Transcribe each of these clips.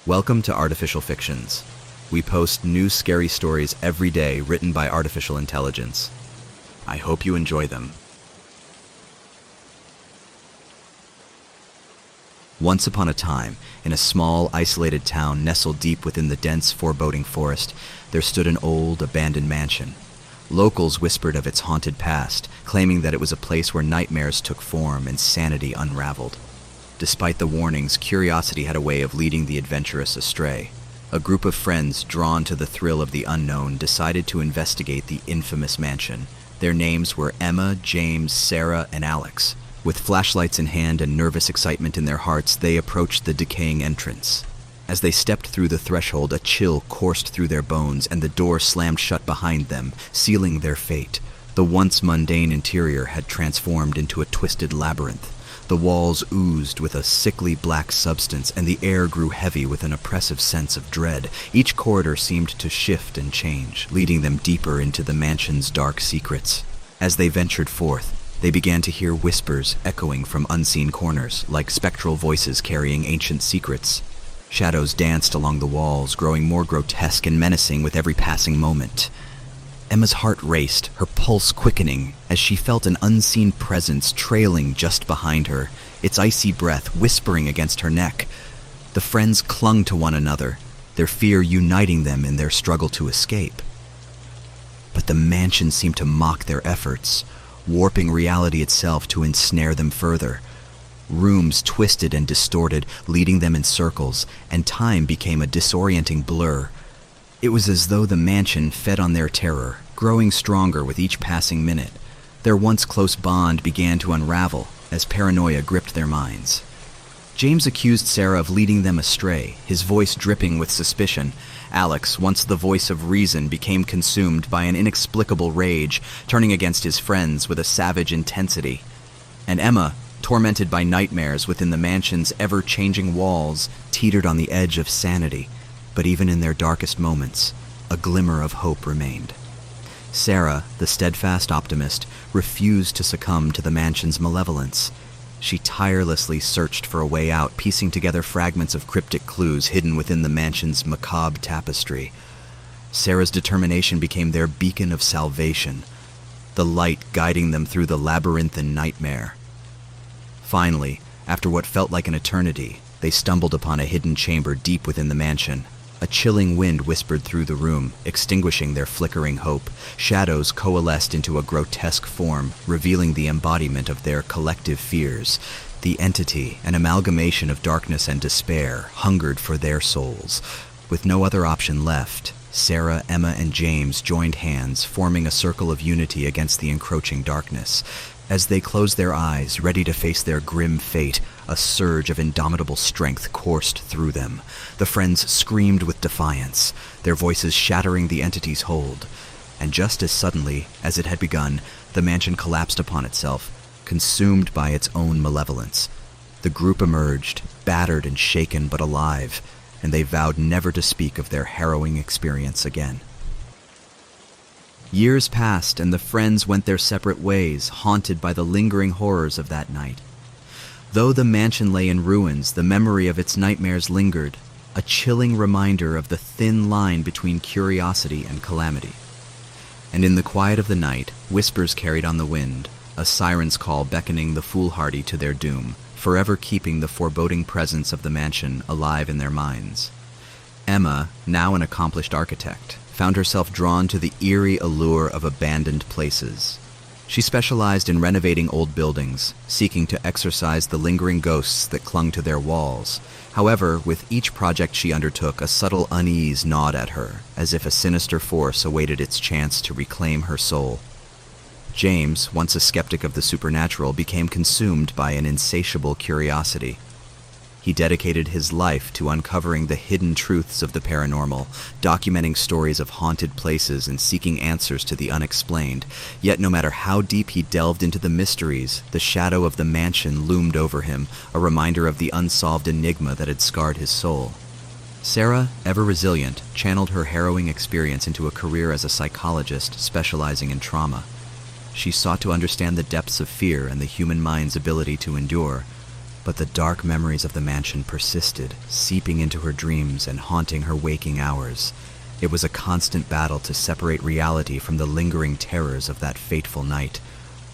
Welcome to Artificial Fictions. We post new scary stories every day written by artificial intelligence. I hope you enjoy them. Once upon a time, in a small, isolated town nestled deep within the dense, foreboding forest, there stood an old, abandoned mansion. Locals whispered of its haunted past, claiming that it was a place where nightmares took form and sanity unraveled. Despite the warnings, curiosity had a way of leading the adventurous astray. A group of friends, drawn to the thrill of the unknown, decided to investigate the infamous mansion. Their names were Emma, James, Sarah, and Alex. With flashlights in hand and nervous excitement in their hearts, they approached the decaying entrance. As they stepped through the threshold, a chill coursed through their bones, and the door slammed shut behind them, sealing their fate. The once mundane interior had transformed into a twisted labyrinth. The walls oozed with a sickly black substance, and the air grew heavy with an oppressive sense of dread. Each corridor seemed to shift and change, leading them deeper into the mansion's dark secrets. As they ventured forth, they began to hear whispers echoing from unseen corners, like spectral voices carrying ancient secrets. Shadows danced along the walls, growing more grotesque and menacing with every passing moment. Emma's heart raced, her pulse quickening, as she felt an unseen presence trailing just behind her, its icy breath whispering against her neck. The friends clung to one another, their fear uniting them in their struggle to escape. But the mansion seemed to mock their efforts, warping reality itself to ensnare them further. Rooms twisted and distorted, leading them in circles, and time became a disorienting blur. It was as though the mansion fed on their terror, growing stronger with each passing minute. Their once close bond began to unravel as paranoia gripped their minds. James accused Sarah of leading them astray, his voice dripping with suspicion. Alex, once the voice of reason, became consumed by an inexplicable rage, turning against his friends with a savage intensity. And Emma, tormented by nightmares within the mansion's ever-changing walls, teetered on the edge of sanity. But even in their darkest moments, a glimmer of hope remained. Sarah, the steadfast optimist, refused to succumb to the mansion's malevolence. She tirelessly searched for a way out, piecing together fragments of cryptic clues hidden within the mansion's macabre tapestry. Sarah's determination became their beacon of salvation, the light guiding them through the labyrinthine nightmare. Finally, after what felt like an eternity, they stumbled upon a hidden chamber deep within the mansion. A chilling wind whispered through the room, extinguishing their flickering hope. Shadows coalesced into a grotesque form, revealing the embodiment of their collective fears. The entity, an amalgamation of darkness and despair, hungered for their souls. With no other option left, Sarah, Emma, and James joined hands, forming a circle of unity against the encroaching darkness. As they closed their eyes, ready to face their grim fate, a surge of indomitable strength coursed through them. The friends screamed with defiance, their voices shattering the entity's hold. And just as suddenly as it had begun, the mansion collapsed upon itself, consumed by its own malevolence. The group emerged, battered and shaken but alive, and they vowed never to speak of their harrowing experience again. Years passed, and the friends went their separate ways, haunted by the lingering horrors of that night. Though the mansion lay in ruins, the memory of its nightmares lingered, a chilling reminder of the thin line between curiosity and calamity. And in the quiet of the night, whispers carried on the wind, a siren's call beckoning the foolhardy to their doom, forever keeping the foreboding presence of the mansion alive in their minds. Emma, now an accomplished architect, found herself drawn to the eerie allure of abandoned places. She specialized in renovating old buildings, seeking to exorcise the lingering ghosts that clung to their walls. However, with each project she undertook, a subtle unease gnawed at her, as if a sinister force awaited its chance to reclaim her soul. James, once a skeptic of the supernatural, became consumed by an insatiable curiosity. He dedicated his life to uncovering the hidden truths of the paranormal, documenting stories of haunted places and seeking answers to the unexplained. Yet no matter how deep he delved into the mysteries, the shadow of the mansion loomed over him, a reminder of the unsolved enigma that had scarred his soul. Sarah, ever resilient, channeled her harrowing experience into a career as a psychologist specializing in trauma. She sought to understand the depths of fear and the human mind's ability to endure. But the dark memories of the mansion persisted, seeping into her dreams and haunting her waking hours. It was a constant battle to separate reality from the lingering terrors of that fateful night.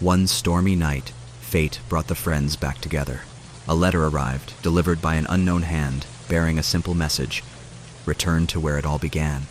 One stormy night, fate brought the friends back together. A letter arrived, delivered by an unknown hand, bearing a simple message: return to where it all began.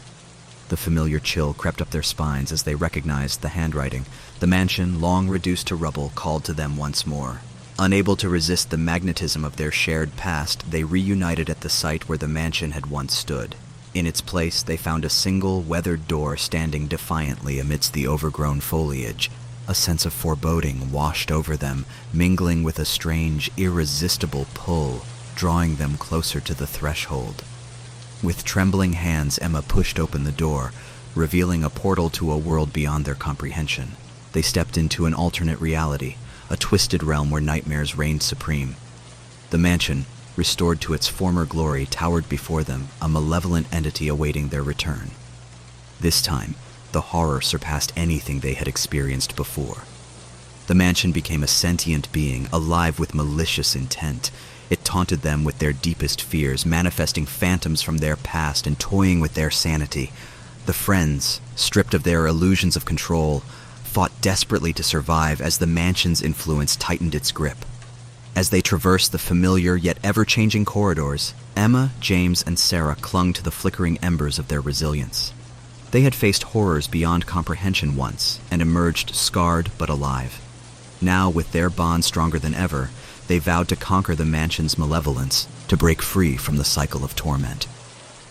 The familiar chill crept up their spines as they recognized the handwriting. The mansion, long reduced to rubble, called to them once more. Unable to resist the magnetism of their shared past, they reunited at the site where the mansion had once stood. In its place, they found a single, weathered door standing defiantly amidst the overgrown foliage. A sense of foreboding washed over them, mingling with a strange, irresistible pull, drawing them closer to the threshold. With trembling hands, Emma pushed open the door, revealing a portal to a world beyond their comprehension. They stepped into an alternate reality, a twisted realm where nightmares reigned supreme. The mansion, restored to its former glory, towered before them, a malevolent entity awaiting their return. This time, the horror surpassed anything they had experienced before. The mansion became a sentient being, alive with malicious intent. It taunted them with their deepest fears, manifesting phantoms from their past and toying with their sanity. The friends, stripped of their illusions of control, fought desperately to survive as the mansion's influence tightened its grip. As they traversed the familiar yet ever-changing corridors, Emma, James, and Sarah clung to the flickering embers of their resilience. They had faced horrors beyond comprehension once and emerged scarred but alive. Now, with their bond stronger than ever, they vowed to conquer the mansion's malevolence, to break free from the cycle of torment.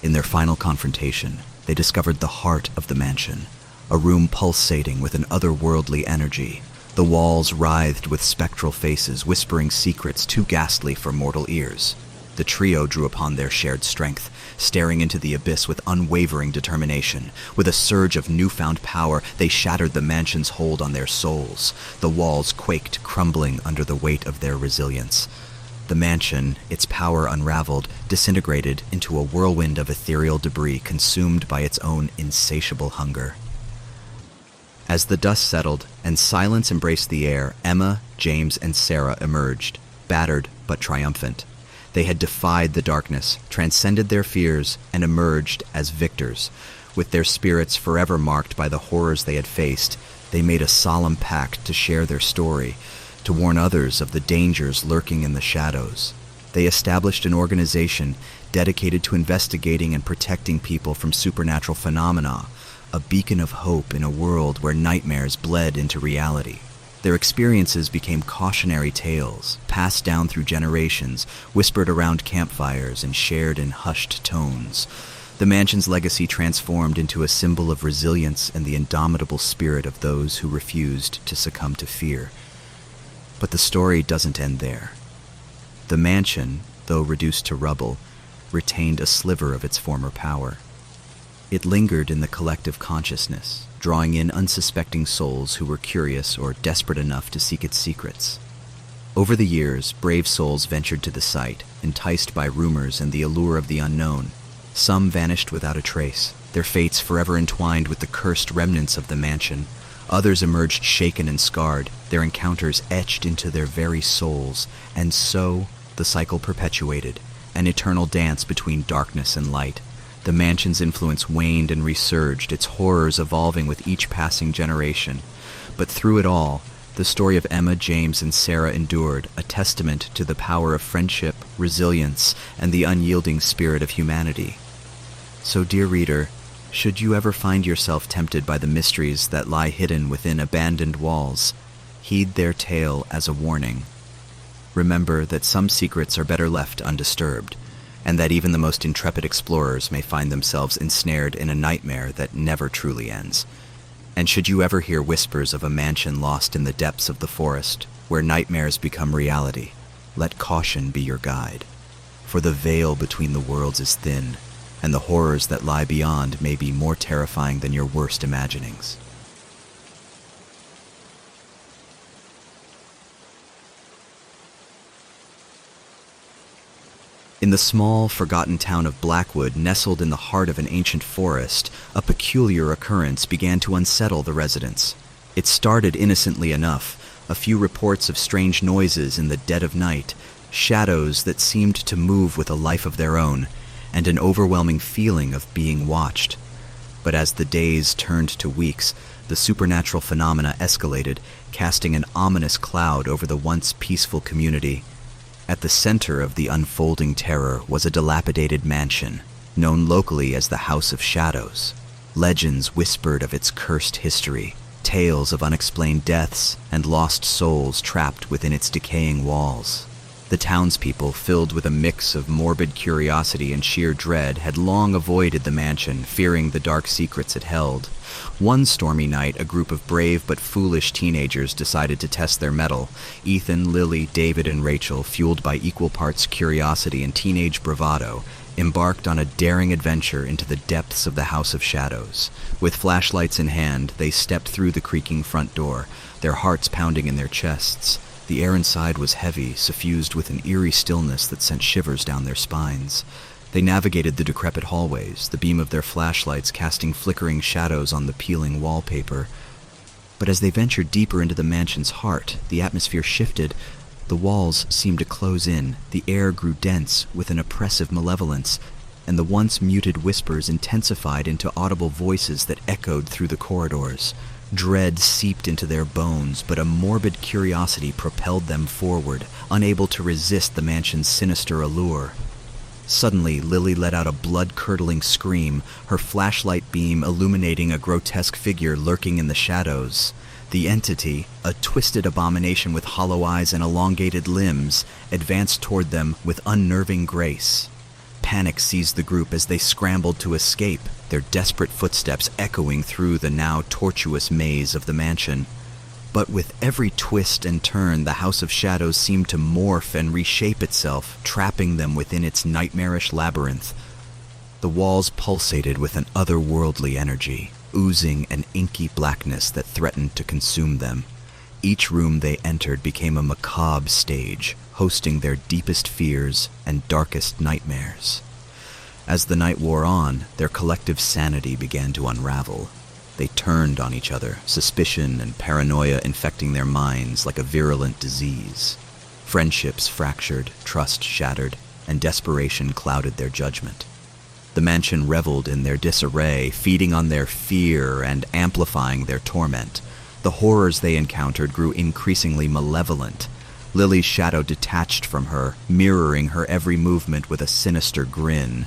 In their final confrontation, they discovered the heart of the mansion, a room pulsating with an otherworldly energy. The walls writhed with spectral faces, whispering secrets too ghastly for mortal ears. The trio drew upon their shared strength, staring into the abyss with unwavering determination. With a surge of newfound power, they shattered the mansion's hold on their souls. The walls quaked, crumbling under the weight of their resilience. The mansion, its power unraveled, disintegrated into a whirlwind of ethereal debris consumed by its own insatiable hunger. As the dust settled and silence embraced the air, Emma, James, and Sarah emerged, battered but triumphant. They had defied the darkness, transcended their fears, and emerged as victors. With their spirits forever marked by the horrors they had faced, they made a solemn pact to share their story, to warn others of the dangers lurking in the shadows. They established an organization dedicated to investigating and protecting people from supernatural phenomena, a beacon of hope in a world where nightmares bled into reality. Their experiences became cautionary tales, passed down through generations, whispered around campfires, and shared in hushed tones. The mansion's legacy transformed into a symbol of resilience and the indomitable spirit of those who refused to succumb to fear. But the story doesn't end there. The mansion, though reduced to rubble, retained a sliver of its former power. It lingered in the collective consciousness, drawing in unsuspecting souls who were curious or desperate enough to seek its secrets. Over the years, brave souls ventured to the site, enticed by rumors and the allure of the unknown. Some vanished without a trace, their fates forever entwined with the cursed remnants of the mansion. Others emerged shaken and scarred, their encounters etched into their very souls, and so the cycle perpetuated, an eternal dance between darkness and light. The mansion's influence waned and resurged, its horrors evolving with each passing generation. But through it all, the story of Emma, James, and Sarah endured, a testament to the power of friendship, resilience, and the unyielding spirit of humanity. So, dear reader, should you ever find yourself tempted by the mysteries that lie hidden within abandoned walls, heed their tale as a warning. Remember that some secrets are better left undisturbed, and that even the most intrepid explorers may find themselves ensnared in a nightmare that never truly ends. And should you ever hear whispers of a mansion lost in the depths of the forest, where nightmares become reality, let caution be your guide. For the veil between the worlds is thin, and the horrors that lie beyond may be more terrifying than your worst imaginings. In the small, forgotten town of Blackwood, nestled in the heart of an ancient forest, a peculiar occurrence began to unsettle the residents. It started innocently enough, a few reports of strange noises in the dead of night, shadows that seemed to move with a life of their own, and an overwhelming feeling of being watched. But as the days turned to weeks, the supernatural phenomena escalated, casting an ominous cloud over the once peaceful community. At the center of the unfolding terror was a dilapidated mansion, known locally as the House of Shadows. Legends whispered of its cursed history, tales of unexplained deaths and lost souls trapped within its decaying walls. The townspeople, filled with a mix of morbid curiosity and sheer dread, had long avoided the mansion, fearing the dark secrets it held. One stormy night, a group of brave but foolish teenagers decided to test their mettle. Ethan, Lily, David, and Rachel, fueled by equal parts curiosity and teenage bravado, embarked on a daring adventure into the depths of the House of Shadows. With flashlights in hand, they stepped through the creaking front door, their hearts pounding in their chests. The air inside was heavy, suffused with an eerie stillness that sent shivers down their spines. They navigated the decrepit hallways, the beam of their flashlights casting flickering shadows on the peeling wallpaper. But as they ventured deeper into the mansion's heart, the atmosphere shifted. The walls seemed to close in, the air grew dense with an oppressive malevolence, and the once muted whispers intensified into audible voices that echoed through the corridors. Dread seeped into their bones, but a morbid curiosity propelled them forward, unable to resist the mansion's sinister allure. Suddenly, Lily let out a blood-curdling scream, her flashlight beam illuminating a grotesque figure lurking in the shadows. The entity, a twisted abomination with hollow eyes and elongated limbs, advanced toward them with unnerving grace. Panic seized the group as they scrambled to escape, their desperate footsteps echoing through the now tortuous maze of the mansion. But with every twist and turn, the House of Shadows seemed to morph and reshape itself, trapping them within its nightmarish labyrinth. The walls pulsated with an otherworldly energy, oozing an inky blackness that threatened to consume them. Each room they entered became a macabre stage, hosting their deepest fears and darkest nightmares. As the night wore on, their collective sanity began to unravel. They turned on each other, suspicion and paranoia infecting their minds like a virulent disease. Friendships fractured, trust shattered, and desperation clouded their judgment. The mansion reveled in their disarray, feeding on their fear and amplifying their torment. The horrors they encountered grew increasingly malevolent. Lily's shadow detached from her, mirroring her every movement with a sinister grin.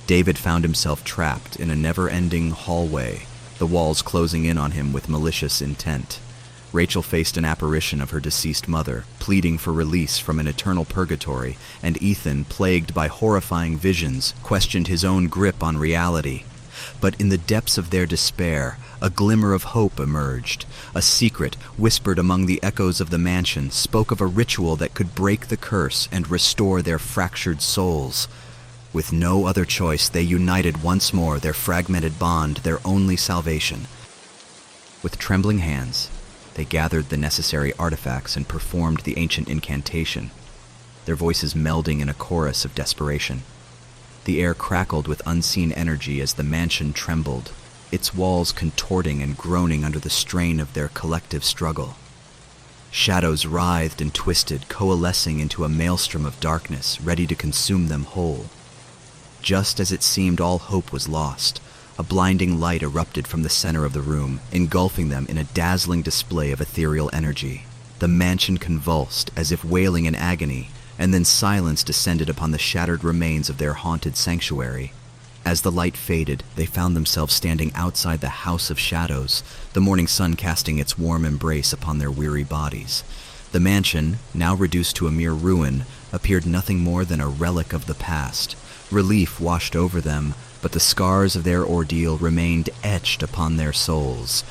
David found himself trapped in a never-ending hallway, the walls closing in on him with malicious intent. Rachel faced an apparition of her deceased mother, pleading for release from an eternal purgatory, and Ethan, plagued by horrifying visions, questioned his own grip on reality. But in the depths of their despair, a glimmer of hope emerged. A secret, whispered among the echoes of the mansion, spoke of a ritual that could break the curse and restore their fractured souls. With no other choice, they united once more, their fragmented bond, their only salvation. With trembling hands, they gathered the necessary artifacts and performed the ancient incantation, their voices melding in a chorus of desperation. The air crackled with unseen energy as the mansion trembled, its walls contorting and groaning under the strain of their collective struggle. Shadows writhed and twisted, coalescing into a maelstrom of darkness, ready to consume them whole. Just as it seemed all hope was lost, a blinding light erupted from the center of the room, engulfing them in a dazzling display of ethereal energy. The mansion convulsed, as if wailing in agony, and then silence descended upon the shattered remains of their haunted sanctuary. As the light faded, they found themselves standing outside the House of Shadows, the morning sun casting its warm embrace upon their weary bodies. The mansion, now reduced to a mere ruin, appeared nothing more than a relic of the past. Relief washed over them, but the scars of their ordeal remained etched upon their souls.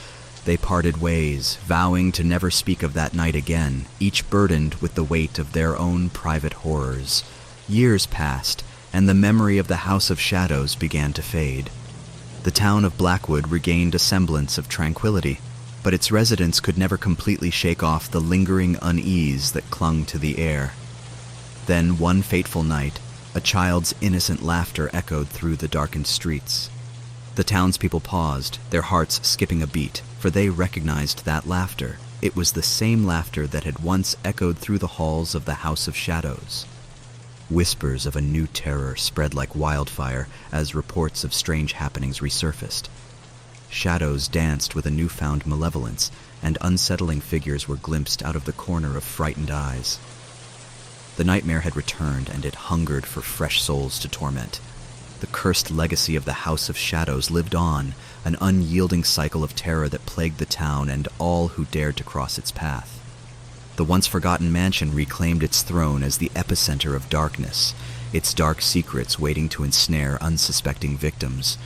They parted ways, vowing to never speak of that night again, each burdened with the weight of their own private horrors. Years passed, and the memory of the House of Shadows began to fade. The town of Blackwood regained a semblance of tranquility, but its residents could never completely shake off the lingering unease that clung to the air. Then, one fateful night, a child's innocent laughter echoed through the darkened streets. The townspeople paused, their hearts skipping a beat, for they recognized that laughter. It was the same laughter that had once echoed through the halls of the House of Shadows. Whispers of a new terror spread like wildfire as reports of strange happenings resurfaced. Shadows danced with a newfound malevolence, and unsettling figures were glimpsed out of the corner of frightened eyes. The nightmare had returned, and it hungered for fresh souls to torment. The cursed legacy of the House of Shadows lived on, an unyielding cycle of terror that plagued the town and all who dared to cross its path. The once-forgotten mansion reclaimed its throne as the epicenter of darkness, its dark secrets waiting to ensnare unsuspecting victims.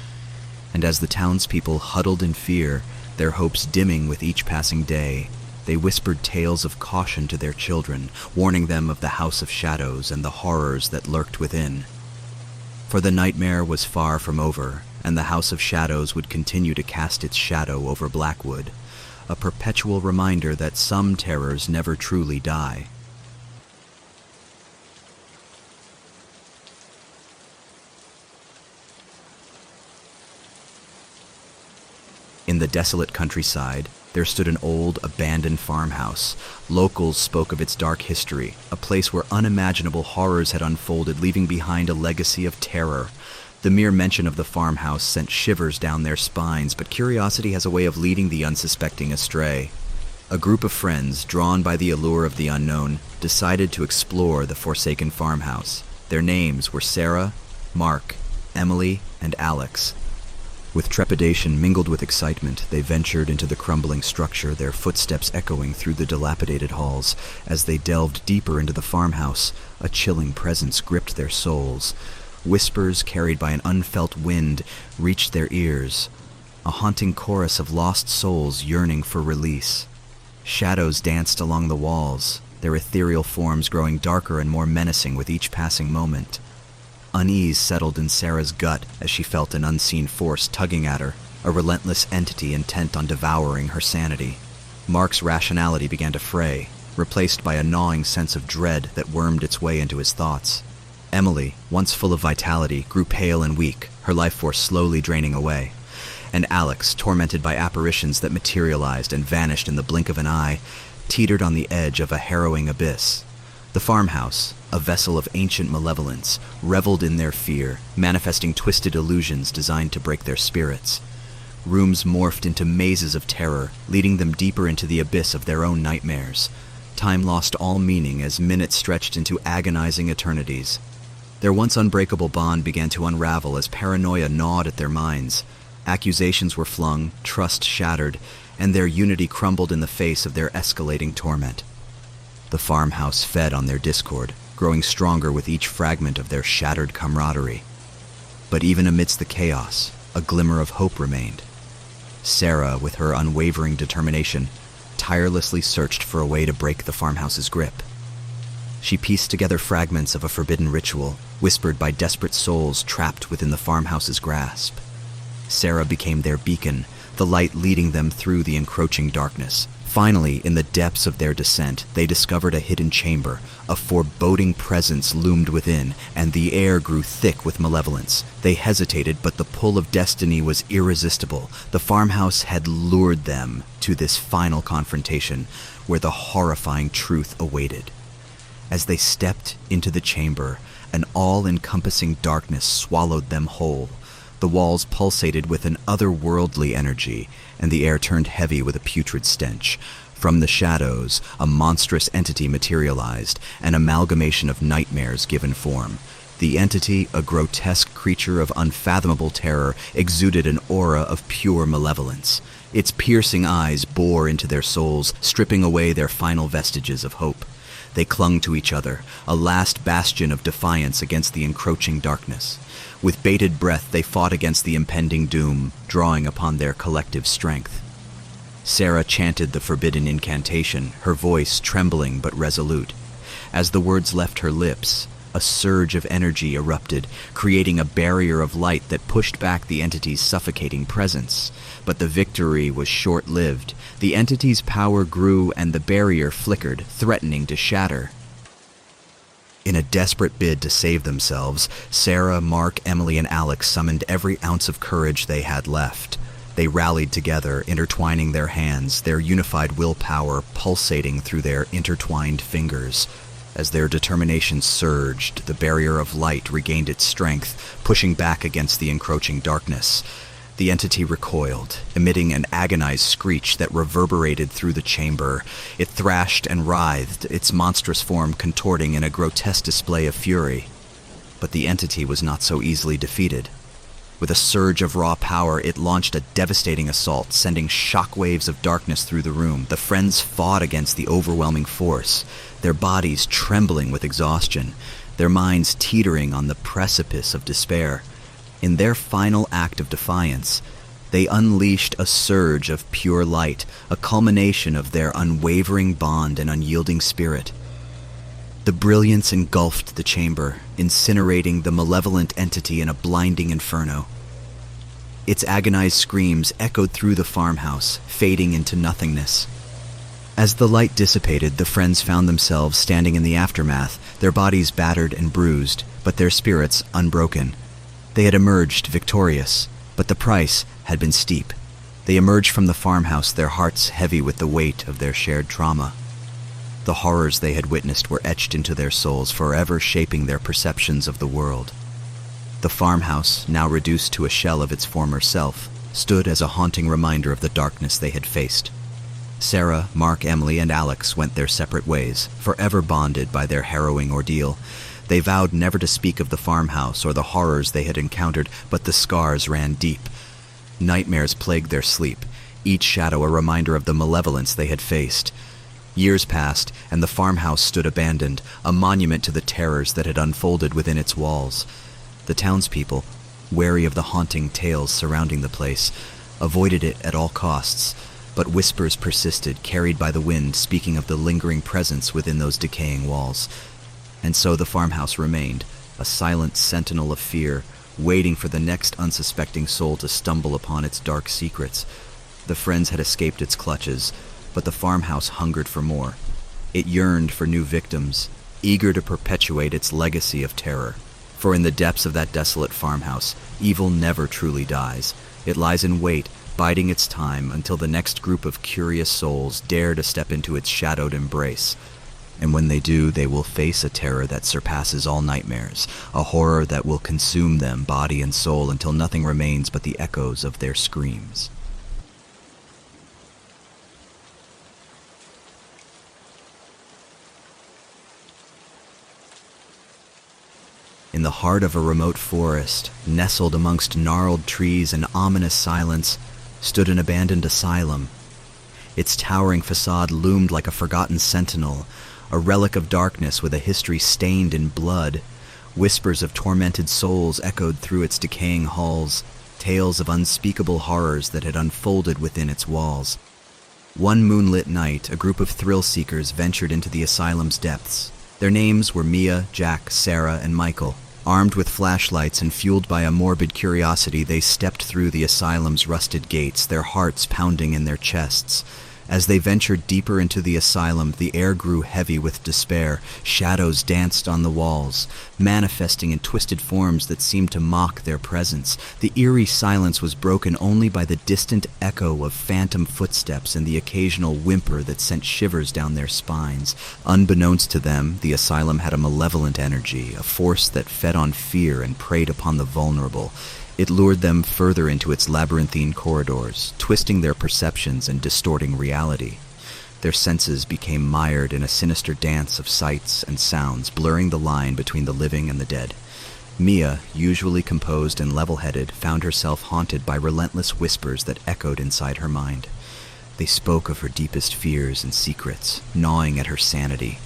And as the townspeople huddled in fear, their hopes dimming with each passing day, they whispered tales of caution to their children, warning them of the House of Shadows and the horrors that lurked within. For the nightmare was far from over, and the House of Shadows would continue to cast its shadow over Blackwood, a perpetual reminder that some terrors never truly die. In the desolate countryside, there stood an old, abandoned farmhouse. Locals spoke of its dark history, a place where unimaginable horrors had unfolded, leaving behind a legacy of terror. The mere mention of the farmhouse sent shivers down their spines, but curiosity has a way of leading the unsuspecting astray. A group of friends, drawn by the allure of the unknown, decided to explore the forsaken farmhouse. Their names were Sarah, Mark, Emily, and Alex. With trepidation mingled with excitement, they ventured into the crumbling structure, their footsteps echoing through the dilapidated halls. As they delved deeper into the farmhouse, a chilling presence gripped their souls. Whispers carried by an unfelt wind reached their ears, a haunting chorus of lost souls yearning for release. Shadows danced along the walls, their ethereal forms growing darker and more menacing with each passing moment. Unease settled in Sarah's gut as she felt an unseen force tugging at her, a relentless entity intent on devouring her sanity. Mark's rationality began to fray, replaced by a gnawing sense of dread that wormed its way into his thoughts. Emily, once full of vitality, grew pale and weak, her life force slowly draining away. And Alex, tormented by apparitions that materialized and vanished in the blink of an eye, teetered on the edge of a harrowing abyss. The farmhouse, a vessel of ancient malevolence, reveled in their fear, manifesting twisted illusions designed to break their spirits. Rooms morphed into mazes of terror, leading them deeper into the abyss of their own nightmares. Time lost all meaning as minutes stretched into agonizing eternities. Their once unbreakable bond began to unravel as paranoia gnawed at their minds. Accusations were flung, trust shattered, and their unity crumbled in the face of their escalating torment. The farmhouse fed on their discord, growing stronger with each fragment of their shattered camaraderie. But even amidst the chaos, a glimmer of hope remained. Sarah, with her unwavering determination, tirelessly searched for a way to break the farmhouse's grip. She pieced together fragments of a forbidden ritual, whispered by desperate souls trapped within the farmhouse's grasp. Sarah became their beacon, the light leading them through the encroaching darkness. Finally, in the depths of their descent, they discovered a hidden chamber. A foreboding presence loomed within, and the air grew thick with malevolence. They hesitated, but the pull of destiny was irresistible. The farmhouse had lured them to this final confrontation, where the horrifying truth awaited. As they stepped into the chamber, an all-encompassing darkness swallowed them whole. The walls pulsated with an otherworldly energy, and the air turned heavy with a putrid stench. From the shadows, a monstrous entity materialized, an amalgamation of nightmares given form. The entity, a grotesque creature of unfathomable terror, exuded an aura of pure malevolence. Its piercing eyes bore into their souls, stripping away their final vestiges of hope. They clung to each other, a last bastion of defiance against the encroaching darkness. With bated breath, they fought against the impending doom, drawing upon their collective strength. Sarah chanted the forbidden incantation, her voice trembling but resolute. As the words left her lips, a surge of energy erupted, creating a barrier of light that pushed back the entity's suffocating presence. But the victory was short-lived. The entity's power grew and the barrier flickered, threatening to shatter. In a desperate bid to save themselves, Sarah, Mark, Emily, and Alex summoned every ounce of courage they had left. They rallied together, intertwining their hands, their unified willpower pulsating through their intertwined fingers. As their determination surged, the barrier of light regained its strength, pushing back against the encroaching darkness. The entity recoiled, emitting an agonized screech that reverberated through the chamber. It thrashed and writhed, its monstrous form contorting in a grotesque display of fury. But the entity was not so easily defeated. With a surge of raw power, it launched a devastating assault, sending shockwaves of darkness through the room. The friends fought against the overwhelming force, their bodies trembling with exhaustion, their minds teetering on the precipice of despair. In their final act of defiance, they unleashed a surge of pure light, a culmination of their unwavering bond and unyielding spirit. The brilliance engulfed the chamber, incinerating the malevolent entity in a blinding inferno. Its agonized screams echoed through the farmhouse, fading into nothingness. As the light dissipated, the friends found themselves standing in the aftermath, their bodies battered and bruised, but their spirits unbroken. They had emerged victorious, but the price had been steep. They emerged from the farmhouse, their hearts heavy with the weight of their shared trauma. The horrors they had witnessed were etched into their souls, forever shaping their perceptions of the world. The farmhouse, now reduced to a shell of its former self, stood as a haunting reminder of the darkness they had faced. Sarah, Mark, Emily, and Alex went their separate ways, forever bonded by their harrowing ordeal. They vowed never to speak of the farmhouse or the horrors they had encountered, but the scars ran deep. Nightmares plagued their sleep, each shadow a reminder of the malevolence they had faced. Years passed, and the farmhouse stood abandoned, a monument to the terrors that had unfolded within its walls. The townspeople, wary of the haunting tales surrounding the place, avoided it at all costs, but whispers persisted, carried by the wind, speaking of the lingering presence within those decaying walls. And so the farmhouse remained, a silent sentinel of fear, waiting for the next unsuspecting soul to stumble upon its dark secrets. The friends had escaped its clutches, but the farmhouse hungered for more. It yearned for new victims, eager to perpetuate its legacy of terror. For in the depths of that desolate farmhouse, evil never truly dies. It lies in wait, biding its time until the next group of curious souls dare to step into its shadowed embrace. And when they do, they will face a terror that surpasses all nightmares, a horror that will consume them, body and soul, until nothing remains but the echoes of their screams. In the heart of a remote forest, nestled amongst gnarled trees and ominous silence, stood an abandoned asylum. Its towering facade loomed like a forgotten sentinel, a relic of darkness with a history stained in blood. Whispers of tormented souls echoed through its decaying halls, tales of unspeakable horrors that had unfolded within its walls. One moonlit night, a group of thrill-seekers ventured into the asylum's depths. Their names were Mia, Jack, Sarah, and Michael. Armed with flashlights and fueled by a morbid curiosity, they stepped through the asylum's rusted gates, their hearts pounding in their chests. As they ventured deeper into the asylum, the air grew heavy with despair. Shadows danced on the walls, manifesting in twisted forms that seemed to mock their presence. The eerie silence was broken only by the distant echo of phantom footsteps and the occasional whimper that sent shivers down their spines. Unbeknownst to them, the asylum had a malevolent energy, a force that fed on fear and preyed upon the vulnerable. It lured them further into its labyrinthine corridors, twisting their perceptions and distorting reality. Their senses became mired in a sinister dance of sights and sounds, blurring the line between the living and the dead. Mia, usually composed and level-headed, found herself haunted by relentless whispers that echoed inside her mind. They spoke of her deepest fears and secrets, gnawing at her sanity.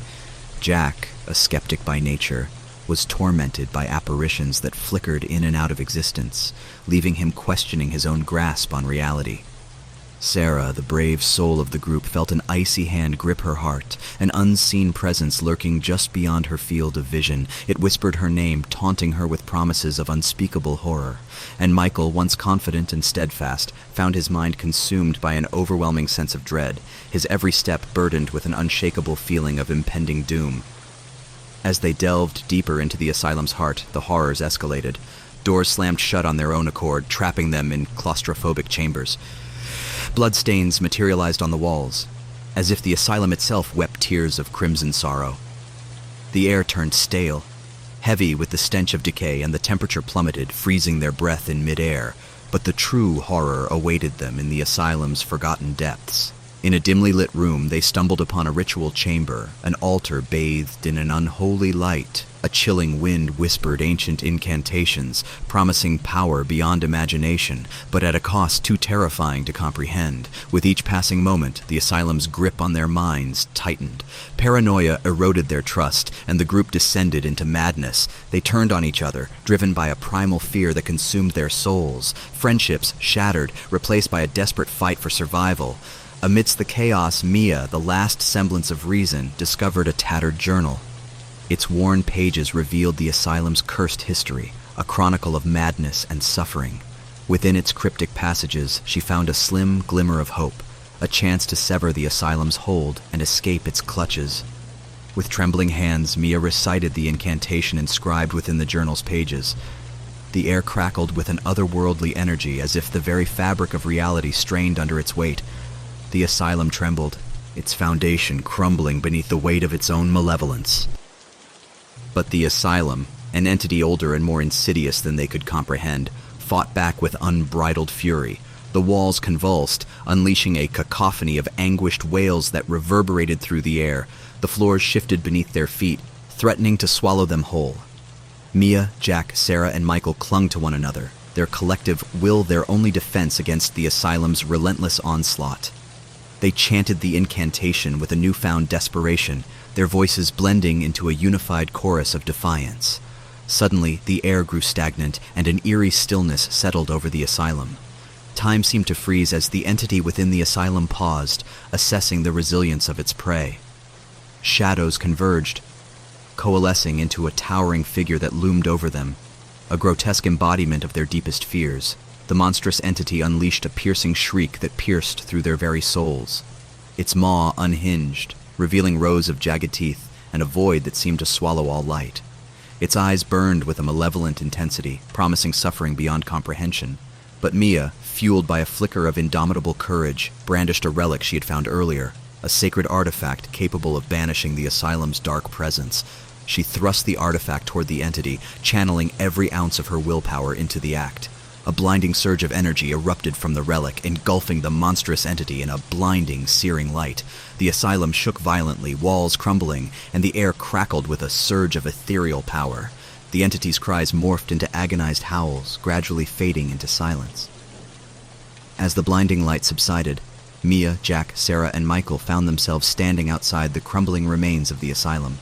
Jack, a skeptic by nature, was tormented by apparitions that flickered in and out of existence, leaving him questioning his own grasp on reality. Sarah, the brave soul of the group, felt an icy hand grip her heart, an unseen presence lurking just beyond her field of vision. It whispered her name, taunting her with promises of unspeakable horror. And Michael, once confident and steadfast, found his mind consumed by an overwhelming sense of dread, his every step burdened with an unshakable feeling of impending doom. As they delved deeper into the asylum's heart, the horrors escalated. Doors slammed shut on their own accord, trapping them in claustrophobic chambers. Bloodstains materialized on the walls, as if the asylum itself wept tears of crimson sorrow. The air turned stale, heavy with the stench of decay, and the temperature plummeted, freezing their breath in midair. But the true horror awaited them in the asylum's forgotten depths. In a dimly lit room, they stumbled upon a ritual chamber, an altar bathed in an unholy light. A chilling wind whispered ancient incantations, promising power beyond imagination, but at a cost too terrifying to comprehend. With each passing moment, the asylum's grip on their minds tightened. Paranoia eroded their trust, and the group descended into madness. They turned on each other, driven by a primal fear that consumed their souls. Friendships shattered, replaced by a desperate fight for survival. Amidst the chaos, Mia, the last semblance of reason, discovered a tattered journal. Its worn pages revealed the asylum's cursed history, a chronicle of madness and suffering. Within its cryptic passages, she found a slim glimmer of hope, a chance to sever the asylum's hold and escape its clutches. With trembling hands, Mia recited the incantation inscribed within the journal's pages. The air crackled with an otherworldly energy, as if the very fabric of reality strained under its weight. The asylum trembled, its foundation crumbling beneath the weight of its own malevolence. But the asylum, an entity older and more insidious than they could comprehend, fought back with unbridled fury. The walls convulsed, unleashing a cacophony of anguished wails that reverberated through the air. The floors shifted beneath their feet, threatening to swallow them whole. Mia, Jack, Sarah, and Michael clung to one another, their collective will their only defense against the asylum's relentless onslaught. They chanted the incantation with a newfound desperation, their voices blending into a unified chorus of defiance. Suddenly, the air grew stagnant, and an eerie stillness settled over the asylum. Time seemed to freeze as the entity within the asylum paused, assessing the resilience of its prey. Shadows converged, coalescing into a towering figure that loomed over them, a grotesque embodiment of their deepest fears. The monstrous entity unleashed a piercing shriek that pierced through their very souls. Its maw unhinged, revealing rows of jagged teeth and a void that seemed to swallow all light. Its eyes burned with a malevolent intensity, promising suffering beyond comprehension. But Mia, fueled by a flicker of indomitable courage, brandished a relic she had found earlier, a sacred artifact capable of banishing the asylum's dark presence. She thrust the artifact toward the entity, channeling every ounce of her willpower into the act. A blinding surge of energy erupted from the relic, engulfing the monstrous entity in a blinding, searing light. The asylum shook violently, walls crumbling, and the air crackled with a surge of ethereal power. The entity's cries morphed into agonized howls, gradually fading into silence. As the blinding light subsided, Mia, Jack, Sarah, and Michael found themselves standing outside the crumbling remains of the asylum.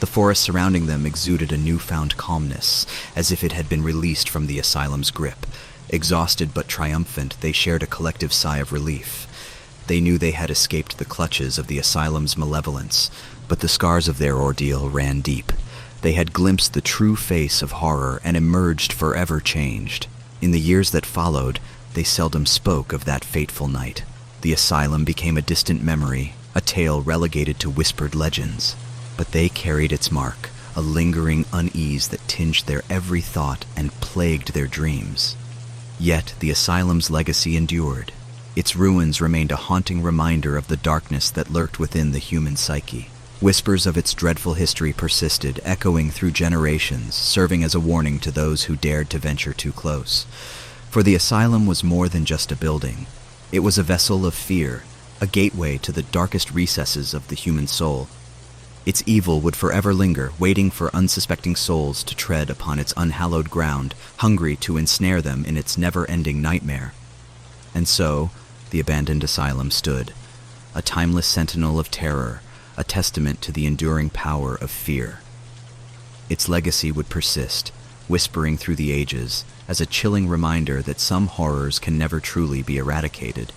The forest surrounding them exuded a newfound calmness, as if it had been released from the asylum's grip. Exhausted but triumphant, they shared a collective sigh of relief. They knew they had escaped the clutches of the asylum's malevolence, but the scars of their ordeal ran deep. They had glimpsed the true face of horror and emerged forever changed. In the years that followed, they seldom spoke of that fateful night. The asylum became a distant memory, a tale relegated to whispered legends. But they carried its mark, a lingering unease that tinged their every thought and plagued their dreams. Yet the asylum's legacy endured. Its ruins remained a haunting reminder of the darkness that lurked within the human psyche. Whispers of its dreadful history persisted, echoing through generations, serving as a warning to those who dared to venture too close. For the asylum was more than just a building. It was a vessel of fear, a gateway to the darkest recesses of the human soul. Its evil would forever linger, waiting for unsuspecting souls to tread upon its unhallowed ground, hungry to ensnare them in its never-ending nightmare. And so, the abandoned asylum stood, a timeless sentinel of terror, a testament to the enduring power of fear. Its legacy would persist, whispering through the ages, as a chilling reminder that some horrors can never truly be eradicated.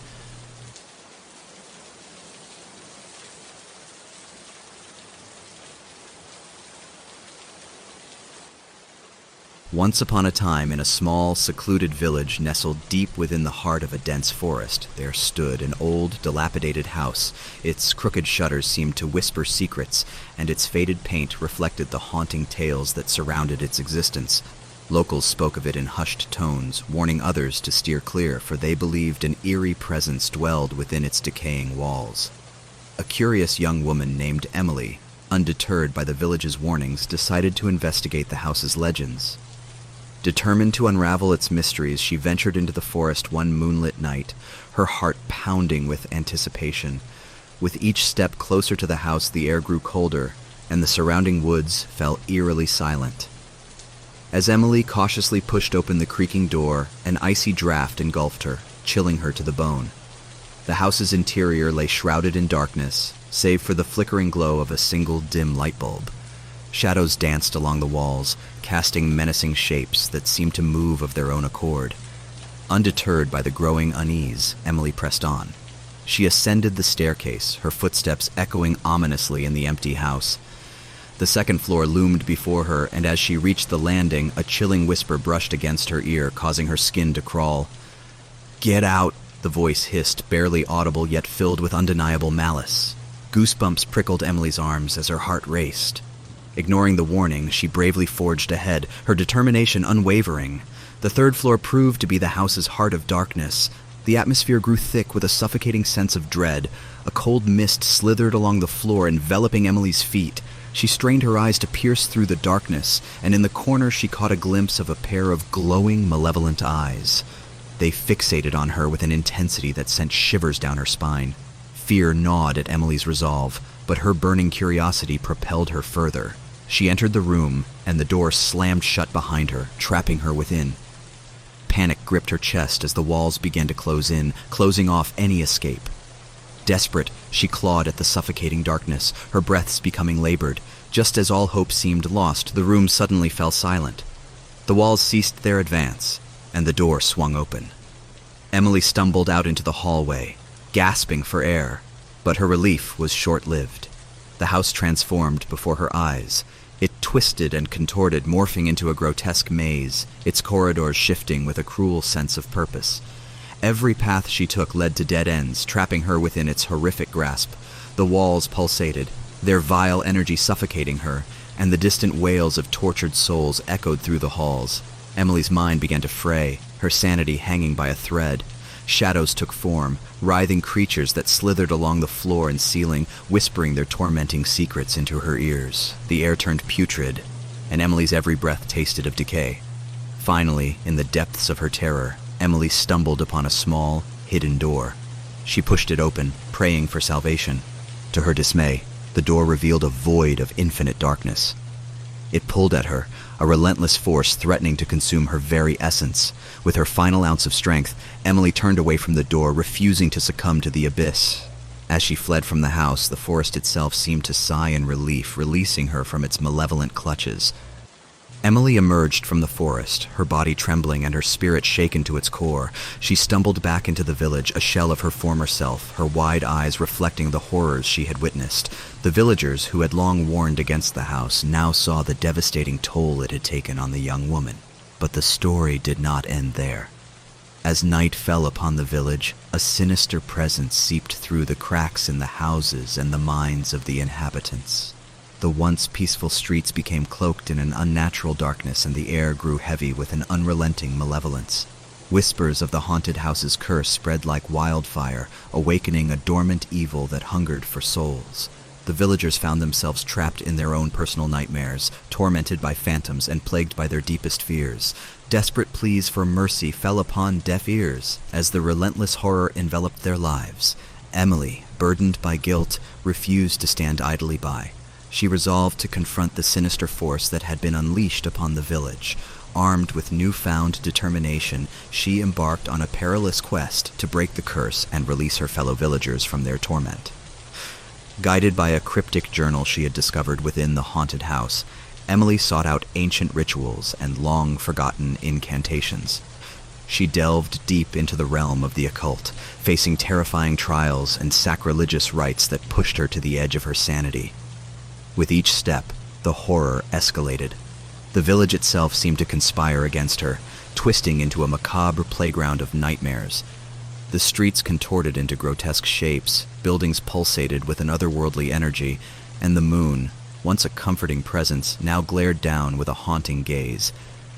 Once upon a time, in a small, secluded village nestled deep within the heart of a dense forest, there stood an old, dilapidated house. Its crooked shutters seemed to whisper secrets, and its faded paint reflected the haunting tales that surrounded its existence. Locals spoke of it in hushed tones, warning others to steer clear, for they believed an eerie presence dwelled within its decaying walls. A curious young woman named Emily, undeterred by the village's warnings, decided to investigate the house's legends. Determined to unravel its mysteries, she ventured into the forest one moonlit night, her heart pounding with anticipation. With each step closer to the house, the air grew colder, and the surrounding woods fell eerily silent. As Emily cautiously pushed open the creaking door, an icy draft engulfed her, chilling her to the bone. The house's interior lay shrouded in darkness, save for the flickering glow of a single dim light bulb. Shadows danced along the walls, casting menacing shapes that seemed to move of their own accord. Undeterred by the growing unease, Emily pressed on. She ascended the staircase, her footsteps echoing ominously in the empty house. The second floor loomed before her, and as she reached the landing, a chilling whisper brushed against her ear, causing her skin to crawl. "Get out," the voice hissed, barely audible yet filled with undeniable malice. Goosebumps prickled Emily's arms as her heart raced. Ignoring the warning, she bravely forged ahead, her determination unwavering. The third floor proved to be the house's heart of darkness. The atmosphere grew thick with a suffocating sense of dread. A cold mist slithered along the floor, enveloping Emily's feet. She strained her eyes to pierce through the darkness, and in the corner she caught a glimpse of a pair of glowing, malevolent eyes. They fixated on her with an intensity that sent shivers down her spine. Fear gnawed at Emily's resolve, but her burning curiosity propelled her further. She entered the room, and the door slammed shut behind her, trapping her within. Panic gripped her chest as the walls began to close in, closing off any escape. Desperate, she clawed at the suffocating darkness, her breaths becoming labored. Just as all hope seemed lost, the room suddenly fell silent. The walls ceased their advance, and the door swung open. Emily stumbled out into the hallway, gasping for air, but her relief was short-lived. The house transformed before her eyes. It twisted and contorted, morphing into a grotesque maze, its corridors shifting with a cruel sense of purpose. Every path she took led to dead ends, trapping her within its horrific grasp. The walls pulsated, their vile energy suffocating her, and the distant wails of tortured souls echoed through the halls. Emily's mind began to fray, her sanity hanging by a thread. Shadows took form, writhing creatures that slithered along the floor and ceiling, whispering their tormenting secrets into her ears. The air turned putrid, and Emily's every breath tasted of decay. Finally, in the depths of her terror, Emily stumbled upon a small, hidden door. She pushed it open, praying for salvation. To her dismay, the door revealed a void of infinite darkness. It pulled at her, a relentless force threatening to consume her very essence. With her final ounce of strength, Emily turned away from the door, refusing to succumb to the abyss. As she fled from the house, the forest itself seemed to sigh in relief, releasing her from its malevolent clutches. Emily emerged from the forest, her body trembling and her spirit shaken to its core. She stumbled back into the village, a shell of her former self, her wide eyes reflecting the horrors she had witnessed. The villagers, who had long warned against the house, now saw the devastating toll it had taken on the young woman. But the story did not end there. As night fell upon the village, a sinister presence seeped through the cracks in the houses and the minds of the inhabitants. The once peaceful streets became cloaked in an unnatural darkness, and the air grew heavy with an unrelenting malevolence. Whispers of the haunted house's curse spread like wildfire, awakening a dormant evil that hungered for souls. The villagers found themselves trapped in their own personal nightmares, tormented by phantoms and plagued by their deepest fears. Desperate pleas for mercy fell upon deaf ears as the relentless horror enveloped their lives. Emily, burdened by guilt, refused to stand idly by. She resolved to confront the sinister force that had been unleashed upon the village. Armed with newfound determination, she embarked on a perilous quest to break the curse and release her fellow villagers from their torment. Guided by a cryptic journal she had discovered within the haunted house, Emily sought out ancient rituals and long-forgotten incantations. She delved deep into the realm of the occult, facing terrifying trials and sacrilegious rites that pushed her to the edge of her sanity. With each step, the horror escalated. The village itself seemed to conspire against her, twisting into a macabre playground of nightmares. The streets contorted into grotesque shapes, buildings pulsated with an otherworldly energy, and the moon, once a comforting presence, now glared down with a haunting gaze.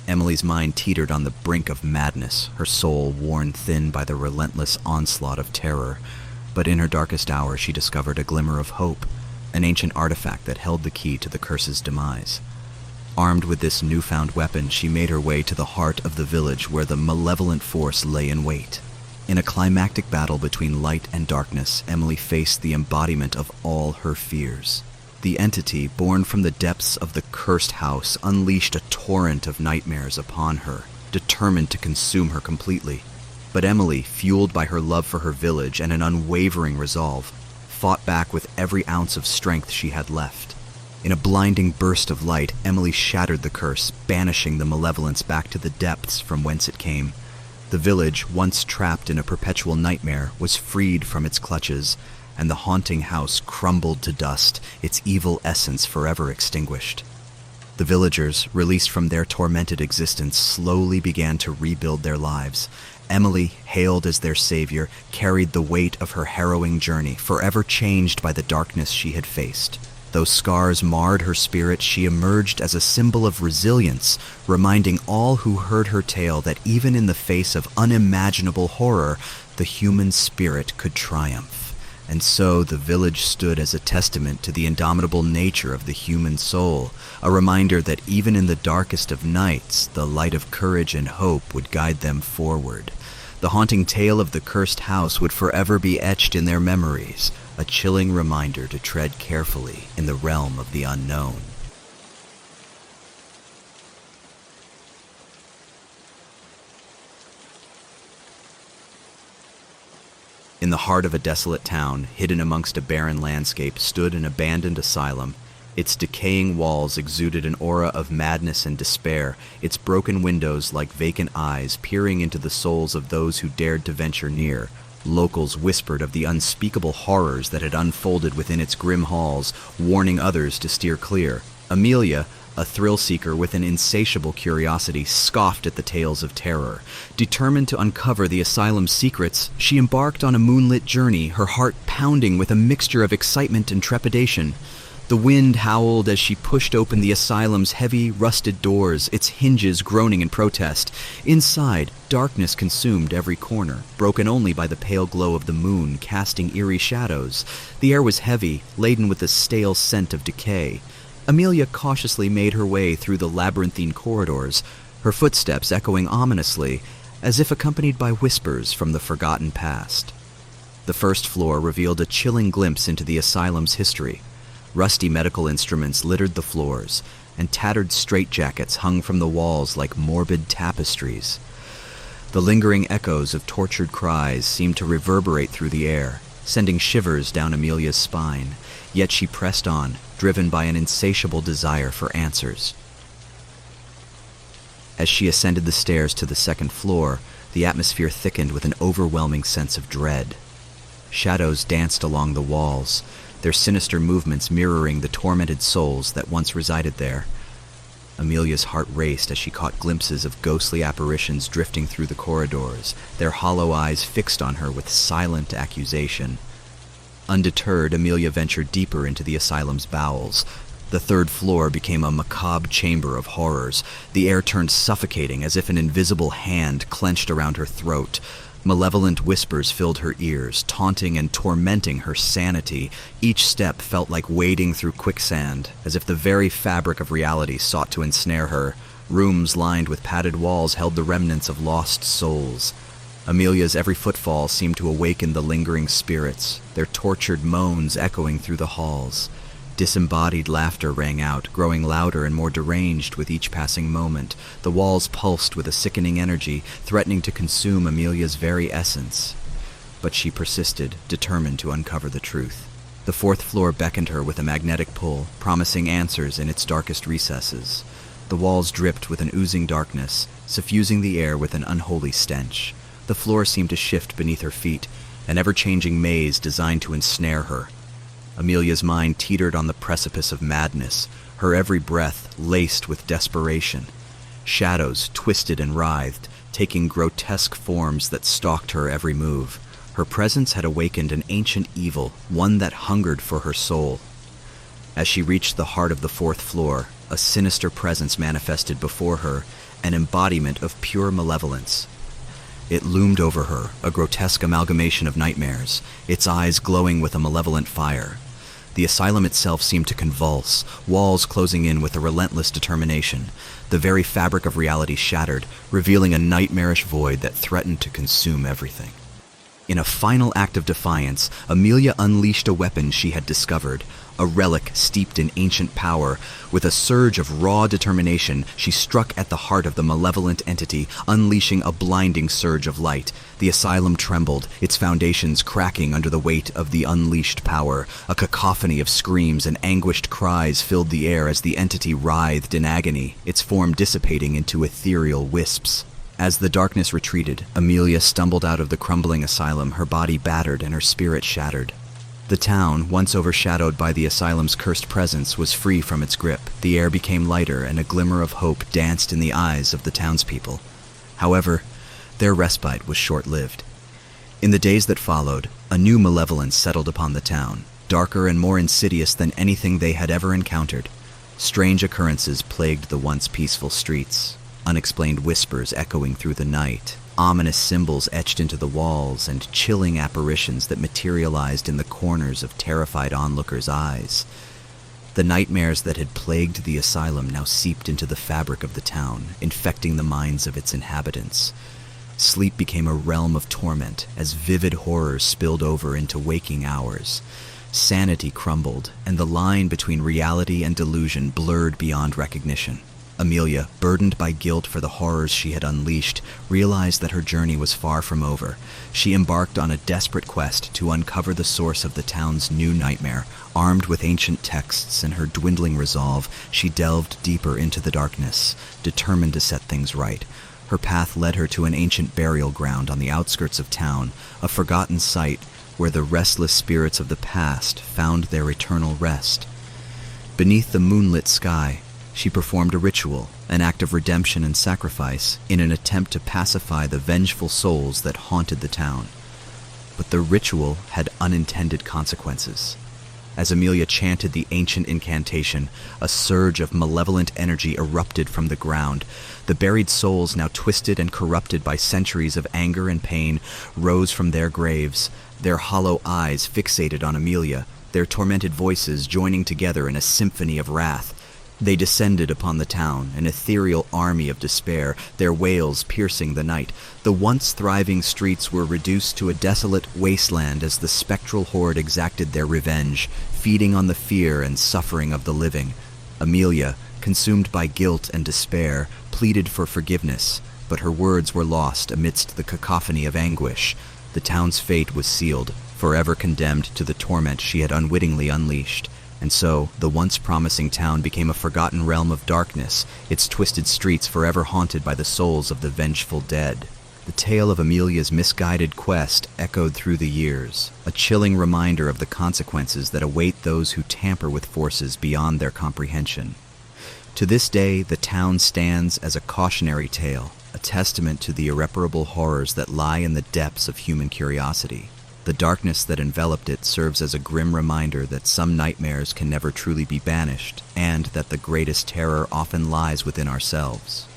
Emily's mind teetered on the brink of madness, her soul worn thin by the relentless onslaught of terror. But in her darkest hour, she discovered a glimmer of hope, an ancient artifact that held the key to the curse's demise. Armed with this newfound weapon, she made her way to the heart of the village where the malevolent force lay in wait. In a climactic battle between light and darkness, Emily faced the embodiment of all her fears. The entity, born from the depths of the cursed house, unleashed a torrent of nightmares upon her, determined to consume her completely. But Emily, fueled by her love for her village and an unwavering resolve, fought back with every ounce of strength she had left. In a blinding burst of light, Emily shattered the curse, banishing the malevolence back to the depths from whence it came. The village, once trapped in a perpetual nightmare, was freed from its clutches, and the haunting house crumbled to dust, its evil essence forever extinguished. The villagers, released from their tormented existence, slowly began to rebuild their lives. Emily, hailed as their savior, carried the weight of her harrowing journey, forever changed by the darkness she had faced. Though scars marred her spirit, she emerged as a symbol of resilience, reminding all who heard her tale that even in the face of unimaginable horror, the human spirit could triumph. And so the village stood as a testament to the indomitable nature of the human soul, a reminder that even in the darkest of nights, the light of courage and hope would guide them forward. The haunting tale of the cursed house would forever be etched in their memories, a chilling reminder to tread carefully in the realm of the unknown. In the heart of a desolate town, hidden amongst a barren landscape, stood an abandoned asylum. Its decaying walls exuded an aura of madness and despair, its broken windows like vacant eyes peering into the souls of those who dared to venture near. Locals whispered of the unspeakable horrors that had unfolded within its grim halls, warning others to steer clear. Amelia, a thrill-seeker with an insatiable curiosity, scoffed at the tales of terror. Determined to uncover the asylum's secrets, she embarked on a moonlit journey, her heart pounding with a mixture of excitement and trepidation. The wind howled as she pushed open the asylum's heavy, rusted doors, its hinges groaning in protest. Inside, darkness consumed every corner, broken only by the pale glow of the moon casting eerie shadows. The air was heavy, laden with the stale scent of decay. Amelia cautiously made her way through the labyrinthine corridors, her footsteps echoing ominously, as if accompanied by whispers from the forgotten past. The first floor revealed a chilling glimpse into the asylum's history. Rusty medical instruments littered the floors, and tattered straitjackets hung from the walls like morbid tapestries. The lingering echoes of tortured cries seemed to reverberate through the air, sending shivers down Amelia's spine, yet she pressed on, driven by an insatiable desire for answers. As she ascended the stairs to the second floor, the atmosphere thickened with an overwhelming sense of dread. Shadows danced along the walls, their sinister movements mirroring the tormented souls that once resided there. Amelia's heart raced as she caught glimpses of ghostly apparitions drifting through the corridors, their hollow eyes fixed on her with silent accusation. Undeterred, Amelia ventured deeper into the asylum's bowels. The third floor became a macabre chamber of horrors. The air turned suffocating as if an invisible hand clenched around her throat. Malevolent whispers filled her ears, taunting and tormenting her sanity. Each step felt like wading through quicksand, as if the very fabric of reality sought to ensnare her. Rooms lined with padded walls held the remnants of lost souls. Amelia's every footfall seemed to awaken the lingering spirits, their tortured moans echoing through the halls. Disembodied laughter rang out, growing louder and more deranged with each passing moment. The walls pulsed with a sickening energy, threatening to consume Amelia's very essence. But she persisted, determined to uncover the truth. The fourth floor beckoned her with a magnetic pull, promising answers in its darkest recesses. The walls dripped with an oozing darkness, suffusing the air with an unholy stench. The floor seemed to shift beneath her feet, an ever-changing maze designed to ensnare her. Amelia's mind teetered on the precipice of madness, her every breath laced with desperation. Shadows twisted and writhed, taking grotesque forms that stalked her every move. Her presence had awakened an ancient evil, one that hungered for her soul. As she reached the heart of the fourth floor, a sinister presence manifested before her. an embodiment of pure malevolence. It loomed over her, a grotesque amalgamation of nightmares, its eyes glowing with a malevolent fire. The asylum itself seemed to convulse, walls closing in with a relentless determination. The very fabric of reality shattered, revealing a nightmarish void that threatened to consume everything. In a final act of defiance, Amelia unleashed a weapon she had discovered, a relic steeped in ancient power. With a surge of raw determination, she struck at the heart of the malevolent entity, unleashing a blinding surge of light. The asylum trembled, its foundations cracking under the weight of the unleashed power. A cacophony of screams and anguished cries filled the air as the entity writhed in agony, its form dissipating into ethereal wisps. As the darkness retreated, Amelia stumbled out of the crumbling asylum, her body battered and her spirit shattered. The town, once overshadowed by the asylum's cursed presence, was free from its grip. The air became lighter, and a glimmer of hope danced in the eyes of the townspeople. However, their respite was short-lived. In the days that followed, a new malevolence settled upon the town, darker and more insidious than anything they had ever encountered. Strange occurrences plagued the once peaceful streets. Unexplained whispers echoing through the night, ominous symbols etched into the walls, and chilling apparitions that materialized in the corners of terrified onlookers' eyes. The nightmares that had plagued the asylum now seeped into the fabric of the town, infecting the minds of its inhabitants. Sleep became a realm of torment as vivid horrors spilled over into waking hours. Sanity crumbled, and the line between reality and delusion blurred beyond recognition. Amelia, burdened by guilt for the horrors she had unleashed, realized that her journey was far from over. She embarked on a desperate quest to uncover the source of the town's new nightmare. Armed with ancient texts and her dwindling resolve, she delved deeper into the darkness, determined to set things right. Her path led her to an ancient burial ground on the outskirts of town, a forgotten site where the restless spirits of the past found their eternal rest. Beneath the moonlit sky, she performed a ritual, an act of redemption and sacrifice, in an attempt to pacify the vengeful souls that haunted the town. But the ritual had unintended consequences. As Amelia chanted the ancient incantation, a surge of malevolent energy erupted from the ground. The buried souls, now twisted and corrupted by centuries of anger and pain, rose from their graves, their hollow eyes fixated on Amelia, their tormented voices joining together in a symphony of wrath. They descended upon the town, an ethereal army of despair, their wails piercing the night. The once thriving streets were reduced to a desolate wasteland as the spectral horde exacted their revenge, feeding on the fear and suffering of the living. Amelia, consumed by guilt and despair, pleaded for forgiveness, but her words were lost amidst the cacophony of anguish. The town's fate was sealed, forever condemned to the torment she had unwittingly unleashed. And so, the once promising town became a forgotten realm of darkness, its twisted streets forever haunted by the souls of the vengeful dead. The tale of Amelia's misguided quest echoed through the years, a chilling reminder of the consequences that await those who tamper with forces beyond their comprehension. To this day, the town stands as a cautionary tale, a testament to the irreparable horrors that lie in the depths of human curiosity. The darkness that enveloped it serves as a grim reminder that some nightmares can never truly be banished, and that the greatest terror often lies within ourselves.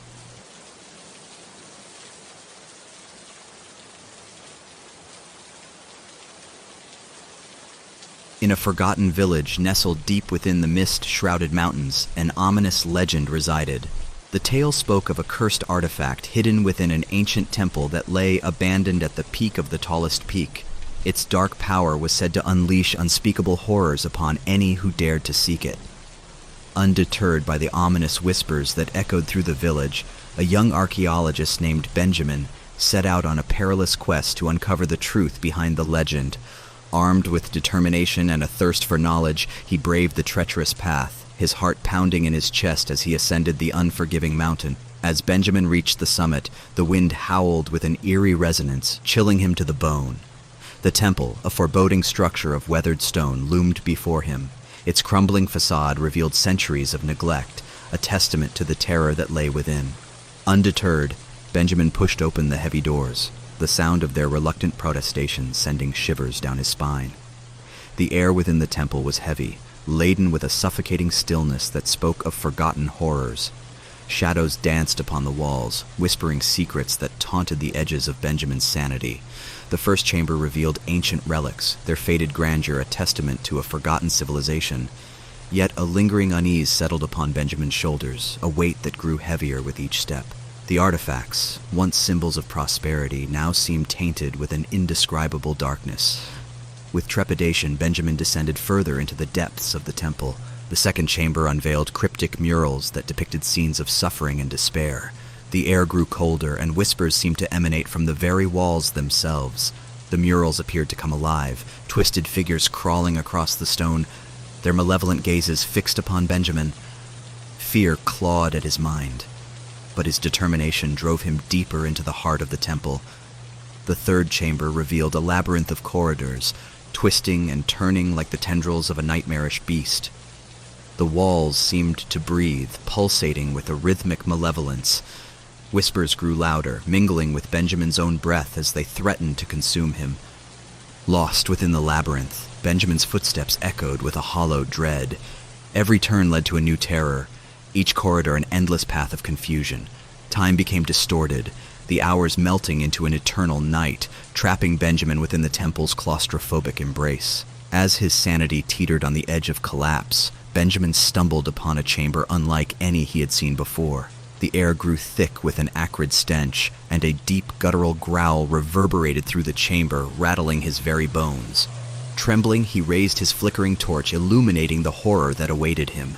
In a forgotten village nestled deep within the mist-shrouded mountains, an ominous legend resided. The tale spoke of a cursed artifact hidden within an ancient temple that lay abandoned at the peak of the tallest peak. Its dark power was said to unleash unspeakable horrors upon any who dared to seek it. Undeterred by the ominous whispers that echoed through the village, a young archaeologist named Benjamin set out on a perilous quest to uncover the truth behind the legend. Armed with determination and a thirst for knowledge, he braved the treacherous path, his heart pounding in his chest as he ascended the unforgiving mountain. As Benjamin reached the summit, the wind howled with an eerie resonance, chilling him to the bone. The temple, a foreboding structure of weathered stone, loomed before him. Its crumbling facade revealed centuries of neglect, a testament to the terror that lay within. Undeterred, Benjamin pushed open the heavy doors, the sound of their reluctant protestation sending shivers down his spine. The air within the temple was heavy, laden with a suffocating stillness that spoke of forgotten horrors. Shadows danced upon the walls, whispering secrets that taunted the edges of Benjamin's sanity. The first chamber revealed ancient relics, their faded grandeur a testament to a forgotten civilization. Yet a lingering unease settled upon Benjamin's shoulders, a weight that grew heavier with each step. The artifacts, once symbols of prosperity, now seemed tainted with an indescribable darkness. With trepidation, Benjamin descended further into the depths of the temple. The second chamber unveiled cryptic murals that depicted scenes of suffering and despair. The air grew colder, and whispers seemed to emanate from the very walls themselves. The murals appeared to come alive, twisted figures crawling across the stone, their malevolent gazes fixed upon Benjamin. Fear clawed at his mind, but his determination drove him deeper into the heart of the temple. The third chamber revealed a labyrinth of corridors, twisting and turning like the tendrils of a nightmarish beast. The walls seemed to breathe, pulsating with a rhythmic malevolence. Whispers grew louder, mingling with Benjamin's own breath as they threatened to consume him. Lost within the labyrinth, Benjamin's footsteps echoed with a hollow dread. Every turn led to a new terror, each corridor an endless path of confusion. Time became distorted, the hours melting into an eternal night, trapping Benjamin within the temple's claustrophobic embrace. As his sanity teetered on the edge of collapse, Benjamin stumbled upon a chamber unlike any he had seen before. The air grew thick with an acrid stench, and a deep guttural growl reverberated through the chamber, rattling his very bones. Trembling, he raised his flickering torch, illuminating the horror that awaited him.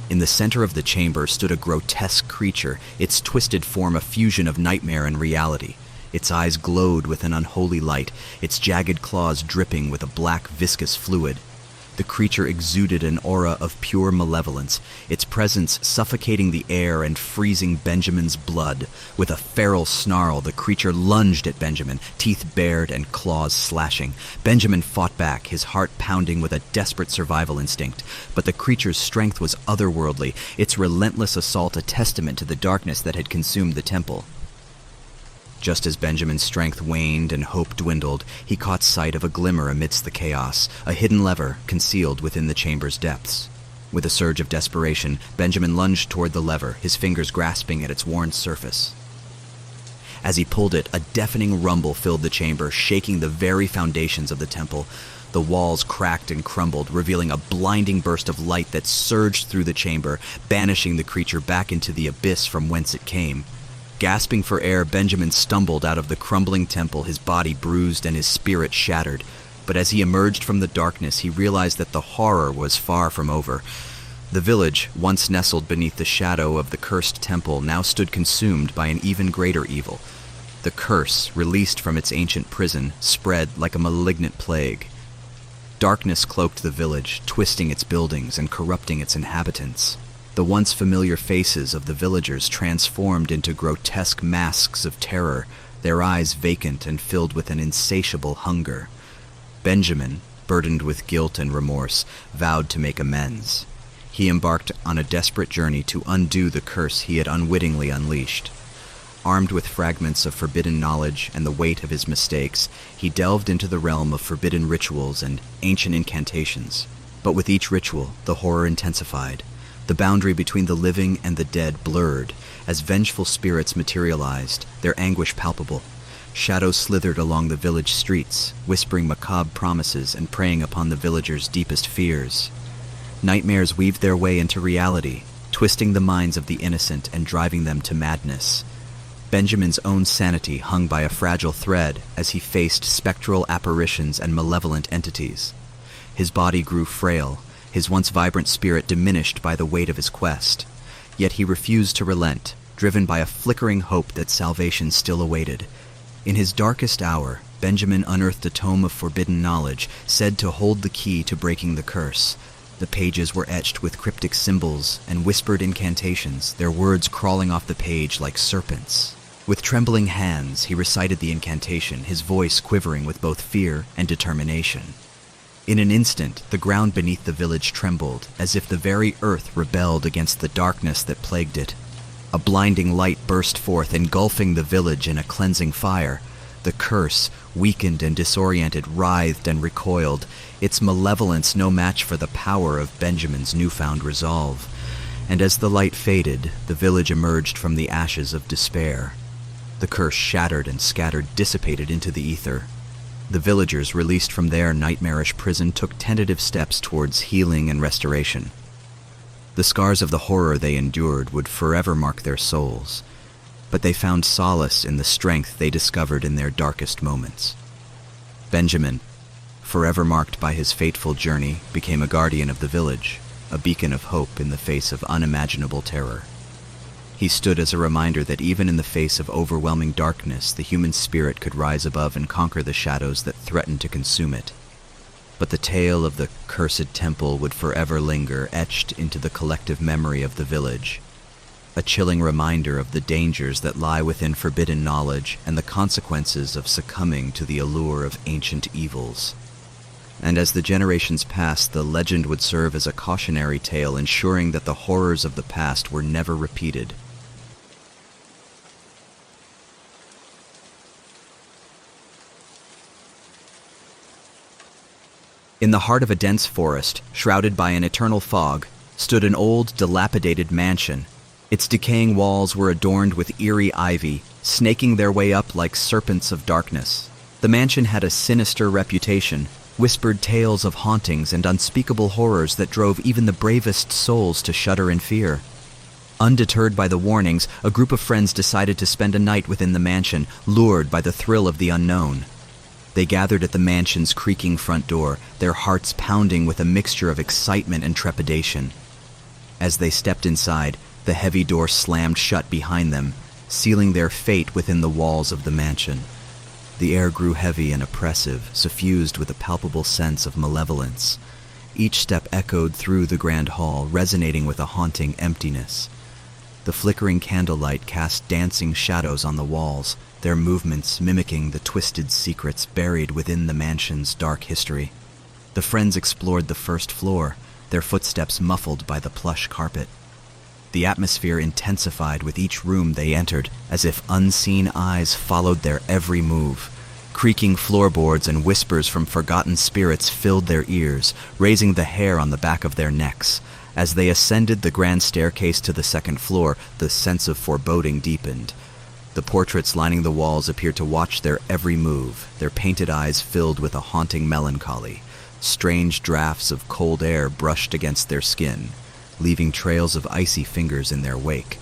In the center of the chamber stood a grotesque creature, its twisted form a fusion of nightmare and reality. Its eyes glowed with an unholy light, its jagged claws dripping with a black, viscous fluid. The creature exuded an aura of pure malevolence, its presence suffocating the air and freezing Benjamin's blood. With a feral snarl, the creature lunged at Benjamin, teeth bared and claws slashing. Benjamin fought back, his heart pounding with a desperate survival instinct. But the creature's strength was otherworldly, its relentless assault a testament to the darkness that had consumed the temple. Just as Benjamin's strength waned and hope dwindled, he caught sight of a glimmer amidst the chaos, a hidden lever concealed within the chamber's depths. With a surge of desperation, Benjamin lunged toward the lever, his fingers grasping at its worn surface. As he pulled it, a deafening rumble filled the chamber, shaking the very foundations of the temple. The walls cracked and crumbled, revealing a blinding burst of light that surged through the chamber, banishing the creature back into the abyss from whence it came. Gasping for air, Benjamin stumbled out of the crumbling temple, his body bruised and his spirit shattered. But as he emerged from the darkness, he realized that the horror was far from over. The village, once nestled beneath the shadow of the cursed temple, now stood consumed by an even greater evil. The curse, released from its ancient prison, spread like a malignant plague. Darkness cloaked the village, twisting its buildings and corrupting its inhabitants. The once familiar faces of the villagers transformed into grotesque masks of terror, their eyes vacant and filled with an insatiable hunger. Benjamin, burdened with guilt and remorse, vowed to make amends. He embarked on a desperate journey to undo the curse he had unwittingly unleashed. Armed with fragments of forbidden knowledge and the weight of his mistakes, he delved into the realm of forbidden rituals and ancient incantations. But with each ritual, the horror intensified. The boundary between the living and the dead blurred, as vengeful spirits materialized, their anguish palpable. Shadows slithered along the village streets, whispering macabre promises and preying upon the villagers' deepest fears. Nightmares weaved their way into reality, twisting the minds of the innocent and driving them to madness. Benjamin's own sanity hung by a fragile thread as he faced spectral apparitions and malevolent entities. His body grew frail, his once vibrant spirit diminished by the weight of his quest. Yet he refused to relent, driven by a flickering hope that salvation still awaited. In his darkest hour, Benjamin unearthed a tome of forbidden knowledge, said to hold the key to breaking the curse. The pages were etched with cryptic symbols and whispered incantations, their words crawling off the page like serpents. With trembling hands, he recited the incantation, his voice quivering with both fear and determination. In an instant, the ground beneath the village trembled, as if the very earth rebelled against the darkness that plagued it. A blinding light burst forth, engulfing the village in a cleansing fire. The curse, weakened and disoriented, writhed and recoiled, its malevolence no match for the power of Benjamin's newfound resolve. and as the light faded, the village emerged from the ashes of despair. The curse shattered and scattered, dissipated into the ether. The villagers, released from their nightmarish prison, took tentative steps towards healing and restoration. The scars of the horror they endured would forever mark their souls, but they found solace in the strength they discovered in their darkest moments. Benjamin, forever marked by his fateful journey, became a guardian of the village, a beacon of hope in the face of unimaginable terror. He stood as a reminder that even in the face of overwhelming darkness, the human spirit could rise above and conquer the shadows that threatened to consume it. But the tale of the cursed temple would forever linger, etched into the collective memory of the village, a chilling reminder of the dangers that lie within forbidden knowledge and the consequences of succumbing to the allure of ancient evils. And as the generations passed, the legend would serve as a cautionary tale, ensuring that the horrors of the past were never repeated. In the heart of a dense forest, shrouded by an eternal fog, stood an old, dilapidated mansion. Its decaying walls were adorned with eerie ivy, snaking their way up like serpents of darkness. The mansion had a sinister reputation, whispered tales of hauntings and unspeakable horrors that drove even the bravest souls to shudder in fear. Undeterred by the warnings, a group of friends decided to spend a night within the mansion, lured by the thrill of the unknown. They gathered at the mansion's creaking front door, their hearts pounding with a mixture of excitement and trepidation. As they stepped inside, the heavy door slammed shut behind them, sealing their fate within the walls of the mansion. The air grew heavy and oppressive, suffused with a palpable sense of malevolence. Each step echoed through the grand hall, resonating with a haunting emptiness. The flickering candlelight cast dancing shadows on the walls, their movements mimicking the twisted secrets buried within the mansion's dark history. The friends explored the first floor, their footsteps muffled by the plush carpet. The atmosphere intensified with each room they entered, as if unseen eyes followed their every move. Creaking floorboards and whispers from forgotten spirits filled their ears, raising the hair on the back of their necks. As they ascended the grand staircase to the second floor, the sense of foreboding deepened. The portraits lining the walls appeared to watch their every move, their painted eyes filled with a haunting melancholy. Strange drafts of cold air brushed against their skin, leaving trails of icy fingers in their wake.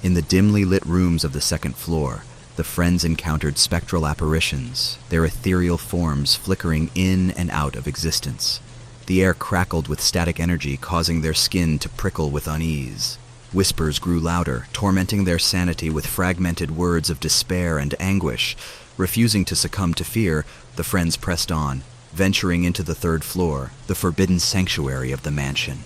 In the dimly lit rooms of the second floor, the friends encountered spectral apparitions, their ethereal forms flickering in and out of existence. The air crackled with static energy, causing their skin to prickle with unease. Whispers grew louder, tormenting their sanity with fragmented words of despair and anguish. Refusing to succumb to fear, the friends pressed on, venturing into the third floor, the forbidden sanctuary of the mansion.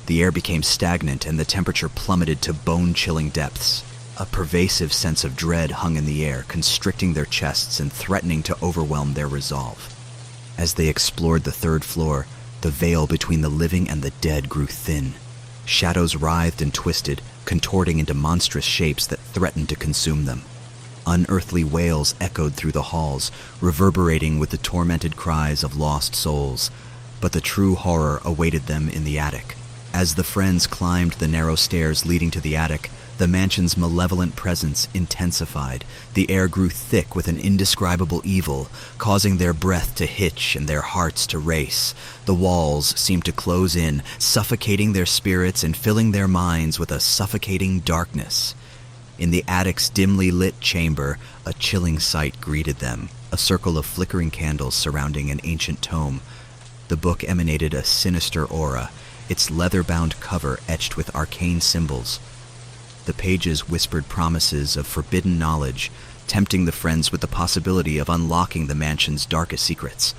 The air became stagnant and the temperature plummeted to bone-chilling depths. A pervasive sense of dread hung in the air, constricting their chests and threatening to overwhelm their resolve. As they explored the third floor, the veil between the living and the dead grew thin. Shadows writhed and twisted, contorting into monstrous shapes that threatened to consume them. Unearthly wails echoed through the halls, reverberating with the tormented cries of lost souls. But the true horror awaited them in the attic. As the friends climbed the narrow stairs leading to the attic, the mansion's malevolent presence intensified. The air grew thick with an indescribable evil, causing their breath to hitch and their hearts to race. The walls seemed to close in, suffocating their spirits and filling their minds with a suffocating darkness. In the attic's dimly lit chamber, a chilling sight greeted them, a circle of flickering candles surrounding an ancient tome. The book emanated a sinister aura, its leather-bound cover etched with arcane symbols. The pages whispered promises of forbidden knowledge, tempting the friends with the possibility of unlocking the mansion's darkest secrets.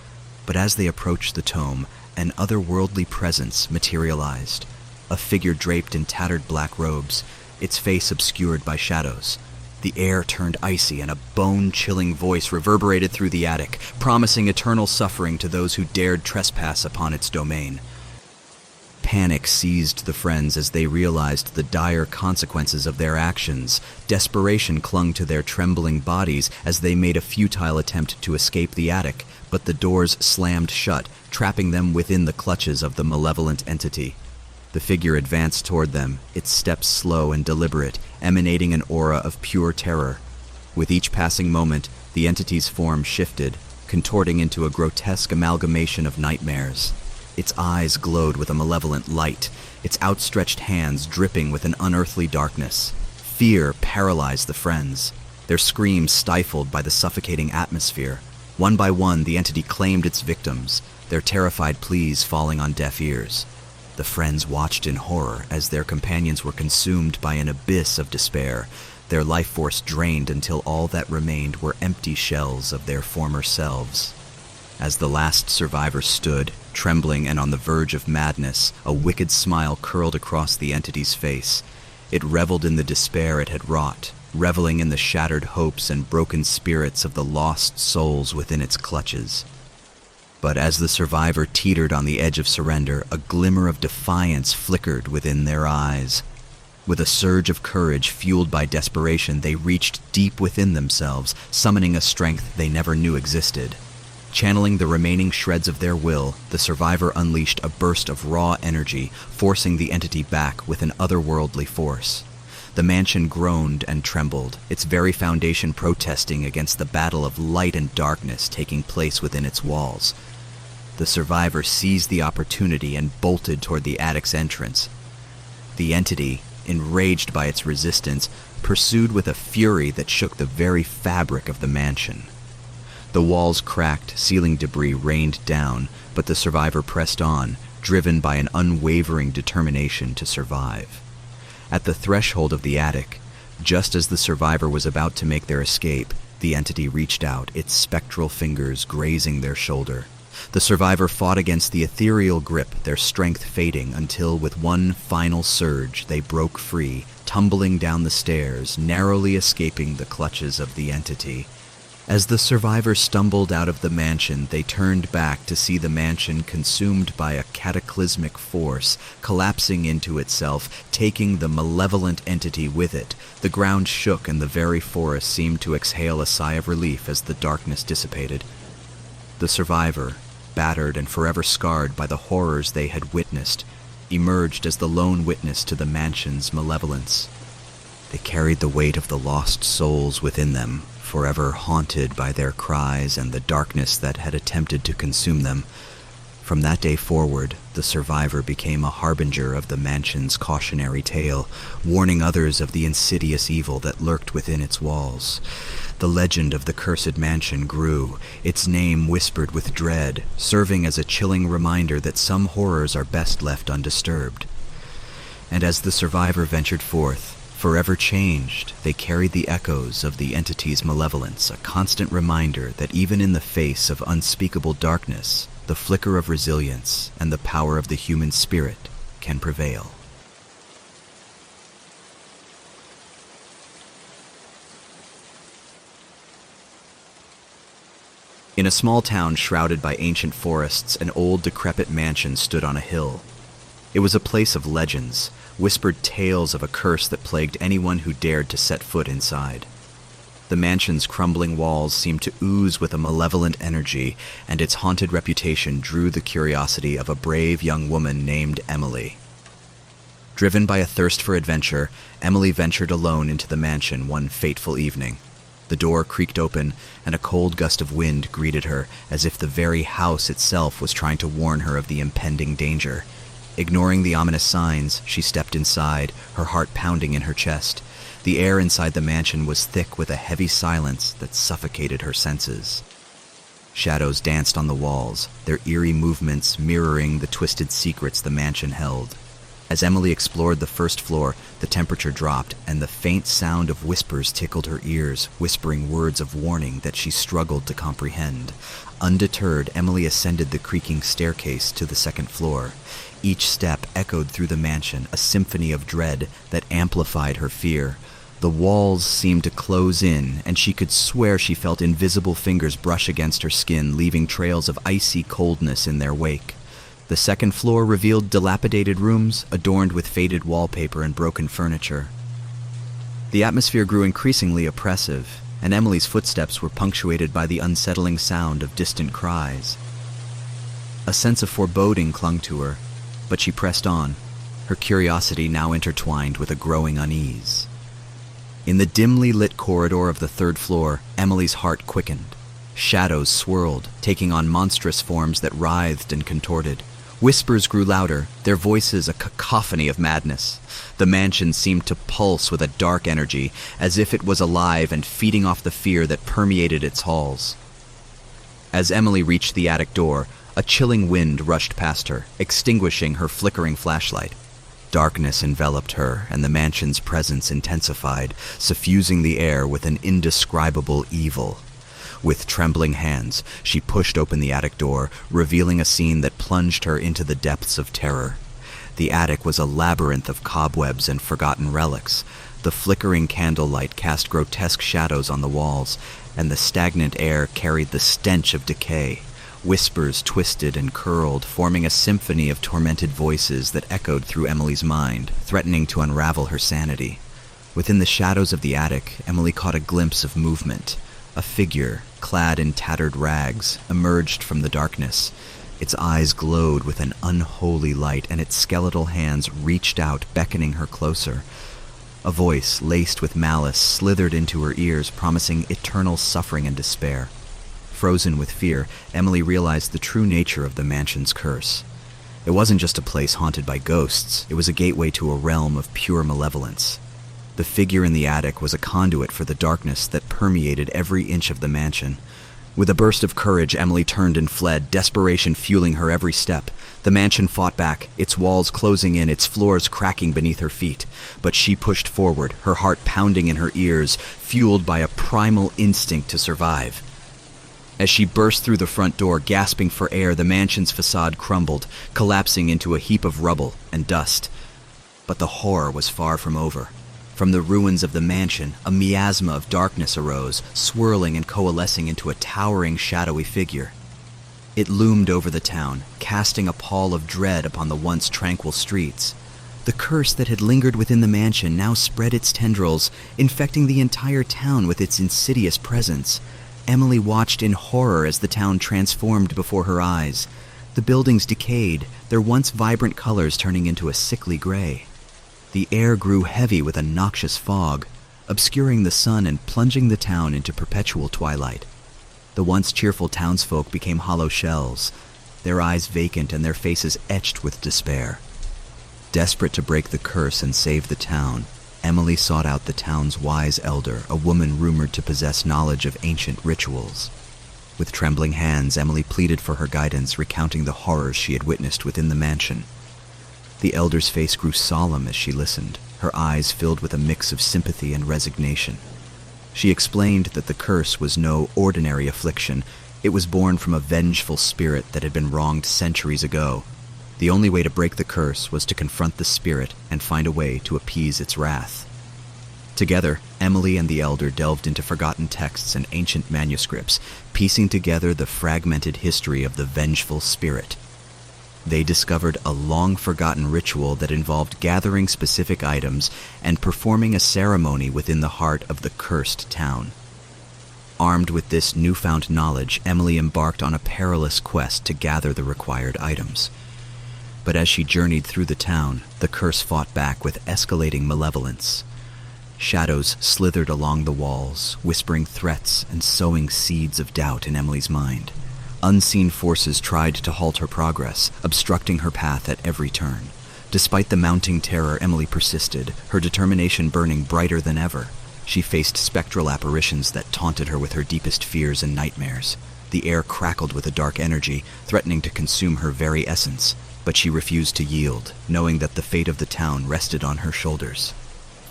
But as they approached the tome, an otherworldly presence materialized, a figure draped in tattered black robes, its face obscured by shadows. The air turned icy and a bone-chilling voice reverberated through the attic, promising eternal suffering to those who dared trespass upon its domain. Panic seized the friends as they realized the dire consequences of their actions. Desperation clung to their trembling bodies as they made a futile attempt to escape the attic, but the doors slammed shut, trapping them within the clutches of the malevolent entity. The figure advanced toward them, its steps slow and deliberate, emanating an aura of pure terror. With each passing moment, the entity's form shifted, contorting into a grotesque amalgamation of nightmares. Its eyes glowed with a malevolent light, its outstretched hands dripping with an unearthly darkness. Fear paralyzed the friends, their screams stifled by the suffocating atmosphere. One by one, the entity claimed its victims, their terrified pleas falling on deaf ears. The friends watched in horror as their companions were consumed by an abyss of despair, their life force drained until all that remained were empty shells of their former selves. As the last survivor stood, trembling and on the verge of madness, a wicked smile curled across the entity's face. It reveled in the despair it had wrought, reveling in the shattered hopes and broken spirits of the lost souls within its clutches. But as the survivor teetered on the edge of surrender, a glimmer of defiance flickered within their eyes. With a surge of courage fueled by desperation, they reached deep within themselves, summoning a strength they never knew existed. Channeling the remaining shreds of their will, the survivor unleashed a burst of raw energy, forcing the entity back with an otherworldly force. The mansion groaned and trembled, its very foundation protesting against the battle of light and darkness taking place within its walls. The survivor seized the opportunity and bolted toward the attic's entrance. The entity, enraged by its resistance, pursued with a fury that shook the very fabric of the mansion. The walls cracked, ceiling debris rained down, but the survivor pressed on, driven by an unwavering determination to survive. At the threshold of the attic, just as the survivor was about to make their escape, the entity reached out, its spectral fingers grazing their shoulder. The survivor fought against the ethereal grip, their strength fading until, with one final surge, they broke free, tumbling down the stairs, narrowly escaping the clutches of the entity. As the survivor stumbled out of the mansion, they turned back to see the mansion consumed by a cataclysmic force, collapsing into itself, taking the malevolent entity with it. The ground shook and the very forest seemed to exhale a sigh of relief as the darkness dissipated. The survivor, battered and forever scarred by the horrors they had witnessed, emerged as the lone witness to the mansion's malevolence. They carried the weight of the lost souls within them, forever haunted by their cries and the darkness that had attempted to consume them. From that day forward, the survivor became a harbinger of the mansion's cautionary tale, warning others of the insidious evil that lurked within its walls. The legend of the cursed mansion grew, its name whispered with dread, serving as a chilling reminder that some horrors are best left undisturbed. And as the survivor ventured forth, forever changed, they carried the echoes of the entity's malevolence, a constant reminder that even in the face of unspeakable darkness, the flicker of resilience and the power of the human spirit can prevail. In a small town shrouded by ancient forests, an old decrepit mansion stood on a hill. It was a place of legends, whispered tales of a curse that plagued anyone who dared to set foot inside. The mansion's crumbling walls seemed to ooze with a malevolent energy, and its haunted reputation drew the curiosity of a brave young woman named Emily. Driven by a thirst for adventure, Emily ventured alone into the mansion one fateful evening. The door creaked open, and a cold gust of wind greeted her, as if the very house itself was trying to warn her of the impending danger. Ignoring the ominous signs, she stepped inside, her heart pounding in her chest. The air inside the mansion was thick with a heavy silence that suffocated her senses. Shadows danced on the walls, their eerie movements mirroring the twisted secrets the mansion held. As Emily explored the first floor, the temperature dropped, and the faint sound of whispers tickled her ears, whispering words of warning that she struggled to comprehend. Undeterred, Emily ascended the creaking staircase to the second floor. Each step echoed through the mansion, a symphony of dread that amplified her fear. The walls seemed to close in, and she could swear she felt invisible fingers brush against her skin, leaving trails of icy coldness in their wake. The second floor revealed dilapidated rooms, adorned with faded wallpaper and broken furniture. The atmosphere grew increasingly oppressive, and Emily's footsteps were punctuated by the unsettling sound of distant cries. A sense of foreboding clung to her, but she pressed on, her curiosity now intertwined with a growing unease. In the dimly lit corridor of the third floor, Emily's heart quickened. Shadows swirled, taking on monstrous forms that writhed and contorted. Whispers grew louder, their voices a cacophony of madness. The mansion seemed to pulse with a dark energy, as if it was alive and feeding off the fear that permeated its halls. As Emily reached the attic door, a chilling wind rushed past her, extinguishing her flickering flashlight. Darkness enveloped her, and the mansion's presence intensified, suffusing the air with an indescribable evil. With trembling hands, she pushed open the attic door, revealing a scene that plunged her into the depths of terror. The attic was a labyrinth of cobwebs and forgotten relics. The flickering candlelight cast grotesque shadows on the walls, and the stagnant air carried the stench of decay. Whispers twisted and curled, forming a symphony of tormented voices that echoed through Emily's mind, threatening to unravel her sanity. Within the shadows of the attic, Emily caught a glimpse of movement. A figure, clad in tattered rags, emerged from the darkness. Its eyes glowed with an unholy light, and its skeletal hands reached out, beckoning her closer. A voice, laced with malice, slithered into her ears, promising eternal suffering and despair. Frozen with fear, Emily realized the true nature of the mansion's curse. It wasn't just a place haunted by ghosts, it was a gateway to a realm of pure malevolence. The figure in the attic was a conduit for the darkness that permeated every inch of the mansion. With a burst of courage, Emily turned and fled, desperation fueling her every step. The mansion fought back, its walls closing in, its floors cracking beneath her feet. But she pushed forward, her heart pounding in her ears, fueled by a primal instinct to survive. As she burst through the front door, gasping for air, the mansion's facade crumbled, collapsing into a heap of rubble and dust. But the horror was far from over. From the ruins of the mansion, a miasma of darkness arose, swirling and coalescing into a towering, shadowy figure. It loomed over the town, casting a pall of dread upon the once tranquil streets. The curse that had lingered within the mansion now spread its tendrils, infecting the entire town with its insidious presence. Emily watched in horror as the town transformed before her eyes. The buildings decayed, their once vibrant colors turning into a sickly gray. The air grew heavy with a noxious fog, obscuring the sun and plunging the town into perpetual twilight. The once cheerful townsfolk became hollow shells, their eyes vacant and their faces etched with despair. Desperate to break the curse and save the town, Emily sought out the town's wise elder, a woman rumored to possess knowledge of ancient rituals. With trembling hands, Emily pleaded for her guidance, recounting the horrors she had witnessed within the mansion. The elder's face grew solemn as she listened, her eyes filled with a mix of sympathy and resignation. She explained that the curse was no ordinary affliction. It was born from a vengeful spirit that had been wronged centuries ago. The only way to break the curse was to confront the spirit and find a way to appease its wrath. Together, Emily and the elder delved into forgotten texts and ancient manuscripts, piecing together the fragmented history of the vengeful spirit. They discovered a long-forgotten ritual that involved gathering specific items and performing a ceremony within the heart of the cursed town. Armed with this newfound knowledge, Emily embarked on a perilous quest to gather the required items. But as she journeyed through the town, the curse fought back with escalating malevolence. Shadows slithered along the walls, whispering threats and sowing seeds of doubt in Emily's mind. Unseen forces tried to halt her progress, obstructing her path at every turn. Despite the mounting terror, Emily persisted, her determination burning brighter than ever. She faced spectral apparitions that taunted her with her deepest fears and nightmares. The air crackled with a dark energy, threatening to consume her very essence. But she refused to yield, knowing that the fate of the town rested on her shoulders.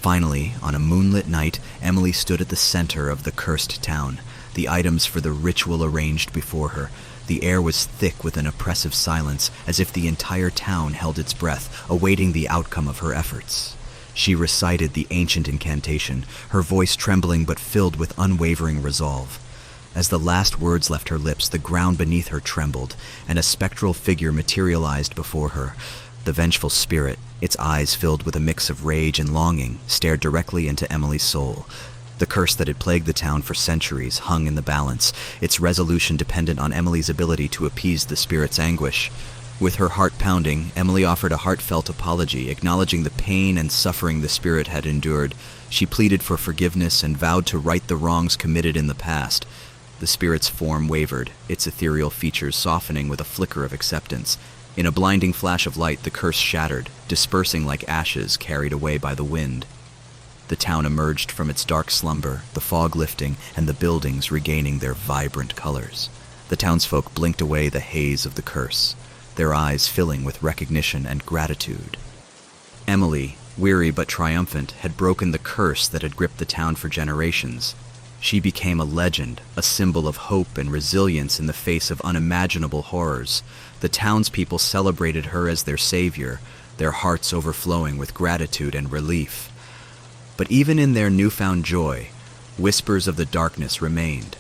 Finally, on a moonlit night, Emily stood at the center of the cursed town, the items for the ritual arranged before her. The air was thick with an oppressive silence, as if the entire town held its breath, awaiting the outcome of her efforts. She recited the ancient incantation, her voice trembling but filled with unwavering resolve. As the last words left her lips, the ground beneath her trembled, and a spectral figure materialized before her. The vengeful spirit, its eyes filled with a mix of rage and longing, stared directly into Emily's soul. The curse that had plagued the town for centuries hung in the balance, its resolution dependent on Emily's ability to appease the spirit's anguish. With her heart pounding, Emily offered a heartfelt apology, acknowledging the pain and suffering the spirit had endured. She pleaded for forgiveness and vowed to right the wrongs committed in the past. The spirit's form wavered, its ethereal features softening with a flicker of acceptance. In a blinding flash of light, the curse shattered, dispersing like ashes carried away by the wind. The town emerged from its dark slumber, the fog lifting and the buildings regaining their vibrant colors. The townsfolk blinked away the haze of the curse, their eyes filling with recognition and gratitude. Emily, weary but triumphant, had broken the curse that had gripped the town for generations. She became a legend, a symbol of hope and resilience in the face of unimaginable horrors. The townspeople celebrated her as their savior, their hearts overflowing with gratitude and relief. But even in their newfound joy, whispers of the darkness remained.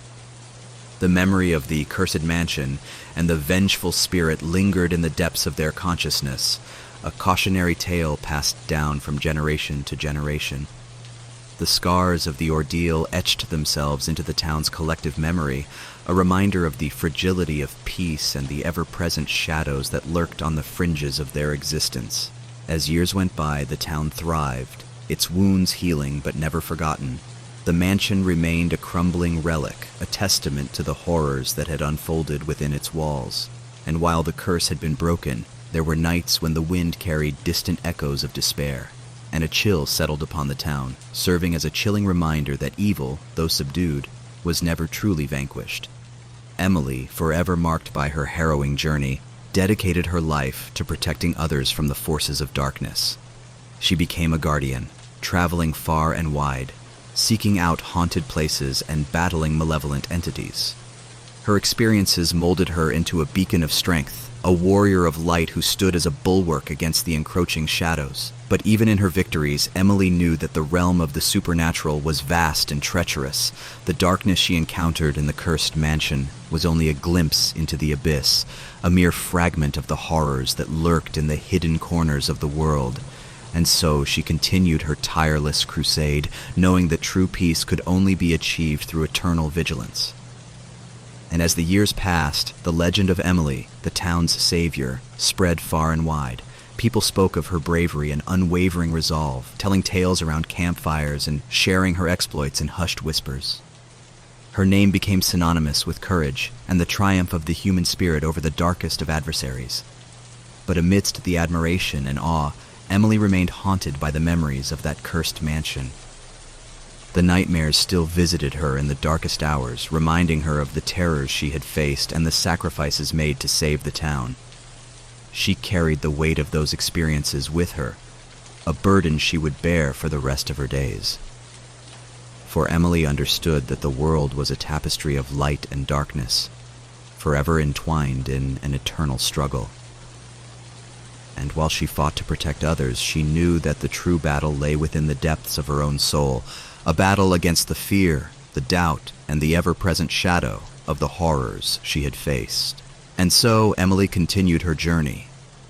The memory of the cursed mansion and the vengeful spirit lingered in the depths of their consciousness, a cautionary tale passed down from generation to generation. The scars of the ordeal etched themselves into the town's collective memory, a reminder of the fragility of peace and the ever-present shadows that lurked on the fringes of their existence. As years went by, the town thrived, its wounds healing but never forgotten. The mansion remained a crumbling relic, a testament to the horrors that had unfolded within its walls. And while the curse had been broken, there were nights when the wind carried distant echoes of despair, and a chill settled upon the town, serving as a chilling reminder that evil, though subdued, was never truly vanquished. Emily, forever marked by her harrowing journey, dedicated her life to protecting others from the forces of darkness. She became a guardian, traveling far and wide, seeking out haunted places and battling malevolent entities. Her experiences molded her into a beacon of strength, a warrior of light who stood as a bulwark against the encroaching shadows. But even in her victories, Emily knew that the realm of the supernatural was vast and treacherous. The darkness she encountered in the cursed mansion was only a glimpse into the abyss, a mere fragment of the horrors that lurked in the hidden corners of the world. And so she continued her tireless crusade, knowing that true peace could only be achieved through eternal vigilance. And as the years passed, the legend of Emily, the town's savior, spread far and wide. People spoke of her bravery and unwavering resolve, telling tales around campfires and sharing her exploits in hushed whispers. Her name became synonymous with courage and the triumph of the human spirit over the darkest of adversaries. But amidst the admiration and awe, Emily remained haunted by the memories of that cursed mansion. The nightmares still visited her in the darkest hours, reminding her of the terrors she had faced and the sacrifices made to save the town. She carried the weight of those experiences with her, a burden she would bear for the rest of her days. For Emily understood that the world was a tapestry of light and darkness, forever entwined in an eternal struggle. And while she fought to protect others, she knew that the true battle lay within the depths of her own soul, a battle against the fear, the doubt, and the ever-present shadow of the horrors she had faced. And so Emily continued her journey,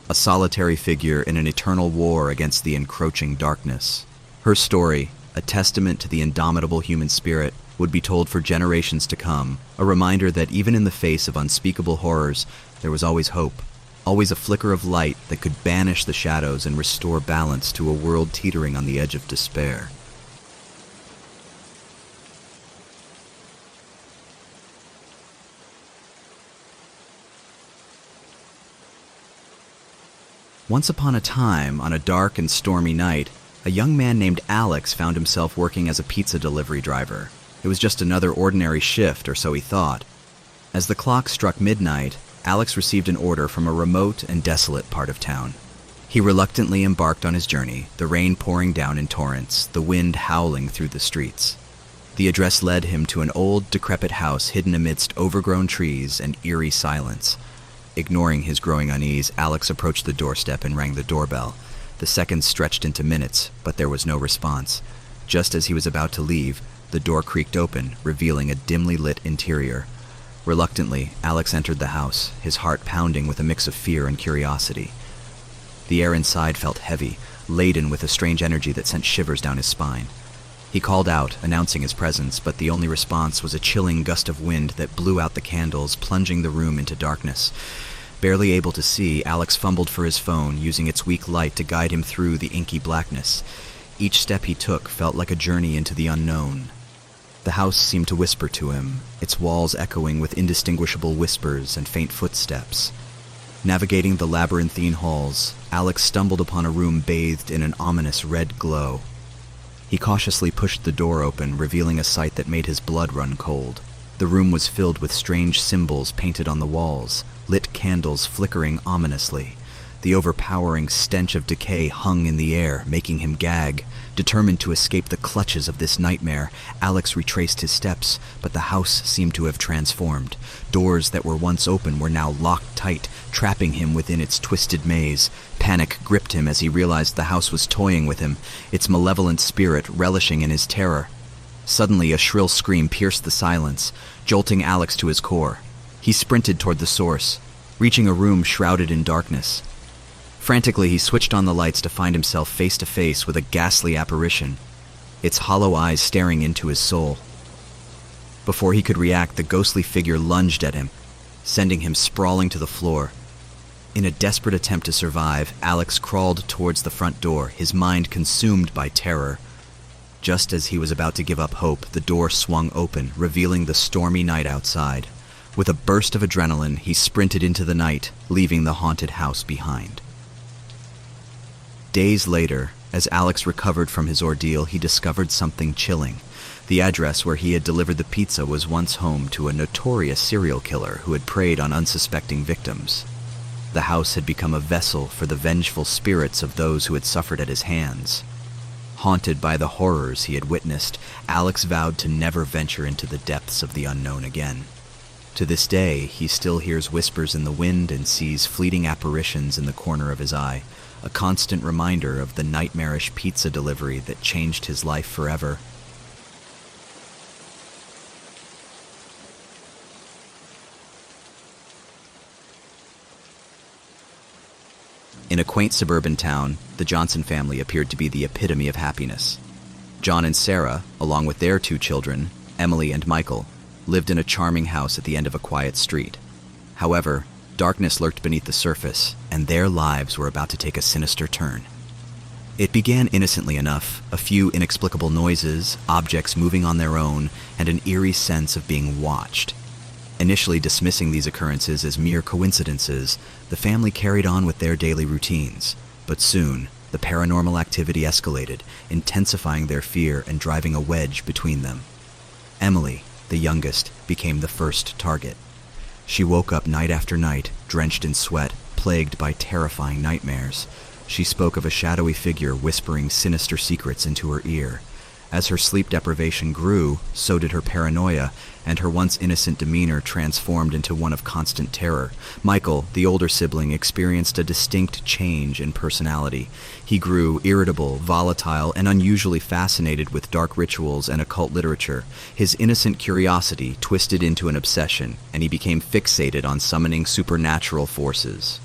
a solitary figure in an eternal war against the encroaching darkness. Her story, a testament to the indomitable human spirit, would be told for generations to come, a reminder that even in the face of unspeakable horrors, there was always hope, always a flicker of light that could banish the shadows and restore balance to a world teetering on the edge of despair. Once upon a time, on a dark and stormy night, a young man named Alex found himself working as a pizza delivery driver. It was just another ordinary shift, or so he thought. As the clock struck midnight, Alex received an order from a remote and desolate part of town. He reluctantly embarked on his journey, the rain pouring down in torrents, the wind howling through the streets. The address led him to an old, decrepit house hidden amidst overgrown trees and eerie silence. Ignoring his growing unease, Alex approached the doorstep and rang the doorbell. The seconds stretched into minutes, but there was no response. Just as he was about to leave, the door creaked open, revealing a dimly lit interior. Reluctantly, Alex entered the house, his heart pounding with a mix of fear and curiosity. The air inside felt heavy, laden with a strange energy that sent shivers down his spine. He called out, announcing his presence, but the only response was a chilling gust of wind that blew out the candles, plunging the room into darkness. Barely able to see, Alex fumbled for his phone, using its weak light to guide him through the inky blackness. Each step he took felt like a journey into the unknown. The house seemed to whisper to him, its walls echoing with indistinguishable whispers and faint footsteps. Navigating the labyrinthine halls, Alex stumbled upon a room bathed in an ominous red glow. He cautiously pushed the door open, revealing a sight that made his blood run cold. The room was filled with strange symbols painted on the walls, lit candles flickering ominously. The overpowering stench of decay hung in the air, making him gag. Determined to escape the clutches of this nightmare, Alex retraced his steps, but the house seemed to have transformed. Doors that were once open were now locked tight, trapping him within its twisted maze. Panic gripped him as he realized the house was toying with him, its malevolent spirit relishing in his terror. Suddenly, a shrill scream pierced the silence, jolting Alex to his core. He sprinted toward the source, reaching a room shrouded in darkness. Frantically, he switched on the lights to find himself face to face with a ghastly apparition, its hollow eyes staring into his soul. Before he could react, the ghostly figure lunged at him, sending him sprawling to the floor. In a desperate attempt to survive, Alex crawled towards the front door, his mind consumed by terror. Just as he was about to give up hope, the door swung open, revealing the stormy night outside. With a burst of adrenaline, he sprinted into the night, leaving the haunted house behind. Days later, as Alex recovered from his ordeal, he discovered something chilling. The address where he had delivered the pizza was once home to a notorious serial killer who had preyed on unsuspecting victims. The house had become a vessel for the vengeful spirits of those who had suffered at his hands. Haunted by the horrors he had witnessed, Alex vowed to never venture into the depths of the unknown again. To this day, he still hears whispers in the wind and sees fleeting apparitions in the corner of his eye, a constant reminder of the nightmarish pizza delivery that changed his life forever. In a quaint suburban town, the Johnson family appeared to be the epitome of happiness. John and Sarah, along with their 2 children, Emily and Michael, lived in a charming house at the end of a quiet street. However, darkness lurked beneath the surface, and their lives were about to take a sinister turn. It began innocently enough, a few inexplicable noises, objects moving on their own, and an eerie sense of being watched. Initially dismissing these occurrences as mere coincidences, the family carried on with their daily routines. But soon, the paranormal activity escalated, intensifying their fear and driving a wedge between them. Emily, the youngest, became the first target. She woke up night after night, drenched in sweat, plagued by terrifying nightmares. She spoke of a shadowy figure whispering sinister secrets into her ear. As her sleep deprivation grew, so did her paranoia, and her once innocent demeanor transformed into one of constant terror. Michael, the older sibling, experienced a distinct change in personality. He grew irritable, volatile, and unusually fascinated with dark rituals and occult literature. His innocent curiosity twisted into an obsession, and he became fixated on summoning supernatural forces.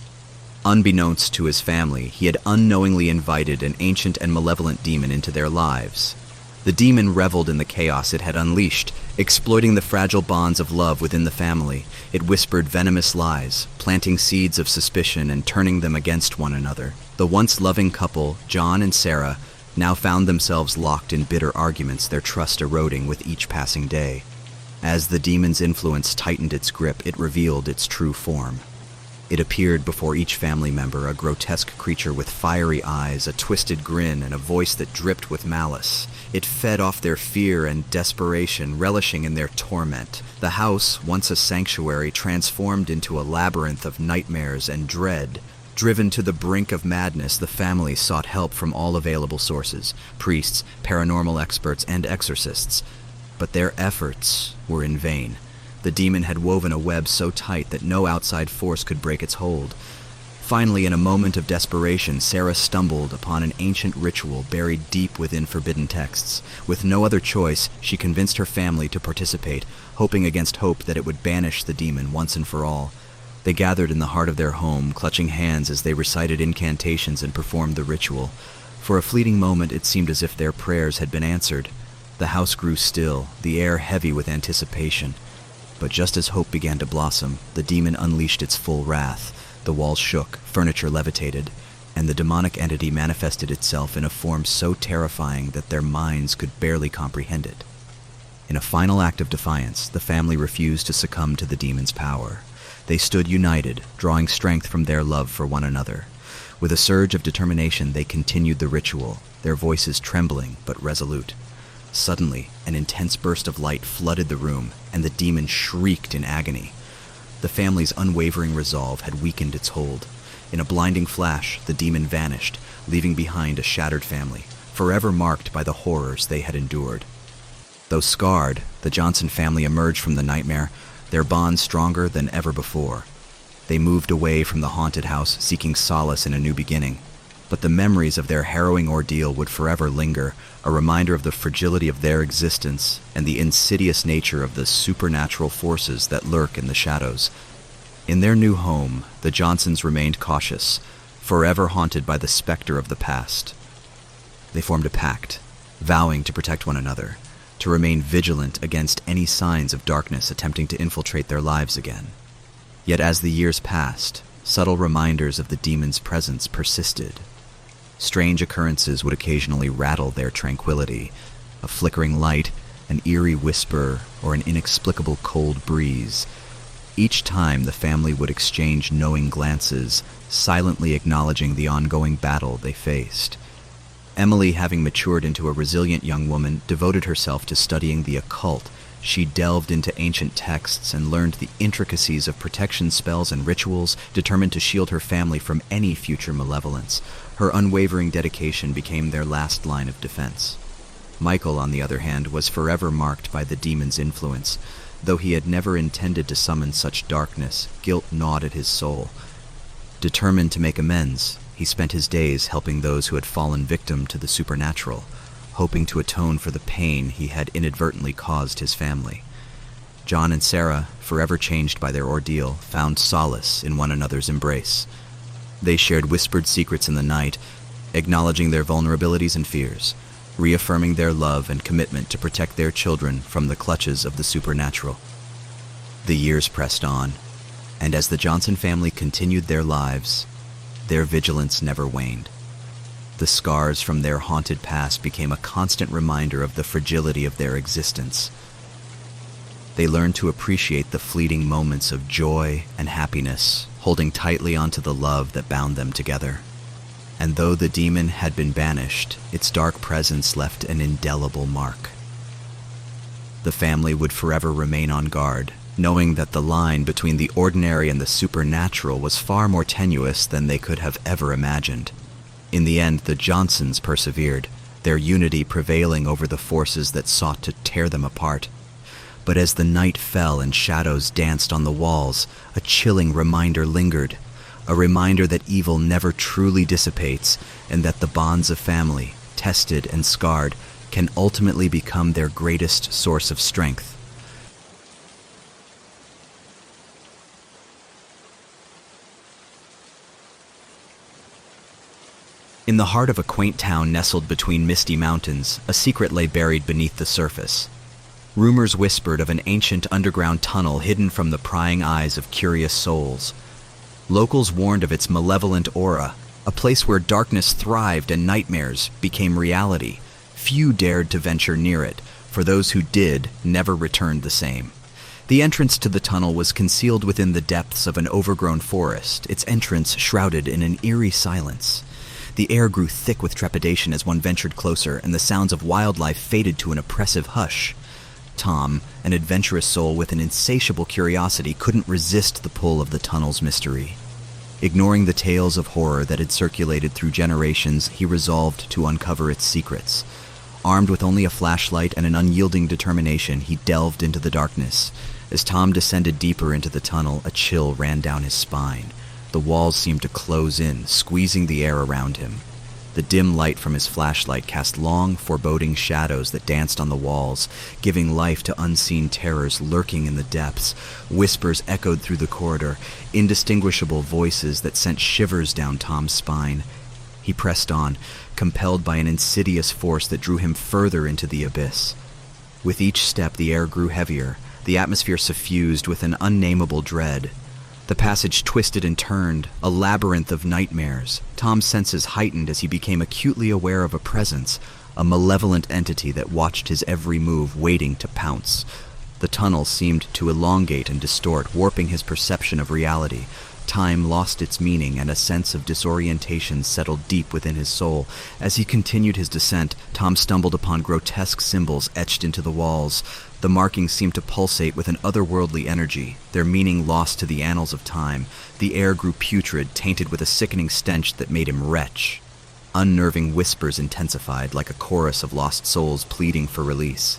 Unbeknownst to his family, he had unknowingly invited an ancient and malevolent demon into their lives. The demon reveled in the chaos it had unleashed, exploiting the fragile bonds of love within the family. It whispered venomous lies, planting seeds of suspicion and turning them against one another. The once loving couple, John and Sarah, now found themselves locked in bitter arguments, their trust eroding with each passing day. As the demon's influence tightened its grip, it revealed its true form. It appeared before each family member, a grotesque creature with fiery eyes, a twisted grin, and a voice that dripped with malice. It fed off their fear and desperation, relishing in their torment. The house, once a sanctuary, transformed into a labyrinth of nightmares and dread. Driven to the brink of madness, the family sought help from all available sources: priests, paranormal experts, and exorcists. But their efforts were in vain. The demon had woven a web so tight that no outside force could break its hold. Finally, in a moment of desperation, Sarah stumbled upon an ancient ritual buried deep within forbidden texts. With no other choice, she convinced her family to participate, hoping against hope that it would banish the demon once and for all. They gathered in the heart of their home, clutching hands as they recited incantations and performed the ritual. For a fleeting moment, it seemed as if their prayers had been answered. The house grew still, the air heavy with anticipation. But just as hope began to blossom, the demon unleashed its full wrath. The walls shook, furniture levitated, and the demonic entity manifested itself in a form so terrifying that their minds could barely comprehend it. In a final act of defiance, the family refused to succumb to the demon's power. They stood united, drawing strength from their love for one another. With a surge of determination, they continued the ritual, their voices trembling but resolute. Suddenly, an intense burst of light flooded the room, and the demon shrieked in agony. The family's unwavering resolve had weakened its hold. In a blinding flash, the demon vanished, leaving behind a shattered family, forever marked by the horrors they had endured. Though scarred, the Johnson family emerged from the nightmare, their bond stronger than ever before. They moved away from the haunted house, seeking solace in a new beginning. But the memories of their harrowing ordeal would forever linger, a reminder of the fragility of their existence and the insidious nature of the supernatural forces that lurk in the shadows. In their new home, the Johnsons remained cautious, forever haunted by the specter of the past. They formed a pact, vowing to protect one another, to remain vigilant against any signs of darkness attempting to infiltrate their lives again. Yet as the years passed, subtle reminders of the demon's presence persisted. Strange occurrences would occasionally rattle their tranquility, a flickering light, an eerie whisper, or an inexplicable cold breeze. Each time the family would exchange knowing glances, silently acknowledging the ongoing battle they faced. Emily, having matured into a resilient young woman, devoted herself to studying the occult. She delved into ancient texts and learned the intricacies of protection spells and rituals, determined to shield her family from any future malevolence. Her unwavering dedication became their last line of defense. Michael, on the other hand, was forever marked by the demon's influence. Though he had never intended to summon such darkness, guilt gnawed at his soul. Determined to make amends, he spent his days helping those who had fallen victim to the supernatural, hoping to atone for the pain he had inadvertently caused his family. John and Sarah, forever changed by their ordeal, found solace in one another's embrace. They shared whispered secrets in the night, acknowledging their vulnerabilities and fears, reaffirming their love and commitment to protect their children from the clutches of the supernatural. The years pressed on, and as the Johnson family continued their lives, their vigilance never waned. The scars from their haunted past became a constant reminder of the fragility of their existence. They learned to appreciate the fleeting moments of joy and happiness, holding tightly onto the love that bound them together. And though the demon had been banished, its dark presence left an indelible mark. The family would forever remain on guard, knowing that the line between the ordinary and the supernatural was far more tenuous than they could have ever imagined. In the end, the Johnsons persevered, their unity prevailing over the forces that sought to tear them apart. But as the night fell and shadows danced on the walls, a chilling reminder lingered, a reminder that evil never truly dissipates and that the bonds of family, tested and scarred, can ultimately become their greatest source of strength. In the heart of a quaint town nestled between misty mountains, a secret lay buried beneath the surface. Rumors whispered of an ancient underground tunnel hidden from the prying eyes of curious souls. Locals warned of its malevolent aura, a place where darkness thrived and nightmares became reality. Few dared to venture near it, for those who did never returned the same. The entrance to the tunnel was concealed within the depths of an overgrown forest, its entrance shrouded in an eerie silence. The air grew thick with trepidation as one ventured closer, and the sounds of wildlife faded to an oppressive hush. Tom, an adventurous soul with an insatiable curiosity, couldn't resist the pull of the tunnel's mystery. Ignoring the tales of horror that had circulated through generations, he resolved to uncover its secrets. Armed with only a flashlight and an unyielding determination, he delved into the darkness. As Tom descended deeper into the tunnel, a chill ran down his spine. The walls seemed to close in, squeezing the air around him. The dim light from his flashlight cast long, foreboding shadows that danced on the walls, giving life to unseen terrors lurking in the depths. Whispers echoed through the corridor, indistinguishable voices that sent shivers down Tom's spine. He pressed on, compelled by an insidious force that drew him further into the abyss. With each step, the air grew heavier, the atmosphere suffused with an unnameable dread. The passage twisted and turned, a labyrinth of nightmares. Tom's senses heightened as he became acutely aware of a presence, a malevolent entity that watched his every move, waiting to pounce. The tunnel seemed to elongate and distort, warping his perception of reality. Time lost its meaning, and a sense of disorientation settled deep within his soul. As he continued his descent, Tom stumbled upon grotesque symbols etched into the walls. The markings seemed to pulsate with an otherworldly energy, their meaning lost to the annals of time. The air grew putrid, tainted with a sickening stench that made him retch. Unnerving whispers intensified, like a chorus of lost souls pleading for release.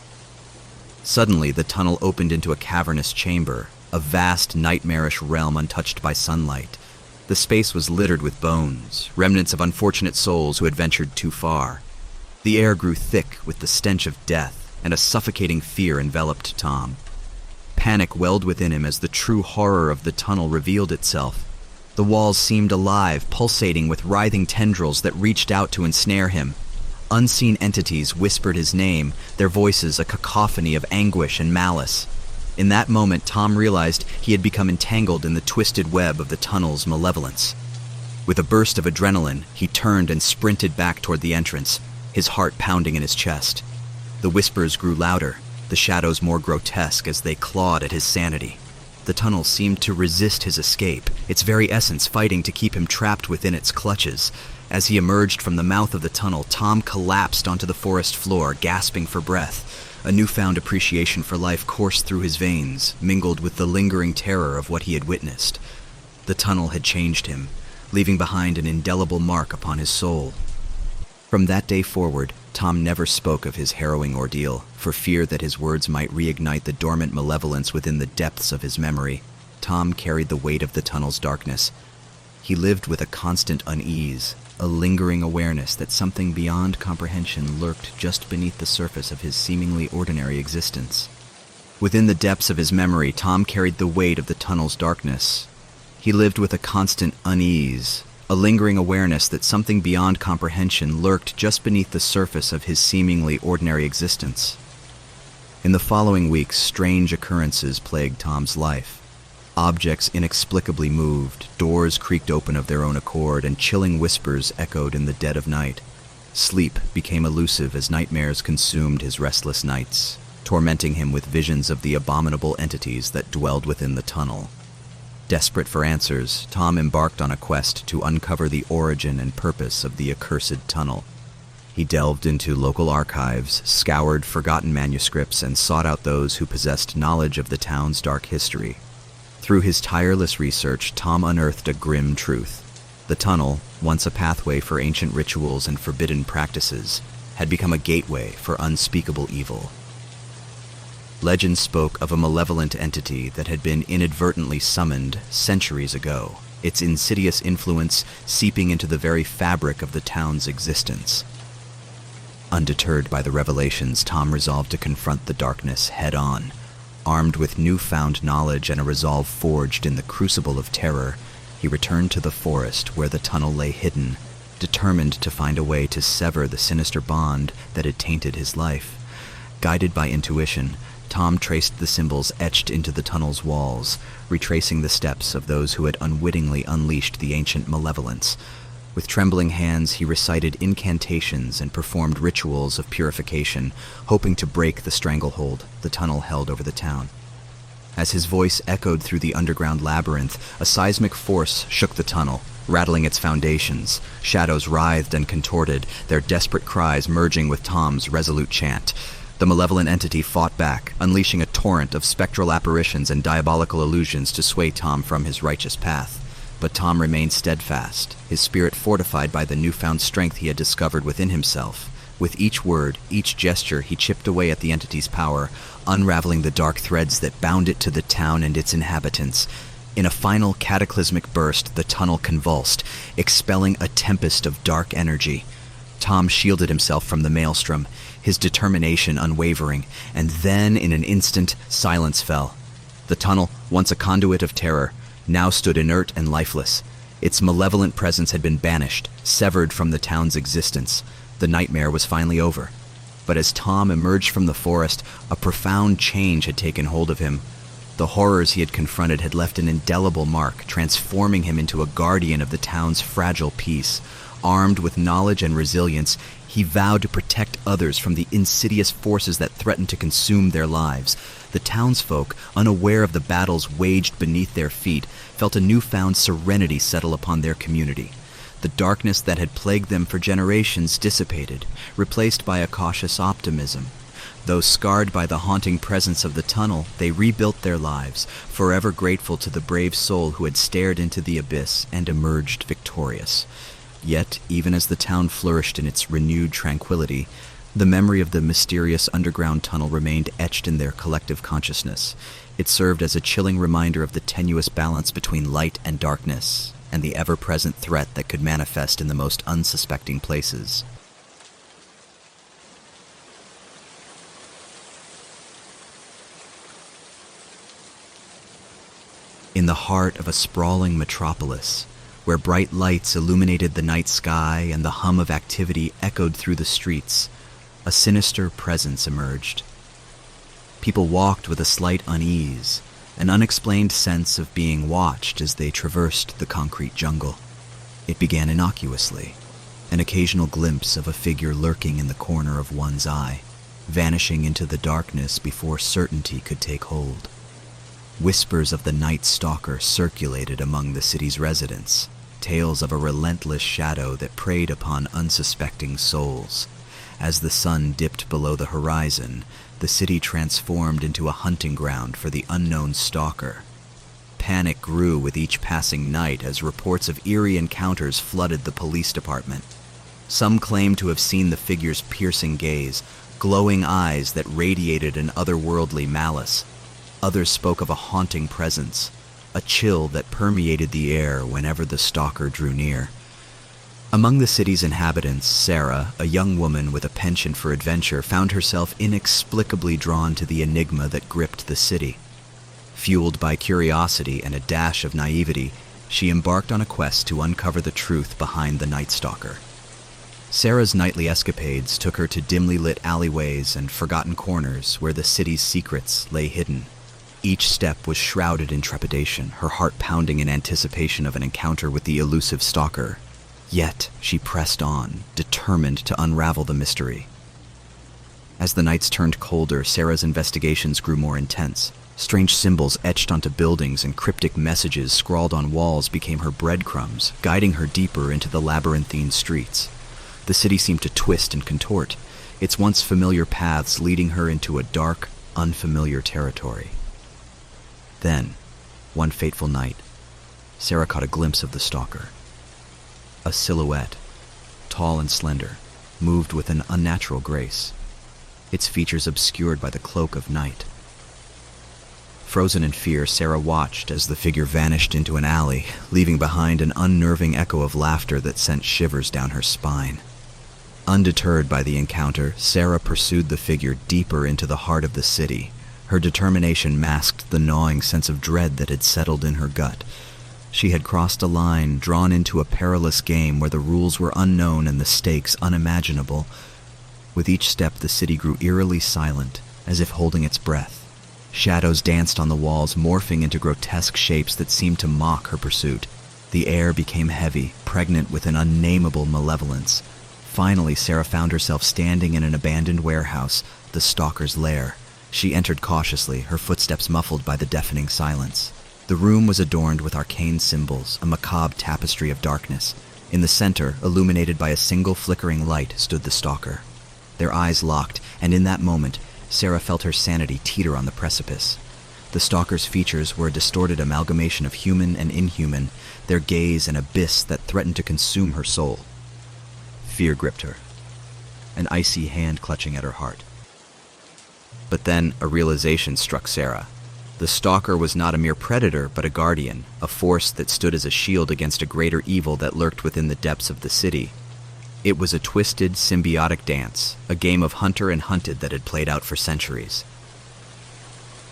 Suddenly, the tunnel opened into a cavernous chamber, a vast, nightmarish realm untouched by sunlight. The space was littered with bones, remnants of unfortunate souls who had ventured too far. The air grew thick with the stench of death, and a suffocating fear enveloped Tom. Panic welled within him as the true horror of the tunnel revealed itself. The walls seemed alive, pulsating with writhing tendrils that reached out to ensnare him. Unseen entities whispered his name, their voices a cacophony of anguish and malice. In that moment, Tom realized he had become entangled in the twisted web of the tunnel's malevolence. With a burst of adrenaline, he turned and sprinted back toward the entrance, his heart pounding in his chest. The whispers grew louder, the shadows more grotesque as they clawed at his sanity. The tunnel seemed to resist his escape, its very essence fighting to keep him trapped within its clutches. As he emerged from the mouth of the tunnel, Tom collapsed onto the forest floor, gasping for breath. A newfound appreciation for life coursed through his veins, mingled with the lingering terror of what he had witnessed. The tunnel had changed him, leaving behind an indelible mark upon his soul. From that day forward, Tom never spoke of his harrowing ordeal, for fear that his words might reignite the dormant malevolence within the depths of his memory. Tom carried the weight of the tunnel's darkness. He lived with a constant unease, a lingering awareness that something beyond comprehension lurked just beneath the surface of his seemingly ordinary existence. Within the depths of his memory, Tom carried the weight of the tunnel's darkness. He lived with a constant unease, a lingering awareness that something beyond comprehension lurked just beneath the surface of his seemingly ordinary existence. In the following weeks, strange occurrences plagued Tom's life. Objects inexplicably moved, doors creaked open of their own accord, and chilling whispers echoed in the dead of night. Sleep became elusive as nightmares consumed his restless nights, tormenting him with visions of the abominable entities that dwelled within the tunnel. Desperate for answers, Tom embarked on a quest to uncover the origin and purpose of the accursed tunnel. He delved into local archives, scoured forgotten manuscripts, and sought out those who possessed knowledge of the town's dark history. Through his tireless research, Tom unearthed a grim truth. The tunnel, once a pathway for ancient rituals and forbidden practices, had become a gateway for unspeakable evil. Legend spoke of a malevolent entity that had been inadvertently summoned centuries ago, its insidious influence seeping into the very fabric of the town's existence. Undeterred by the revelations, Tom resolved to confront the darkness head-on. Armed with newfound knowledge and a resolve forged in the crucible of terror, he returned to the forest where the tunnel lay hidden, determined to find a way to sever the sinister bond that had tainted his life. Guided by intuition, Tom traced the symbols etched into the tunnel's walls, retracing the steps of those who had unwittingly unleashed the ancient malevolence. With trembling hands, he recited incantations and performed rituals of purification, hoping to break the stranglehold the tunnel held over the town. As his voice echoed through the underground labyrinth, a seismic force shook the tunnel, rattling its foundations. Shadows writhed and contorted, their desperate cries merging with Tom's resolute chant. The malevolent entity fought back, unleashing a torrent of spectral apparitions and diabolical illusions to sway Tom from his righteous path. But Tom remained steadfast, his spirit fortified by the newfound strength he had discovered within himself. With each word, each gesture, he chipped away at the entity's power, unraveling the dark threads that bound it to the town and its inhabitants. In a final cataclysmic burst, the tunnel convulsed, expelling a tempest of dark energy. Tom shielded himself from the maelstrom, his determination unwavering, and then, in an instant, silence fell. The tunnel, once a conduit of terror, now stood inert and lifeless. Its malevolent presence had been banished, severed from the town's existence. The nightmare was finally over. But as Tom emerged from the forest, a profound change had taken hold of him. The horrors he had confronted had left an indelible mark, transforming him into a guardian of the town's fragile peace. Armed with knowledge and resilience, he vowed to protect others from the insidious forces that threatened to consume their lives. The townsfolk, unaware of the battles waged beneath their feet, felt a newfound serenity settle upon their community. The darkness that had plagued them for generations dissipated, replaced by a cautious optimism. Though scarred by the haunting presence of the tunnel, they rebuilt their lives, forever grateful to the brave soul who had stared into the abyss and emerged victorious. Yet, even as the town flourished in its renewed tranquility, the memory of the mysterious underground tunnel remained etched in their collective consciousness. It served as a chilling reminder of the tenuous balance between light and darkness, and the ever-present threat that could manifest in the most unsuspecting places. In the heart of a sprawling metropolis, where bright lights illuminated the night sky and the hum of activity echoed through the streets, a sinister presence emerged. People walked with a slight unease, an unexplained sense of being watched as they traversed the concrete jungle. It began innocuously, an occasional glimpse of a figure lurking in the corner of one's eye, vanishing into the darkness before certainty could take hold. Whispers of the night stalker circulated among the city's residents, tales of a relentless shadow that preyed upon unsuspecting souls. As the sun dipped below the horizon, the city transformed into a hunting ground for the unknown stalker. Panic grew with each passing night as reports of eerie encounters flooded the police department. Some claimed to have seen the figure's piercing gaze, glowing eyes that radiated an otherworldly malice. Others spoke of a haunting presence, a chill that permeated the air whenever the stalker drew near. Among the city's inhabitants, Sarah, a young woman with a penchant for adventure, found herself inexplicably drawn to the enigma that gripped the city. Fueled by curiosity and a dash of naivety, she embarked on a quest to uncover the truth behind the Night Stalker. Sarah's nightly escapades took her to dimly lit alleyways and forgotten corners where the city's secrets lay hidden. Each step was shrouded in trepidation, her heart pounding in anticipation of an encounter with the elusive stalker. Yet she pressed on, determined to unravel the mystery. As the nights turned colder, Sarah's investigations grew more intense. Strange symbols etched onto buildings and cryptic messages scrawled on walls became her breadcrumbs, guiding her deeper into the labyrinthine streets. The city seemed to twist and contort, its once familiar paths leading her into a dark, unfamiliar territory. Then, one fateful night, Sarah caught a glimpse of the stalker. A silhouette, tall and slender, moved with an unnatural grace, its features obscured by the cloak of night. Frozen in fear, Sarah watched as the figure vanished into an alley, leaving behind an unnerving echo of laughter that sent shivers down her spine. Undeterred by the encounter, Sarah pursued the figure deeper into the heart of the city. Her determination masked the gnawing sense of dread that had settled in her gut. She had crossed a line, drawn into a perilous game where the rules were unknown and the stakes unimaginable. With each step, the city grew eerily silent, as if holding its breath. Shadows danced on the walls, morphing into grotesque shapes that seemed to mock her pursuit. The air became heavy, pregnant with an unnameable malevolence. Finally, Sarah found herself standing in an abandoned warehouse, the stalker's lair. She entered cautiously, her footsteps muffled by the deafening silence. The room was adorned with arcane symbols, a macabre tapestry of darkness. In the center, illuminated by a single flickering light, stood the stalker. Their eyes locked, and in that moment, Sarah felt her sanity teeter on the precipice. The stalker's features were a distorted amalgamation of human and inhuman, their gaze an abyss that threatened to consume her soul. Fear gripped her, an icy hand clutching at her heart. But then a realization struck Sarah. The stalker was not a mere predator, but a guardian, a force that stood as a shield against a greater evil that lurked within the depths of the city. It was a twisted, symbiotic dance, a game of hunter and hunted that had played out for centuries.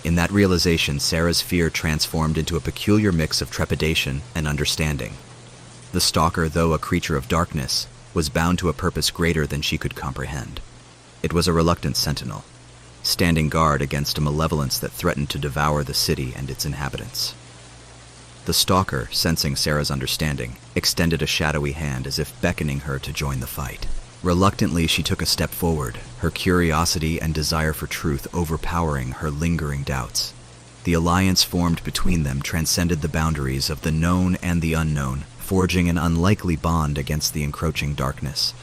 In that realization, Sarah's fear transformed into a peculiar mix of trepidation and understanding. The stalker, though a creature of darkness, was bound to a purpose greater than she could comprehend. It was a reluctant sentinel, standing guard against a malevolence that threatened to devour the city and its inhabitants. The stalker, sensing Sarah's understanding, extended a shadowy hand as if beckoning her to join the fight. Reluctantly, she took a step forward, her curiosity and desire for truth overpowering her lingering doubts. The alliance formed between them transcended the boundaries of the known and the unknown, forging an unlikely bond against the encroaching darkness.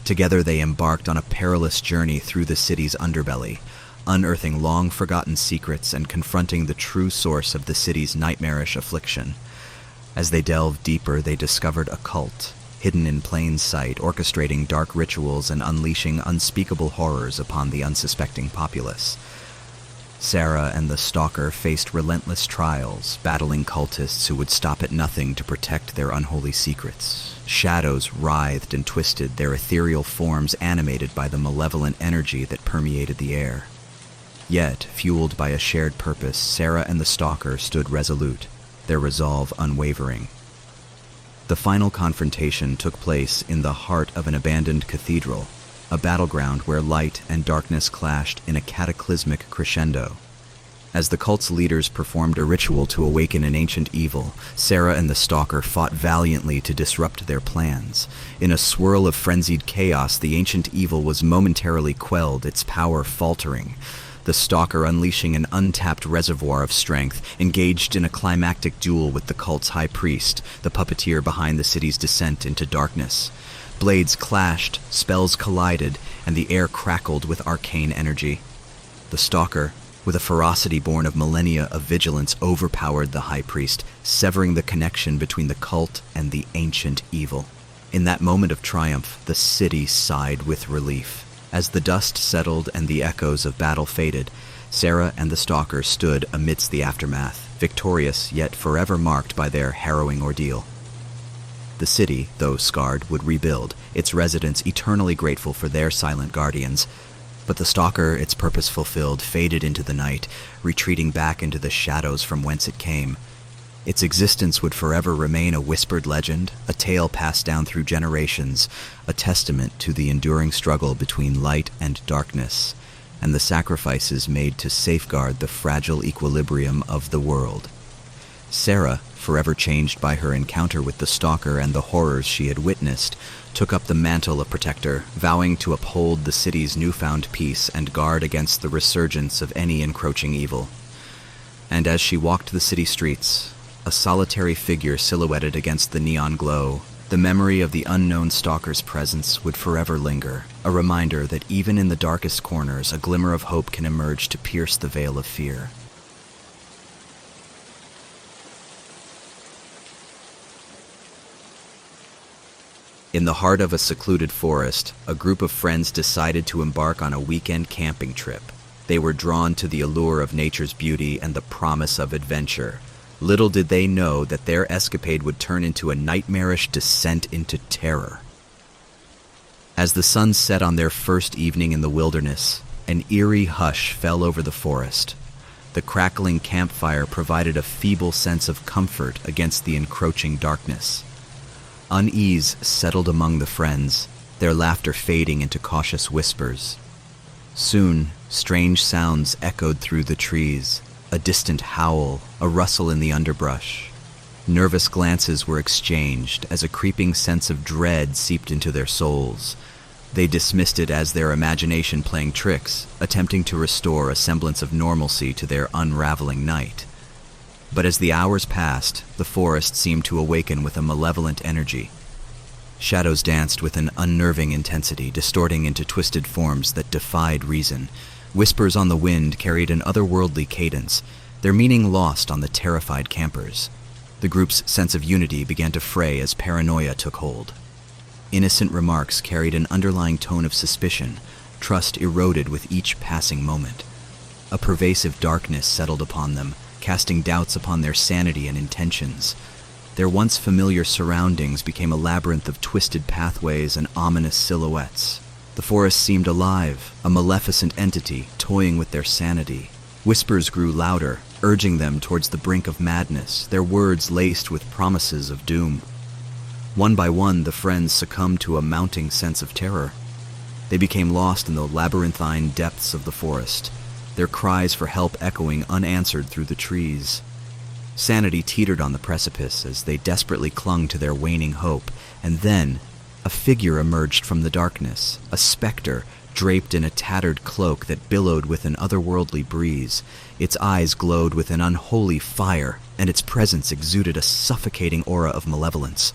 Together they embarked on a perilous journey through the city's underbelly, unearthing long-forgotten secrets and confronting the true source of the city's nightmarish affliction. As they delved deeper, they discovered a cult, hidden in plain sight, orchestrating dark rituals and unleashing unspeakable horrors upon the unsuspecting populace. Sarah and the stalker faced relentless trials, battling cultists who would stop at nothing to protect their unholy secrets. Shadows writhed and twisted, their ethereal forms animated by the malevolent energy that permeated the air. Yet, fueled by a shared purpose, Sarah and the stalker stood resolute, their resolve unwavering. The final confrontation took place in the heart of an abandoned cathedral, a battleground where light and darkness clashed in a cataclysmic crescendo. As the cult's leaders performed a ritual to awaken an ancient evil, Sarah and the stalker fought valiantly to disrupt their plans. In a swirl of frenzied chaos, the ancient evil was momentarily quelled, its power faltering. The stalker, unleashing an untapped reservoir of strength, engaged in a climactic duel with the cult's high priest, the puppeteer behind the city's descent into darkness. Blades clashed, spells collided, and the air crackled with arcane energy. The stalker, with a ferocity born of millennia of vigilance, overpowered the high priest, severing the connection between the cult and the ancient evil. In that moment of triumph, the city sighed with relief. As the dust settled and the echoes of battle faded, Sarah and the stalker stood amidst the aftermath, victorious yet forever marked by their harrowing ordeal. The city, though scarred, would rebuild, its residents eternally grateful for their silent guardians. But the stalker, its purpose fulfilled, faded into the night, retreating back into the shadows from whence it came. Its existence would forever remain a whispered legend, a tale passed down through generations, a testament to the enduring struggle between light and darkness, and the sacrifices made to safeguard the fragile equilibrium of the world. Sarah, forever changed by her encounter with the stalker and the horrors she had witnessed, took up the mantle of protector, vowing to uphold the city's newfound peace and guard against the resurgence of any encroaching evil. And as she walked the city streets, a solitary figure silhouetted against the neon glow, the memory of the unknown stalker's presence would forever linger, a reminder that even in the darkest corners, a glimmer of hope can emerge to pierce the veil of fear. In the heart of a secluded forest, a group of friends decided to embark on a weekend camping trip. They were drawn to the allure of nature's beauty and the promise of adventure. Little did they know that their escapade would turn into a nightmarish descent into terror. As the sun set on their first evening in the wilderness, an eerie hush fell over the forest. The crackling campfire provided a feeble sense of comfort against the encroaching darkness. Unease settled among the friends, their laughter fading into cautious whispers. Soon, strange sounds echoed through the trees. A distant howl, a rustle in the underbrush. Nervous glances were exchanged as a creeping sense of dread seeped into their souls. They dismissed it as their imagination playing tricks, attempting to restore a semblance of normalcy to their unraveling night. But as the hours passed, the forest seemed to awaken with a malevolent energy. Shadows danced with an unnerving intensity, distorting into twisted forms that defied reason. Whispers on the wind carried an otherworldly cadence, their meaning lost on the terrified campers. The group's sense of unity began to fray as paranoia took hold. Innocent remarks carried an underlying tone of suspicion, trust eroded with each passing moment. A pervasive darkness settled upon them, casting doubts upon their sanity and intentions. Their once familiar surroundings became a labyrinth of twisted pathways and ominous silhouettes. The forest seemed alive, a maleficent entity toying with their sanity. Whispers grew louder, urging them towards the brink of madness, their words laced with promises of doom. One by one, the friends succumbed to a mounting sense of terror. They became lost in the labyrinthine depths of the forest, their cries for help echoing unanswered through the trees. Sanity teetered on the precipice as they desperately clung to their waning hope, and then a figure emerged from the darkness, a specter draped in a tattered cloak that billowed with an otherworldly breeze. Its eyes glowed with an unholy fire, and its presence exuded a suffocating aura of malevolence.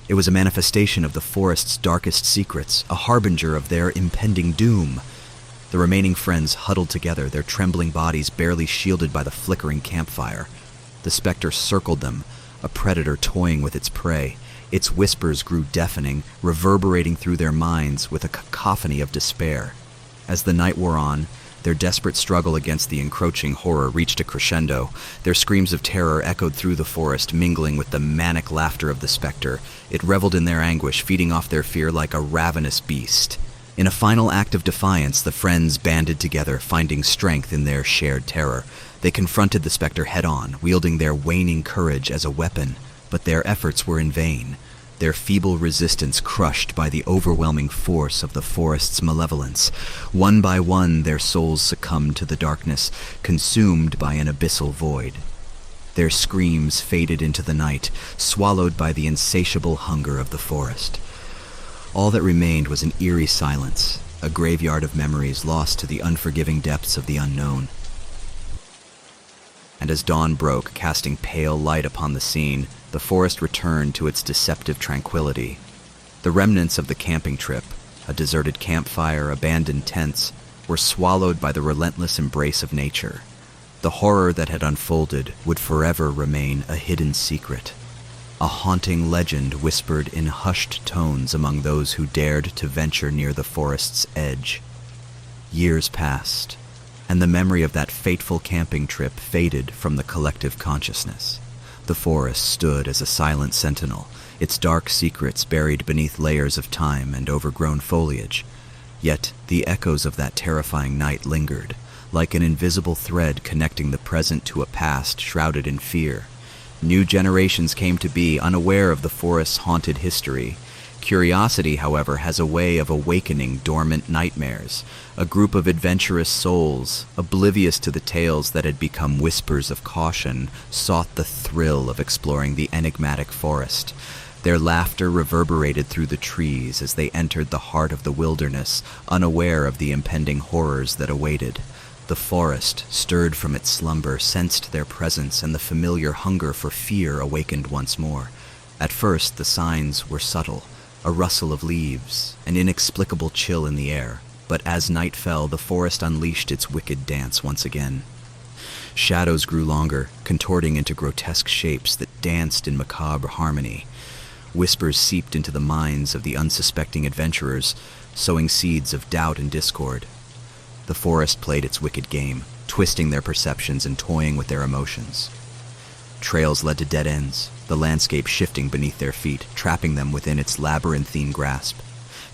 It was a manifestation of the forest's darkest secrets, a harbinger of their impending doom. The remaining friends huddled together, their trembling bodies barely shielded by the flickering campfire. The specter circled them, a predator toying with its prey. Its whispers grew deafening, reverberating through their minds with a cacophony of despair. As the night wore on, their desperate struggle against the encroaching horror reached a crescendo. Their screams of terror echoed through the forest, mingling with the manic laughter of the specter. It reveled in their anguish, feeding off their fear like a ravenous beast. In a final act of defiance, the friends banded together, finding strength in their shared terror. They confronted the specter head-on, wielding their waning courage as a weapon, but their efforts were in vain, their feeble resistance crushed by the overwhelming force of the forest's malevolence. One by one, their souls succumbed to the darkness, consumed by an abyssal void. Their screams faded into the night, swallowed by the insatiable hunger of the forest. All that remained was an eerie silence, a graveyard of memories lost to the unforgiving depths of the unknown. And as dawn broke, casting pale light upon the scene, the forest returned to its deceptive tranquility. The remnants of the camping trip, a deserted campfire, abandoned tents, were swallowed by the relentless embrace of nature. The horror that had unfolded would forever remain a hidden secret, a haunting legend whispered in hushed tones among those who dared to venture near the forest's edge. Years passed, and the memory of that fateful camping trip faded from the collective consciousness. The forest stood as a silent sentinel, its dark secrets buried beneath layers of time and overgrown foliage. Yet the echoes of that terrifying night lingered, like an invisible thread connecting the present to a past shrouded in fear. New generations came to be, unaware of the forest's haunted history. Curiosity, however, has a way of awakening dormant nightmares. A group of adventurous souls, oblivious to the tales that had become whispers of caution, sought the thrill of exploring the enigmatic forest. Their laughter reverberated through the trees as they entered the heart of the wilderness, unaware of the impending horrors that awaited. The forest, stirred from its slumber, sensed their presence, and the familiar hunger for fear awakened once more. At first, the signs were subtle. A rustle of leaves, an inexplicable chill in the air. But as night fell, the forest unleashed its wicked dance once again. Shadows grew longer, contorting into grotesque shapes that danced in macabre harmony. Whispers seeped into the minds of the unsuspecting adventurers, sowing seeds of doubt and discord. The forest played its wicked game, twisting their perceptions and toying with their emotions. Trails led to dead ends, the landscape shifting beneath their feet, trapping them within its labyrinthine grasp.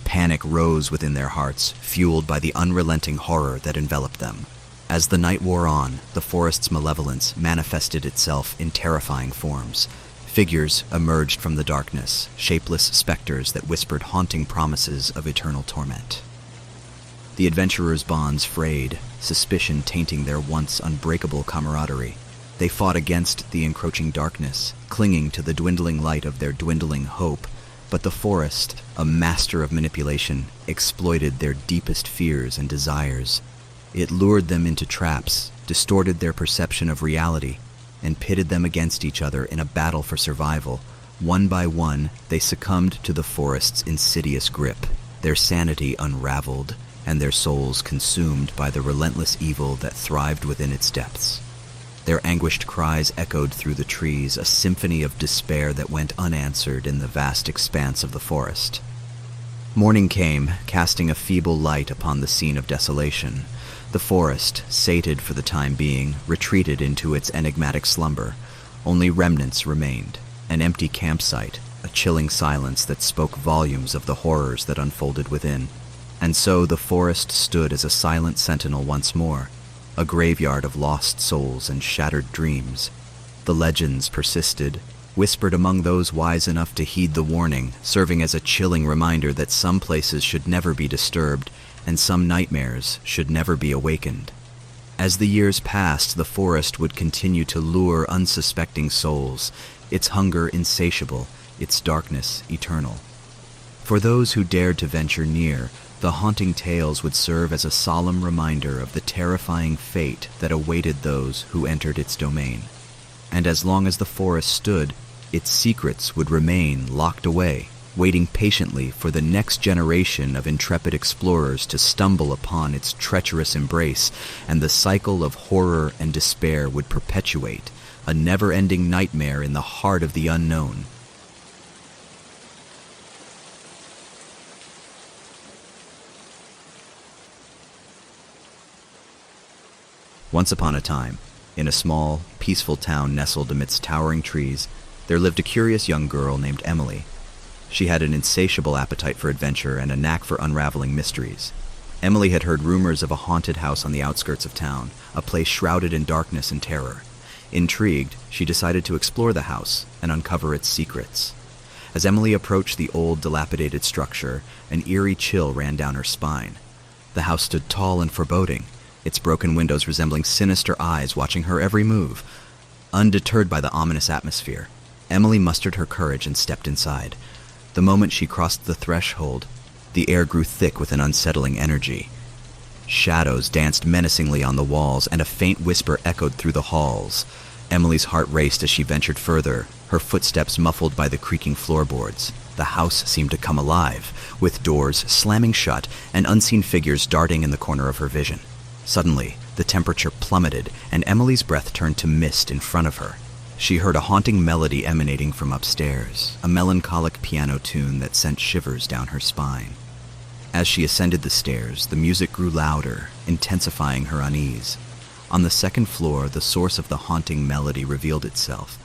Panic rose within their hearts, fueled by the unrelenting horror that enveloped them. As the night wore on, the forest's malevolence manifested itself in terrifying forms. Figures emerged from the darkness, shapeless specters that whispered haunting promises of eternal torment. The adventurers' bonds frayed, suspicion tainting their once unbreakable camaraderie. They fought against the encroaching darkness, clinging to the dwindling light of their dwindling hope. But the forest, a master of manipulation, exploited their deepest fears and desires. It lured them into traps, distorted their perception of reality, and pitted them against each other in a battle for survival. One by one, they succumbed to the forest's insidious grip, their sanity unraveled, and their souls consumed by the relentless evil that thrived within its depths. Their anguished cries echoed through the trees, a symphony of despair that went unanswered in the vast expanse of the forest. Morning came, casting a feeble light upon the scene of desolation. The forest, sated for the time being, retreated into its enigmatic slumber. Only remnants remained, an empty campsite, a chilling silence that spoke volumes of the horrors that unfolded within. And so the forest stood as a silent sentinel once more, a graveyard of lost souls and shattered dreams. The legends persisted, whispered among those wise enough to heed the warning, serving as a chilling reminder that some places should never be disturbed and some nightmares should never be awakened. As the years passed, the forest would continue to lure unsuspecting souls, its hunger insatiable, its darkness eternal. For those who dared to venture near, the haunting tales would serve as a solemn reminder of the terrifying fate that awaited those who entered its domain. And as long as the forest stood, its secrets would remain locked away, waiting patiently for the next generation of intrepid explorers to stumble upon its treacherous embrace, and the cycle of horror and despair would perpetuate, a never-ending nightmare in the heart of the unknown. Once upon a time, in a small, peaceful town nestled amidst towering trees, there lived a curious young girl named Emily. She had an insatiable appetite for adventure and a knack for unraveling mysteries. Emily had heard rumors of a haunted house on the outskirts of town, a place shrouded in darkness and terror. Intrigued, she decided to explore the house and uncover its secrets. As Emily approached the old, dilapidated structure, an eerie chill ran down her spine. The house stood tall and foreboding, its broken windows resembling sinister eyes watching her every move. Undeterred by the ominous atmosphere, Emily mustered her courage and stepped inside. The moment she crossed the threshold, the air grew thick with an unsettling energy. Shadows danced menacingly on the walls, and a faint whisper echoed through the halls. Emily's heart raced as she ventured further, her footsteps muffled by the creaking floorboards. The house seemed to come alive, with doors slamming shut and unseen figures darting in the corner of her vision. Suddenly, the temperature plummeted, and Emily's breath turned to mist in front of her. She heard a haunting melody emanating from upstairs, a melancholic piano tune that sent shivers down her spine. As she ascended the stairs, the music grew louder, intensifying her unease. On the second floor, the source of the haunting melody revealed itself,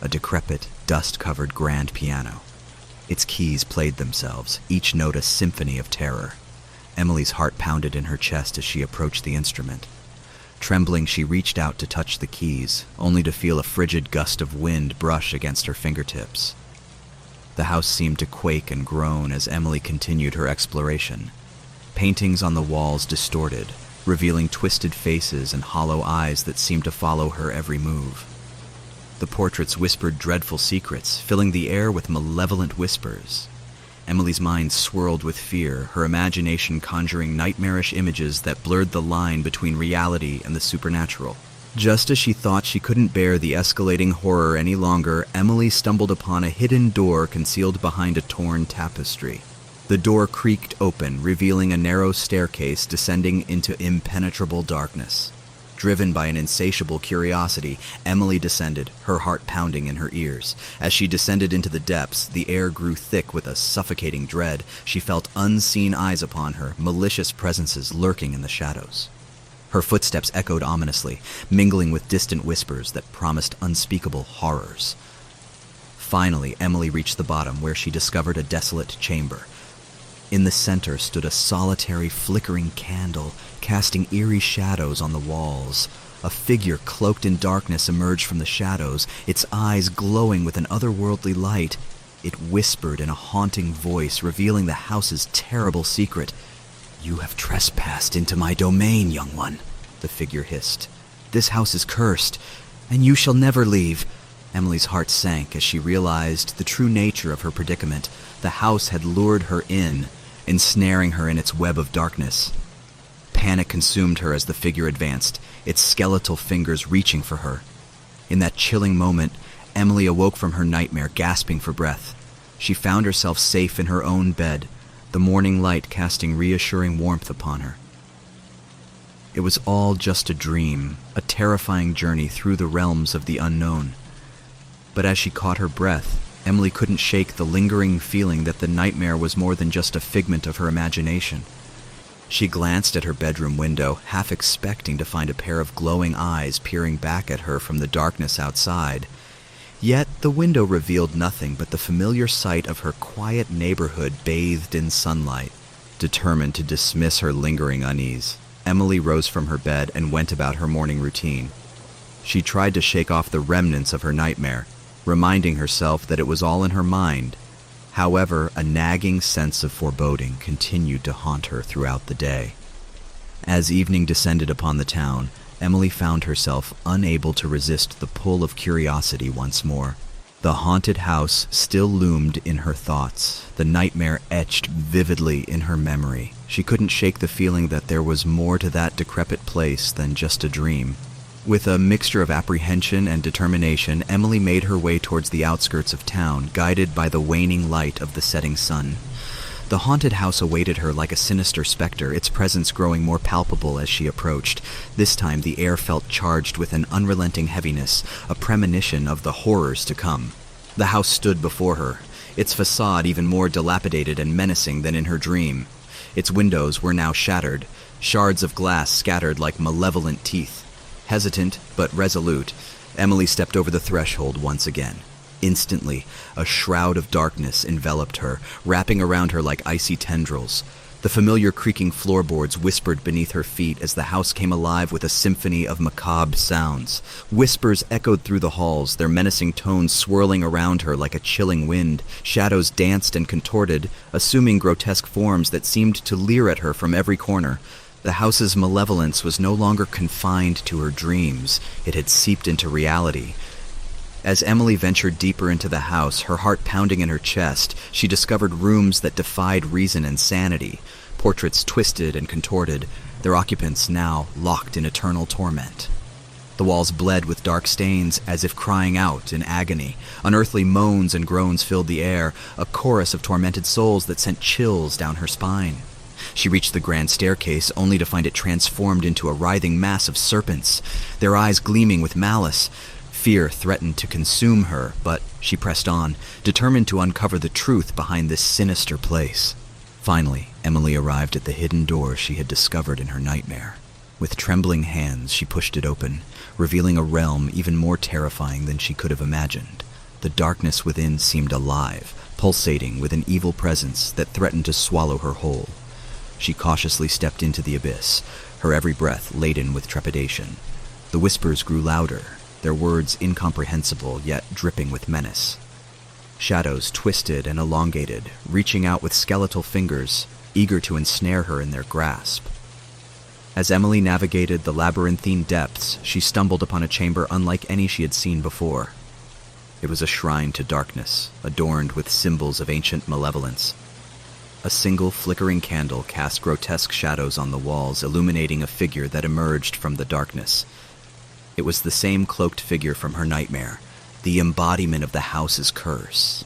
a decrepit, dust-covered grand piano. Its keys played themselves, each note a symphony of terror. Emily's heart pounded in her chest as she approached the instrument. Trembling, she reached out to touch the keys, only to feel a frigid gust of wind brush against her fingertips. The house seemed to quake and groan as Emily continued her exploration. Paintings on the walls distorted, revealing twisted faces and hollow eyes that seemed to follow her every move. The portraits whispered dreadful secrets, filling the air with malevolent whispers. Emily's mind swirled with fear, her imagination conjuring nightmarish images that blurred the line between reality and the supernatural. Just as she thought she couldn't bear the escalating horror any longer, Emily stumbled upon a hidden door concealed behind a torn tapestry. The door creaked open, revealing a narrow staircase descending into impenetrable darkness. Driven by an insatiable curiosity, Emily descended, her heart pounding in her ears. As she descended into the depths, the air grew thick with a suffocating dread. She felt unseen eyes upon her, malicious presences lurking in the shadows. Her footsteps echoed ominously, mingling with distant whispers that promised unspeakable horrors. Finally, Emily reached the bottom, where she discovered a desolate chamber. In the center stood a solitary, flickering candle, casting eerie shadows on the walls. A figure cloaked in darkness emerged from the shadows, its eyes glowing with an otherworldly light. It whispered in a haunting voice, revealing the house's terrible secret. "You have trespassed into my domain, young one," the figure hissed. "This house is cursed, and you shall never leave." Emily's heart sank as she realized the true nature of her predicament. The house had lured her in, ensnaring her in its web of darkness. Panic consumed her as the figure advanced, its skeletal fingers reaching for her. In that chilling moment, Emily awoke from her nightmare, gasping for breath. She found herself safe in her own bed, the morning light casting reassuring warmth upon her. It was all just a dream, a terrifying journey through the realms of the unknown. But as she caught her breath, Emily couldn't shake the lingering feeling that the nightmare was more than just a figment of her imagination. She glanced at her bedroom window, half expecting to find a pair of glowing eyes peering back at her from the darkness outside. Yet the window revealed nothing but the familiar sight of her quiet neighborhood bathed in sunlight. Determined to dismiss her lingering unease, Emily rose from her bed and went about her morning routine. She tried to shake off the remnants of her nightmare, reminding herself that it was all in her mind. However, a nagging sense of foreboding continued to haunt her throughout the day. As evening descended upon the town, Emily found herself unable to resist the pull of curiosity once more. The haunted house still loomed in her thoughts, the nightmare etched vividly in her memory. She couldn't shake the feeling that there was more to that decrepit place than just a dream. With a mixture of apprehension and determination, Emily made her way towards the outskirts of town, guided by the waning light of the setting sun. The haunted house awaited her like a sinister specter, its presence growing more palpable as she approached. This time the air felt charged with an unrelenting heaviness, a premonition of the horrors to come. The house stood before her, its facade even more dilapidated and menacing than in her dream. Its windows were now shattered, shards of glass scattered like malevolent teeth. Hesitant but resolute, Emily stepped over the threshold once again. Instantly, a shroud of darkness enveloped her, wrapping around her like icy tendrils. The familiar creaking floorboards whispered beneath her feet as the house came alive with a symphony of macabre sounds. Whispers echoed through the halls, their menacing tones swirling around her like a chilling wind. Shadows danced and contorted, assuming grotesque forms that seemed to leer at her from every corner. The house's malevolence was no longer confined to her dreams. It had seeped into reality. As Emily ventured deeper into the house, her heart pounding in her chest, she discovered rooms that defied reason and sanity. Portraits twisted and contorted, their occupants now locked in eternal torment. The walls bled with dark stains, as if crying out in agony. Unearthly moans and groans filled the air, a chorus of tormented souls that sent chills down her spine. She reached the grand staircase, only to find it transformed into a writhing mass of serpents, their eyes gleaming with malice. Fear threatened to consume her, but she pressed on, determined to uncover the truth behind this sinister place. Finally, Emily arrived at the hidden door she had discovered in her nightmare. With trembling hands, she pushed it open, revealing a realm even more terrifying than she could have imagined. The darkness within seemed alive, pulsating with an evil presence that threatened to swallow her whole. She cautiously stepped into the abyss, her every breath laden with trepidation. The whispers grew louder, their words incomprehensible yet dripping with menace. Shadows twisted and elongated, reaching out with skeletal fingers, eager to ensnare her in their grasp. As Emily navigated the labyrinthine depths, she stumbled upon a chamber unlike any she had seen before. It was a shrine to darkness, adorned with symbols of ancient malevolence. A single flickering candle cast grotesque shadows on the walls, illuminating a figure that emerged from the darkness. It was the same cloaked figure from her nightmare, the embodiment of the house's curse.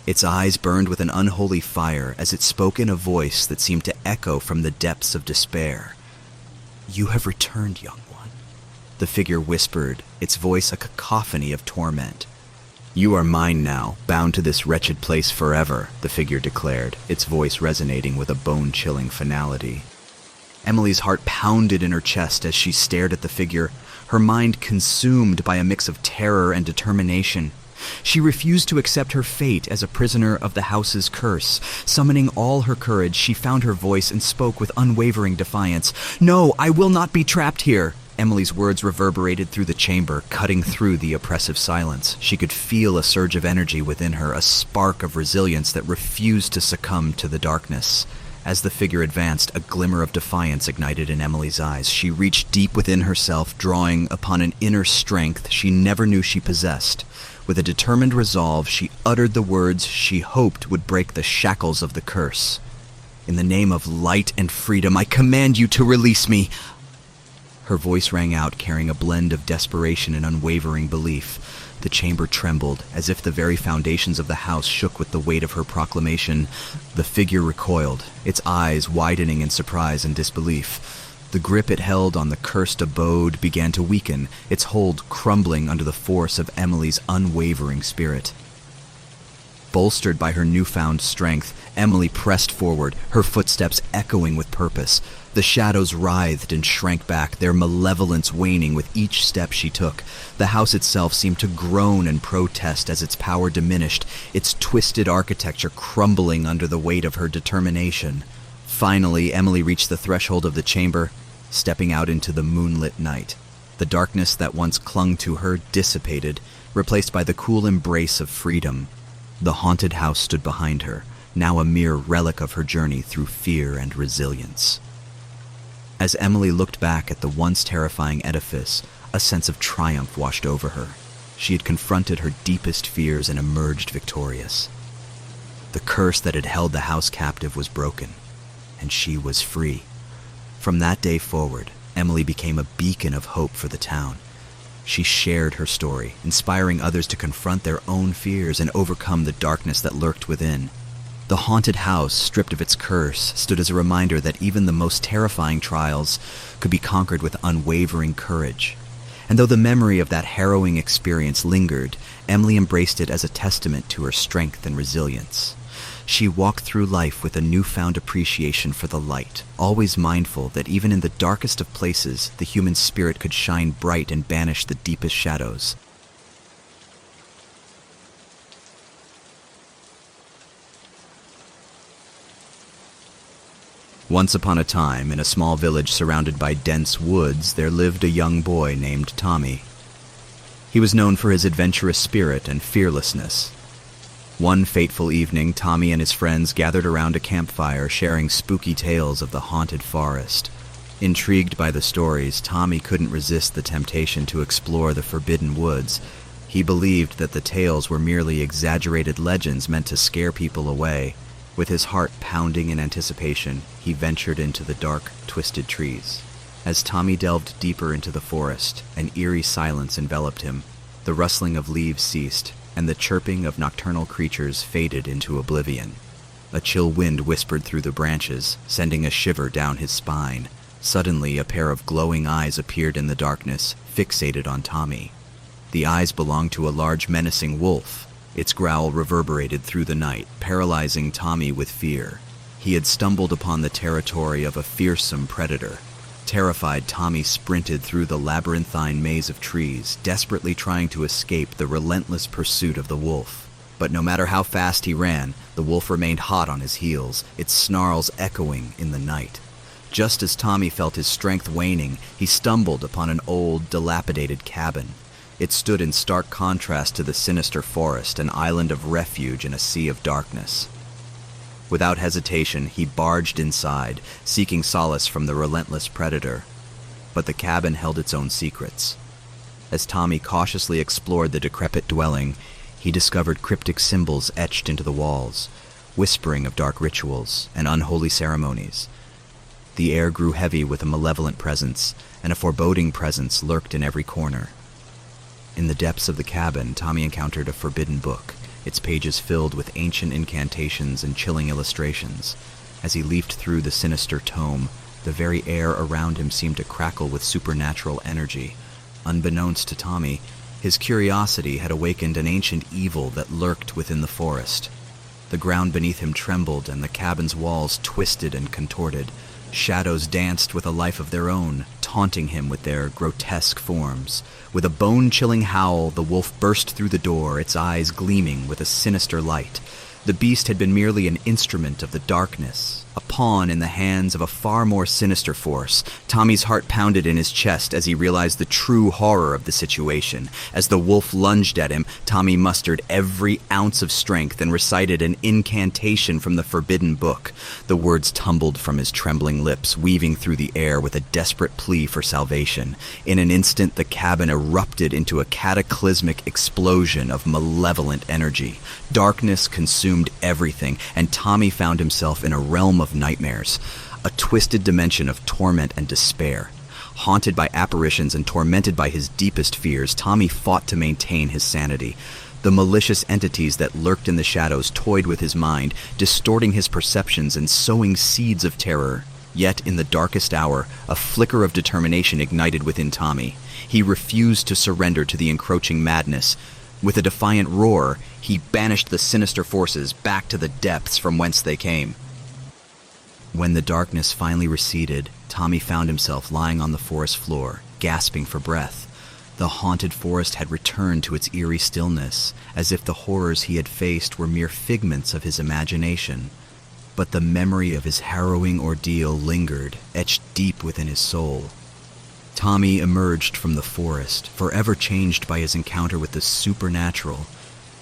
Its eyes burned with an unholy fire as it spoke in a voice that seemed to echo from the depths of despair. "You have returned, young one," the figure whispered, its voice a cacophony of torment. "You are mine now, bound to this wretched place forever," the figure declared, its voice resonating with a bone-chilling finality. Emily's heart pounded in her chest as she stared at the figure, her mind consumed by a mix of terror and determination. She refused to accept her fate as a prisoner of the house's curse. Summoning all her courage, she found her voice and spoke with unwavering defiance. "No, I will not be trapped here!" Emily's words reverberated through the chamber, cutting through the oppressive silence. She could feel a surge of energy within her, a spark of resilience that refused to succumb to the darkness. As the figure advanced, a glimmer of defiance ignited in Emily's eyes. She reached deep within herself, drawing upon an inner strength she never knew she possessed. With a determined resolve, she uttered the words she hoped would break the shackles of the curse. "In the name of light and freedom, I command you to release me!" Her voice rang out, carrying a blend of desperation and unwavering belief. The chamber trembled, as if the very foundations of the house shook with the weight of her proclamation. The figure recoiled, its eyes widening in surprise and disbelief. The grip it held on the cursed abode began to weaken, its hold crumbling under the force of Emily's unwavering spirit. Bolstered by her newfound strength, Emily pressed forward, her footsteps echoing with purpose. The shadows writhed and shrank back, their malevolence waning with each step she took. The house itself seemed to groan and protest as its power diminished, its twisted architecture crumbling under the weight of her determination. Finally, Emily reached the threshold of the chamber, stepping out into the moonlit night. The darkness that once clung to her dissipated, replaced by the cool embrace of freedom. The haunted house stood behind her, now a mere relic of her journey through fear and resilience. As Emily looked back at the once terrifying edifice, a sense of triumph washed over her. She had confronted her deepest fears and emerged victorious. The curse that had held the house captive was broken, and she was free. From that day forward, Emily became a beacon of hope for the town. She shared her story, inspiring others to confront their own fears and overcome the darkness that lurked within. The haunted house, stripped of its curse, stood as a reminder that even the most terrifying trials could be conquered with unwavering courage. And though the memory of that harrowing experience lingered, Emily embraced it as a testament to her strength and resilience. She walked through life with a newfound appreciation for the light, always mindful that even in the darkest of places, the human spirit could shine bright and banish the deepest shadows. Once upon a time, in a small village surrounded by dense woods, there lived a young boy named Tommy. He was known for his adventurous spirit and fearlessness. One fateful evening, Tommy and his friends gathered around a campfire, sharing spooky tales of the haunted forest. Intrigued by the stories, Tommy couldn't resist the temptation to explore the forbidden woods. He believed that the tales were merely exaggerated legends meant to scare people away. With his heart pounding in anticipation, he ventured into the dark, twisted trees. As Tommy delved deeper into the forest, an eerie silence enveloped him. The rustling of leaves ceased, and the chirping of nocturnal creatures faded into oblivion. A chill wind whispered through the branches, sending a shiver down his spine. Suddenly, a pair of glowing eyes appeared in the darkness, fixated on Tommy. The eyes belonged to a large, menacing wolf. Its growl reverberated through the night, paralyzing Tommy with fear. He had stumbled upon the territory of a fearsome predator. Terrified, Tommy sprinted through the labyrinthine maze of trees, desperately trying to escape the relentless pursuit of the wolf. But no matter how fast he ran, the wolf remained hot on his heels, its snarls echoing in the night. Just as Tommy felt his strength waning, he stumbled upon an old, dilapidated cabin. It stood in stark contrast to the sinister forest, an island of refuge in a sea of darkness. Without hesitation, he barged inside, seeking solace from the relentless predator. But the cabin held its own secrets. As Tommy cautiously explored the decrepit dwelling, he discovered cryptic symbols etched into the walls, whispering of dark rituals and unholy ceremonies. The air grew heavy with a malevolent presence, and a foreboding presence lurked in every corner. In the depths of the cabin, Tommy encountered a forbidden book, its pages filled with ancient incantations and chilling illustrations. As he leafed through the sinister tome, the very air around him seemed to crackle with supernatural energy. Unbeknownst to Tommy, his curiosity had awakened an ancient evil that lurked within the forest. The ground beneath him trembled, and the cabin's walls twisted and contorted. Shadows danced with a life of their own, taunting him with their grotesque forms. With a bone-chilling howl, the wolf burst through the door, its eyes gleaming with a sinister light. The beast had been merely an instrument of the darkness, a pawn in the hands of a far more sinister force. Tommy's heart pounded in his chest as he realized the true horror of the situation. As the wolf lunged at him, Tommy mustered every ounce of strength and recited an incantation from the forbidden book. The words tumbled from his trembling lips, weaving through the air with a desperate plea for salvation. In an instant, the cabin erupted into a cataclysmic explosion of malevolent energy. Darkness consumed everything, and Tommy found himself in a realm of nightmares, a twisted dimension of torment and despair. Haunted by apparitions and tormented by his deepest fears, Tommy fought to maintain his sanity. The malicious entities that lurked in the shadows toyed with his mind, distorting his perceptions and sowing seeds of terror. Yet, in the darkest hour, a flicker of determination ignited within Tommy. He refused to surrender to the encroaching madness. With a defiant roar, he banished the sinister forces back to the depths from whence they came. When the darkness finally receded, Tommy found himself lying on the forest floor, gasping for breath. The haunted forest had returned to its eerie stillness, as if the horrors he had faced were mere figments of his imagination. But the memory of his harrowing ordeal lingered, etched deep within his soul. Tommy emerged from the forest, forever changed by his encounter with the supernatural.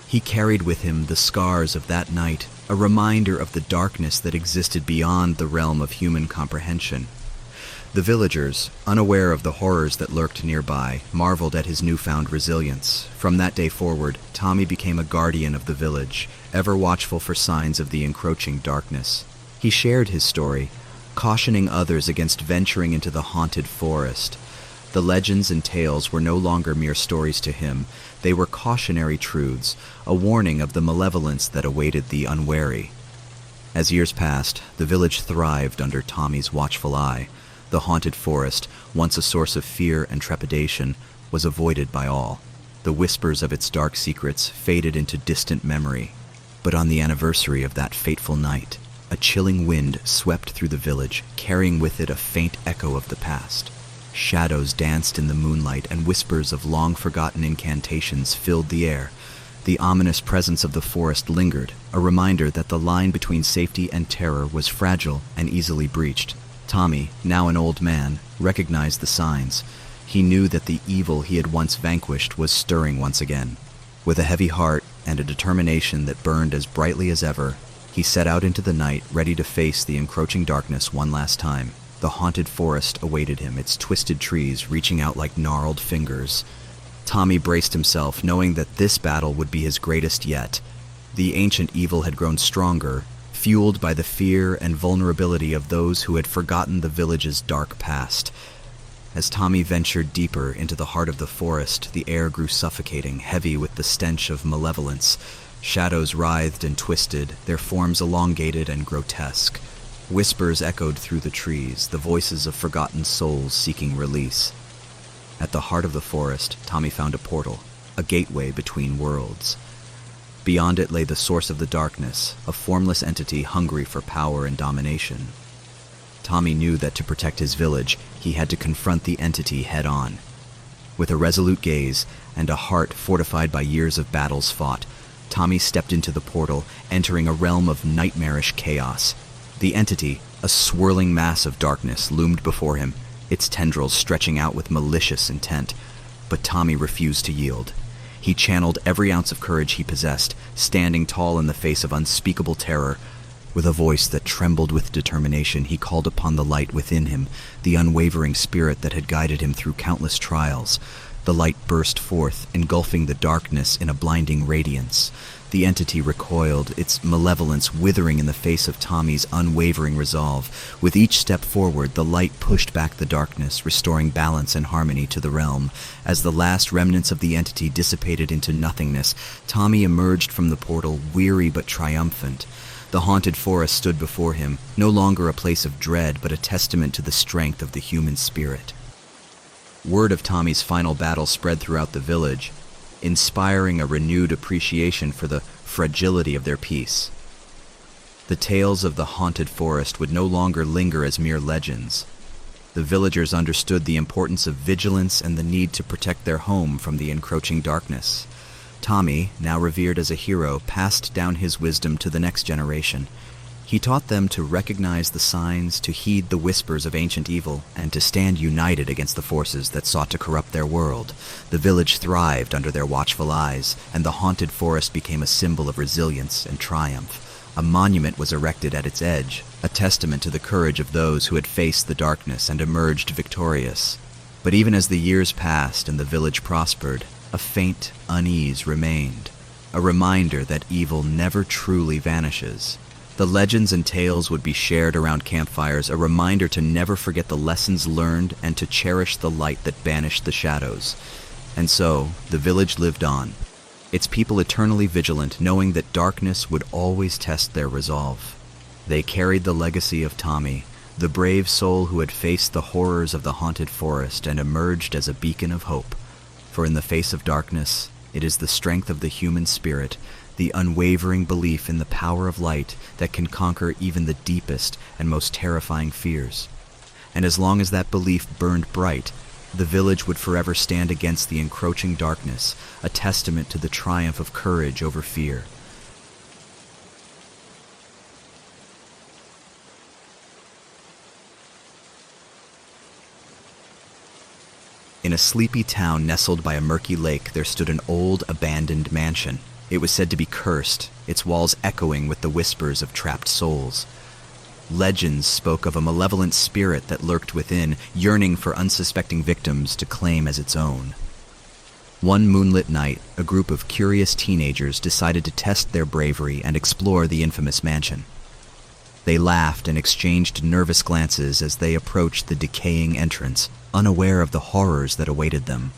He carried with him the scars of that night, a reminder of the darkness that existed beyond the realm of human comprehension. The villagers, unaware of the horrors that lurked nearby, marveled at his newfound resilience. From that day forward, Tommy became a guardian of the village, ever watchful for signs of the encroaching darkness. He shared his story, cautioning others against venturing into the haunted forest. The legends and tales were no longer mere stories to him. They were cautionary truths, a warning of the malevolence that awaited the unwary. As years passed, the village thrived under Tommy's watchful eye. The haunted forest, once a source of fear and trepidation, was avoided by all. The whispers of its dark secrets faded into distant memory. But on the anniversary of that fateful night, a chilling wind swept through the village, carrying with it a faint echo of the past. Shadows danced in the moonlight, and whispers of long-forgotten incantations filled the air. The ominous presence of the forest lingered, a reminder that the line between safety and terror was fragile and easily breached. Tommy, now an old man, recognized the signs. He knew that the evil he had once vanquished was stirring once again. With a heavy heart and a determination that burned as brightly as ever, he set out into the night, ready to face the encroaching darkness one last time. The haunted forest awaited him, its twisted trees reaching out like gnarled fingers. Tommy braced himself, knowing that this battle would be his greatest yet. The ancient evil had grown stronger, fueled by the fear and vulnerability of those who had forgotten the village's dark past. As Tommy ventured deeper into the heart of the forest, the air grew suffocating, heavy with the stench of malevolence. Shadows writhed and twisted, their forms elongated and grotesque. Whispers echoed through the trees, the voices of forgotten souls seeking release. At the heart of the forest, Tommy found a portal, a gateway between worlds. Beyond it lay the source of the darkness, a formless entity hungry for power and domination. Tommy knew that to protect his village, he had to confront the entity head-on. With a resolute gaze and a heart fortified by years of battles fought, Tommy stepped into the portal, entering a realm of nightmarish chaos. The entity, a swirling mass of darkness, loomed before him, its tendrils stretching out with malicious intent. But Tommy refused to yield. He channeled every ounce of courage he possessed, standing tall in the face of unspeakable terror. With a voice that trembled with determination, he called upon the light within him, the unwavering spirit that had guided him through countless trials. The light burst forth, engulfing the darkness in a blinding radiance. The entity recoiled, its malevolence withering in the face of Tommy's unwavering resolve. With each step forward, the light pushed back the darkness, restoring balance and harmony to the realm. As the last remnants of the entity dissipated into nothingness, Tommy emerged from the portal, weary but triumphant. The haunted forest stood before him, no longer a place of dread, but a testament to the strength of the human spirit. Word of Tommy's final battle spread throughout the village, inspiring a renewed appreciation for the fragility of their peace. The tales of the haunted forest would no longer linger as mere legends. The villagers understood the importance of vigilance and the need to protect their home from the encroaching darkness. Tommy, now revered as a hero, passed down his wisdom to the next generation. He taught them to recognize the signs, to heed the whispers of ancient evil, and to stand united against the forces that sought to corrupt their world. The village thrived under their watchful eyes, and the haunted forest became a symbol of resilience and triumph. A monument was erected at its edge, a testament to the courage of those who had faced the darkness and emerged victorious. But even as the years passed and the village prospered, a faint unease remained, a reminder that evil never truly vanishes. The legends and tales would be shared around campfires, a reminder to never forget the lessons learned and to cherish the light that banished the shadows. And so, the village lived on, its people eternally vigilant, knowing that darkness would always test their resolve. They carried the legacy of Tommy, the brave soul who had faced the horrors of the haunted forest and emerged as a beacon of hope. For in the face of darkness, it is the strength of the human spirit, the unwavering belief in the power of light that can conquer even the deepest and most terrifying fears. And as long as that belief burned bright, the village would forever stand against the encroaching darkness, a testament to the triumph of courage over fear. In a sleepy town nestled by a murky lake, there stood an old, abandoned mansion. It was said to be cursed, its walls echoing with the whispers of trapped souls. Legends spoke of a malevolent spirit that lurked within, yearning for unsuspecting victims to claim as its own. One moonlit night, a group of curious teenagers decided to test their bravery and explore the infamous mansion. They laughed and exchanged nervous glances as they approached the decaying entrance, unaware of the horrors that awaited them.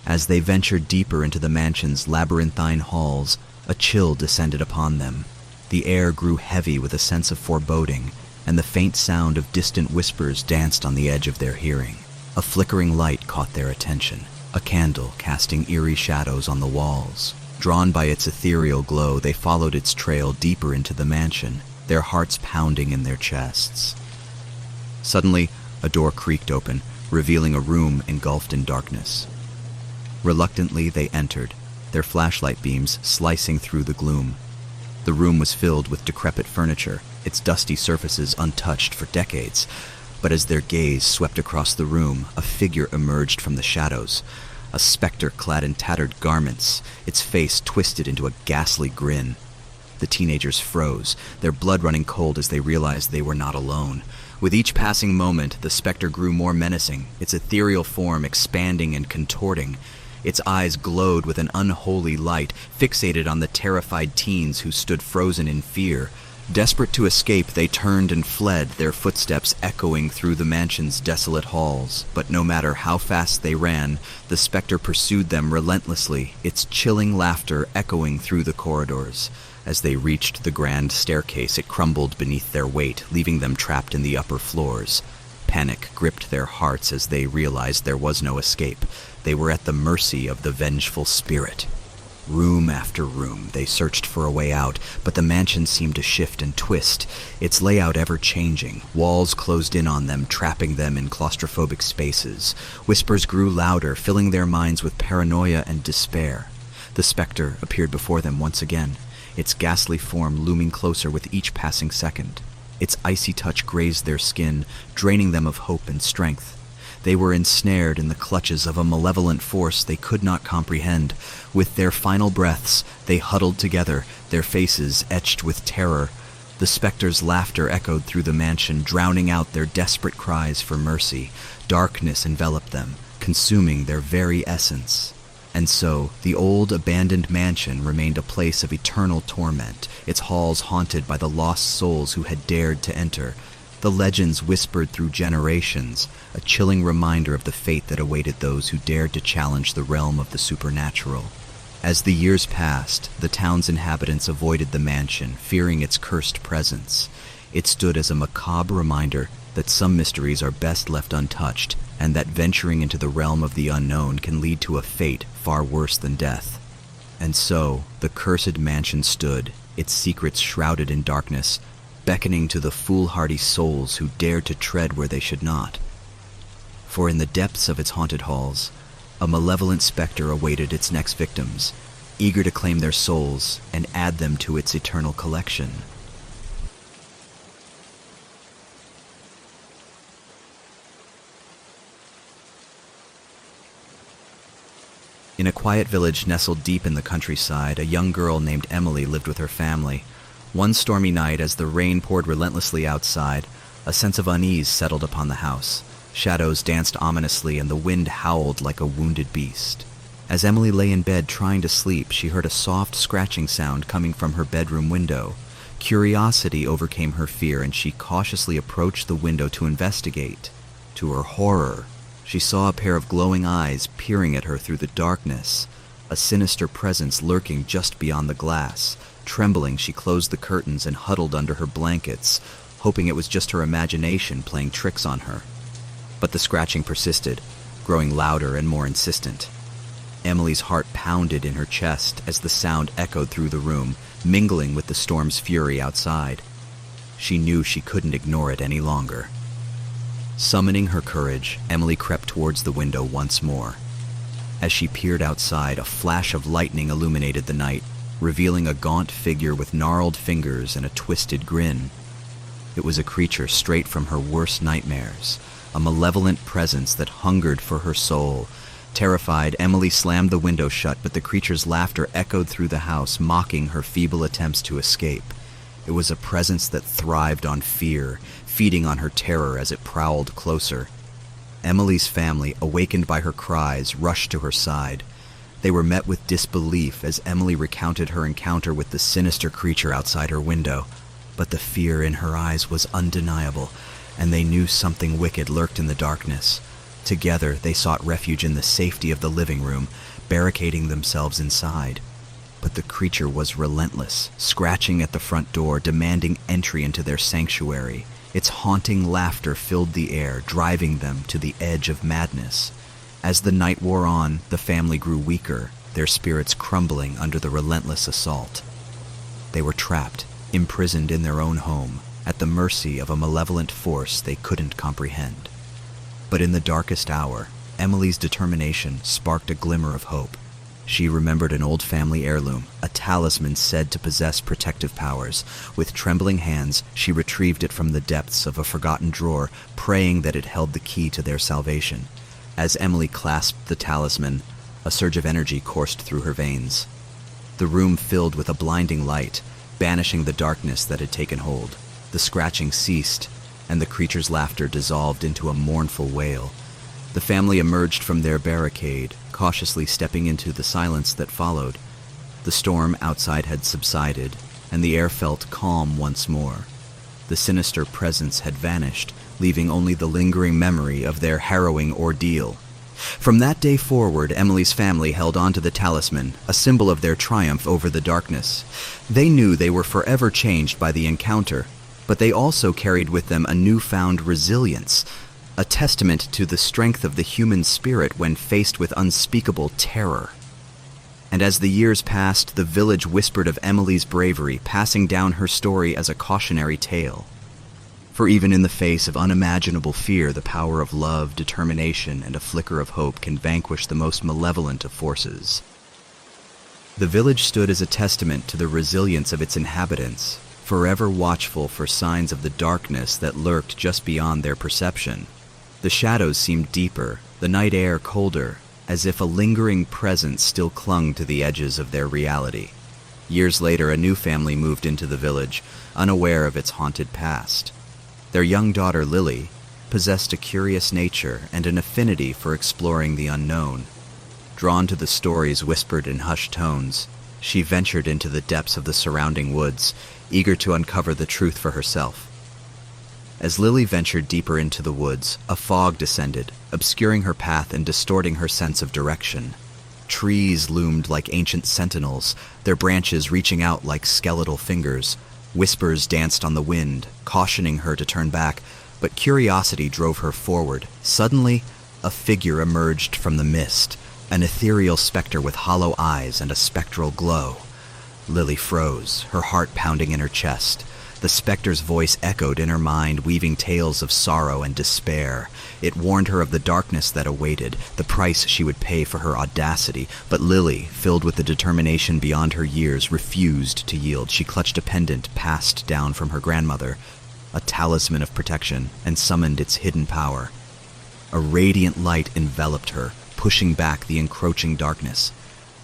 As they ventured deeper into the mansion's labyrinthine halls, a chill descended upon them. The air grew heavy with a sense of foreboding, and the faint sound of distant whispers danced on the edge of their hearing. A flickering light caught their attention, a candle casting eerie shadows on the walls. Drawn by its ethereal glow, they followed its trail deeper into the mansion, their hearts pounding in their chests. Suddenly, a door creaked open, revealing a room engulfed in darkness. Reluctantly, they entered, their flashlight beams slicing through the gloom. The room was filled with decrepit furniture, its dusty surfaces untouched for decades. But as their gaze swept across the room, a figure emerged from the shadows, a specter clad in tattered garments, its face twisted into a ghastly grin. The teenagers froze, their blood running cold as they realized they were not alone. With each passing moment, the specter grew more menacing, its ethereal form expanding and contorting. Its eyes glowed with an unholy light, fixated on the terrified teens who stood frozen in fear. Desperate to escape, they turned and fled, their footsteps echoing through the mansion's desolate halls. But no matter how fast they ran, the specter pursued them relentlessly, its chilling laughter echoing through the corridors. As they reached the grand staircase, it crumbled beneath their weight, leaving them trapped in the upper floors. Panic gripped their hearts as they realized there was no escape. They were at the mercy of the vengeful spirit. Room after room, they searched for a way out, but the mansion seemed to shift and twist, its layout ever-changing. Walls closed in on them, trapping them in claustrophobic spaces. Whispers grew louder, filling their minds with paranoia and despair. The specter appeared before them once again, its ghastly form looming closer with each passing second. Its icy touch grazed their skin, draining them of hope and strength. They were ensnared in the clutches of a malevolent force they could not comprehend. With their final breaths, they huddled together, their faces etched with terror. The specter's laughter echoed through the mansion, drowning out their desperate cries for mercy. Darkness enveloped them, consuming their very essence. And so, the old, abandoned mansion remained a place of eternal torment, its halls haunted by the lost souls who had dared to enter. The legends whispered through generations, a chilling reminder of the fate that awaited those who dared to challenge the realm of the supernatural. As the years passed, the town's inhabitants avoided the mansion, fearing its cursed presence. It stood as a macabre reminder that some mysteries are best left untouched, and that venturing into the realm of the unknown can lead to a fate far worse than death. And so, the cursed mansion stood, its secrets shrouded in darkness, beckoning to the foolhardy souls who dared to tread where they should not. For in the depths of its haunted halls, a malevolent specter awaited its next victims, eager to claim their souls and add them to its eternal collection. In a quiet village nestled deep in the countryside, a young girl named Emily lived with her family. One stormy night, as the rain poured relentlessly outside, a sense of unease settled upon the house. Shadows danced ominously, and the wind howled like a wounded beast. As Emily lay in bed trying to sleep, she heard a soft scratching sound coming from her bedroom window. Curiosity overcame her fear, and she cautiously approached the window to investigate. To her horror, she saw a pair of glowing eyes peering at her through the darkness, a sinister presence lurking just beyond the glass. Trembling, she closed the curtains and huddled under her blankets, hoping it was just her imagination playing tricks on her. But the scratching persisted, growing louder and more insistent. Emily's heart pounded in her chest as the sound echoed through the room, mingling with the storm's fury outside. She knew she couldn't ignore it any longer. Summoning her courage, Emily crept towards the window once more. As she peered outside, a flash of lightning illuminated the night, revealing a gaunt figure with gnarled fingers and a twisted grin. It was a creature straight from her worst nightmares, a malevolent presence that hungered for her soul, Terrified, Emily slammed the window shut, but the creature's laughter echoed through the house, mocking her feeble attempts to escape. It was a presence that thrived on fear, feeding on her terror as it prowled closer. Emily's family, awakened by her cries, rushed to her side. They were met with disbelief as Emily recounted her encounter with the sinister creature outside her window. But the fear in her eyes was undeniable, and they knew something wicked lurked in the darkness. Together, they sought refuge in the safety of the living room, barricading themselves inside. But the creature was relentless, scratching at the front door, demanding entry into their sanctuary. Its haunting laughter filled the air, driving them to the edge of madness. As the night wore on, the family grew weaker, their spirits crumbling under the relentless assault. They were trapped, imprisoned in their own home, at the mercy of a malevolent force they couldn't comprehend. But in the darkest hour, Emily's determination sparked a glimmer of hope. She remembered an old family heirloom, a talisman said to possess protective powers. With trembling hands, she retrieved it from the depths of a forgotten drawer, praying that it held the key to their salvation. As Emily clasped the talisman, a surge of energy coursed through her veins. The room filled with a blinding light, banishing the darkness that had taken hold. The scratching ceased, and the creature's laughter dissolved into a mournful wail. The family emerged from their barricade, cautiously stepping into the silence that followed. The storm outside had subsided, and the air felt calm once more. The sinister presence had vanished, leaving only the lingering memory of their harrowing ordeal. From that day forward, Emily's family held on to the talisman, a symbol of their triumph over the darkness. They knew they were forever changed by the encounter, but they also carried with them a newfound resilience, a testament to the strength of the human spirit when faced with unspeakable terror. And as the years passed, the village whispered of Emily's bravery, passing down her story as a cautionary tale. For even in the face of unimaginable fear, the power of love, determination, and a flicker of hope can vanquish the most malevolent of forces. The village stood as a testament to the resilience of its inhabitants, forever watchful for signs of the darkness that lurked just beyond their perception. The shadows seemed deeper, the night air colder, as if a lingering presence still clung to the edges of their reality. Years later, a new family moved into the village, unaware of its haunted past. Their young daughter, Lily, possessed a curious nature and an affinity for exploring the unknown. Drawn to the stories whispered in hushed tones, she ventured into the depths of the surrounding woods, eager to uncover the truth for herself. As Lily ventured deeper into the woods, a fog descended, obscuring her path and distorting her sense of direction. Trees loomed like ancient sentinels, their branches reaching out like skeletal fingers. Whispers danced on the wind, cautioning her to turn back, but curiosity drove her forward. Suddenly, a figure emerged from the mist, an ethereal specter with hollow eyes and a spectral glow. Lily froze, her heart pounding in her chest. The specter's voice echoed in her mind, weaving tales of sorrow and despair. It warned her of the darkness that awaited, the price she would pay for her audacity. But Lily, filled with the determination beyond her years, refused to yield. She clutched a pendant passed down from her grandmother, a talisman of protection, and summoned its hidden power. A radiant light enveloped her, pushing back the encroaching darkness.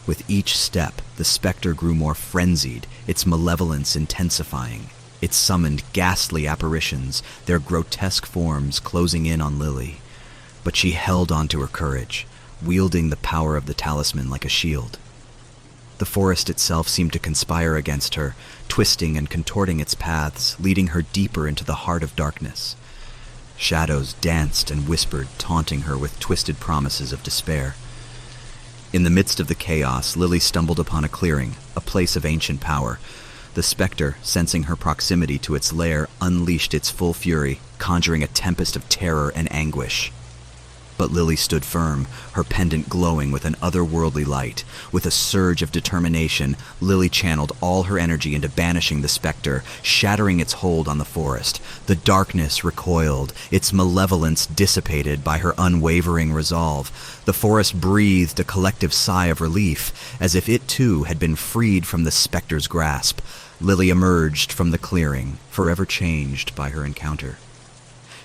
With each step, the specter grew more frenzied, its malevolence intensifying. It summoned ghastly apparitions, their grotesque forms closing in on Lily. But she held on to her courage, wielding the power of the talisman like a shield. The forest itself seemed to conspire against her, twisting and contorting its paths, leading her deeper into the heart of darkness. Shadows danced and whispered, taunting her with twisted promises of despair. In the midst of the chaos, Lily stumbled upon a clearing, a place of ancient power. The specter, sensing her proximity to its lair, unleashed its full fury, conjuring a tempest of terror and anguish. But Lily stood firm, her pendant glowing with an otherworldly light. With a surge of determination, Lily channeled all her energy into banishing the specter, shattering its hold on the forest. The darkness recoiled, its malevolence dissipated by her unwavering resolve. The forest breathed a collective sigh of relief, as if it too had been freed from the specter's grasp. Lily emerged from the clearing, forever changed by her encounter.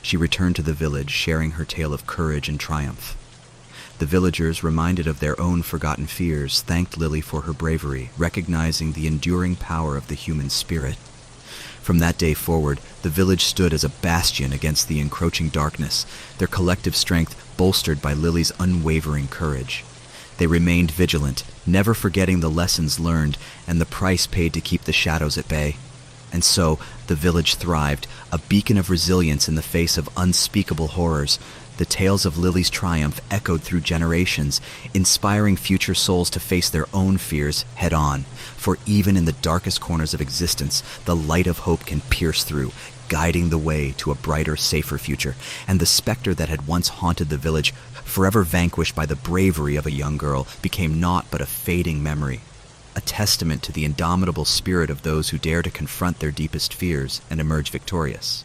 She returned to the village, sharing her tale of courage and triumph. The villagers, reminded of their own forgotten fears, thanked Lily for her bravery, recognizing the enduring power of the human spirit. From that day forward, the village stood as a bastion against the encroaching darkness, their collective strength bolstered by Lily's unwavering courage. They remained vigilant, never forgetting the lessons learned and the price paid to keep the shadows at bay. And so, the village thrived, a beacon of resilience in the face of unspeakable horrors. The tales of Lily's triumph echoed through generations, inspiring future souls to face their own fears head-on. For even in the darkest corners of existence, the light of hope can pierce through, guiding the way to a brighter, safer future. And the specter that had once haunted the village, forever vanquished by the bravery of a young girl, became naught but a fading memory, a testament to the indomitable spirit of those who dare to confront their deepest fears and emerge victorious.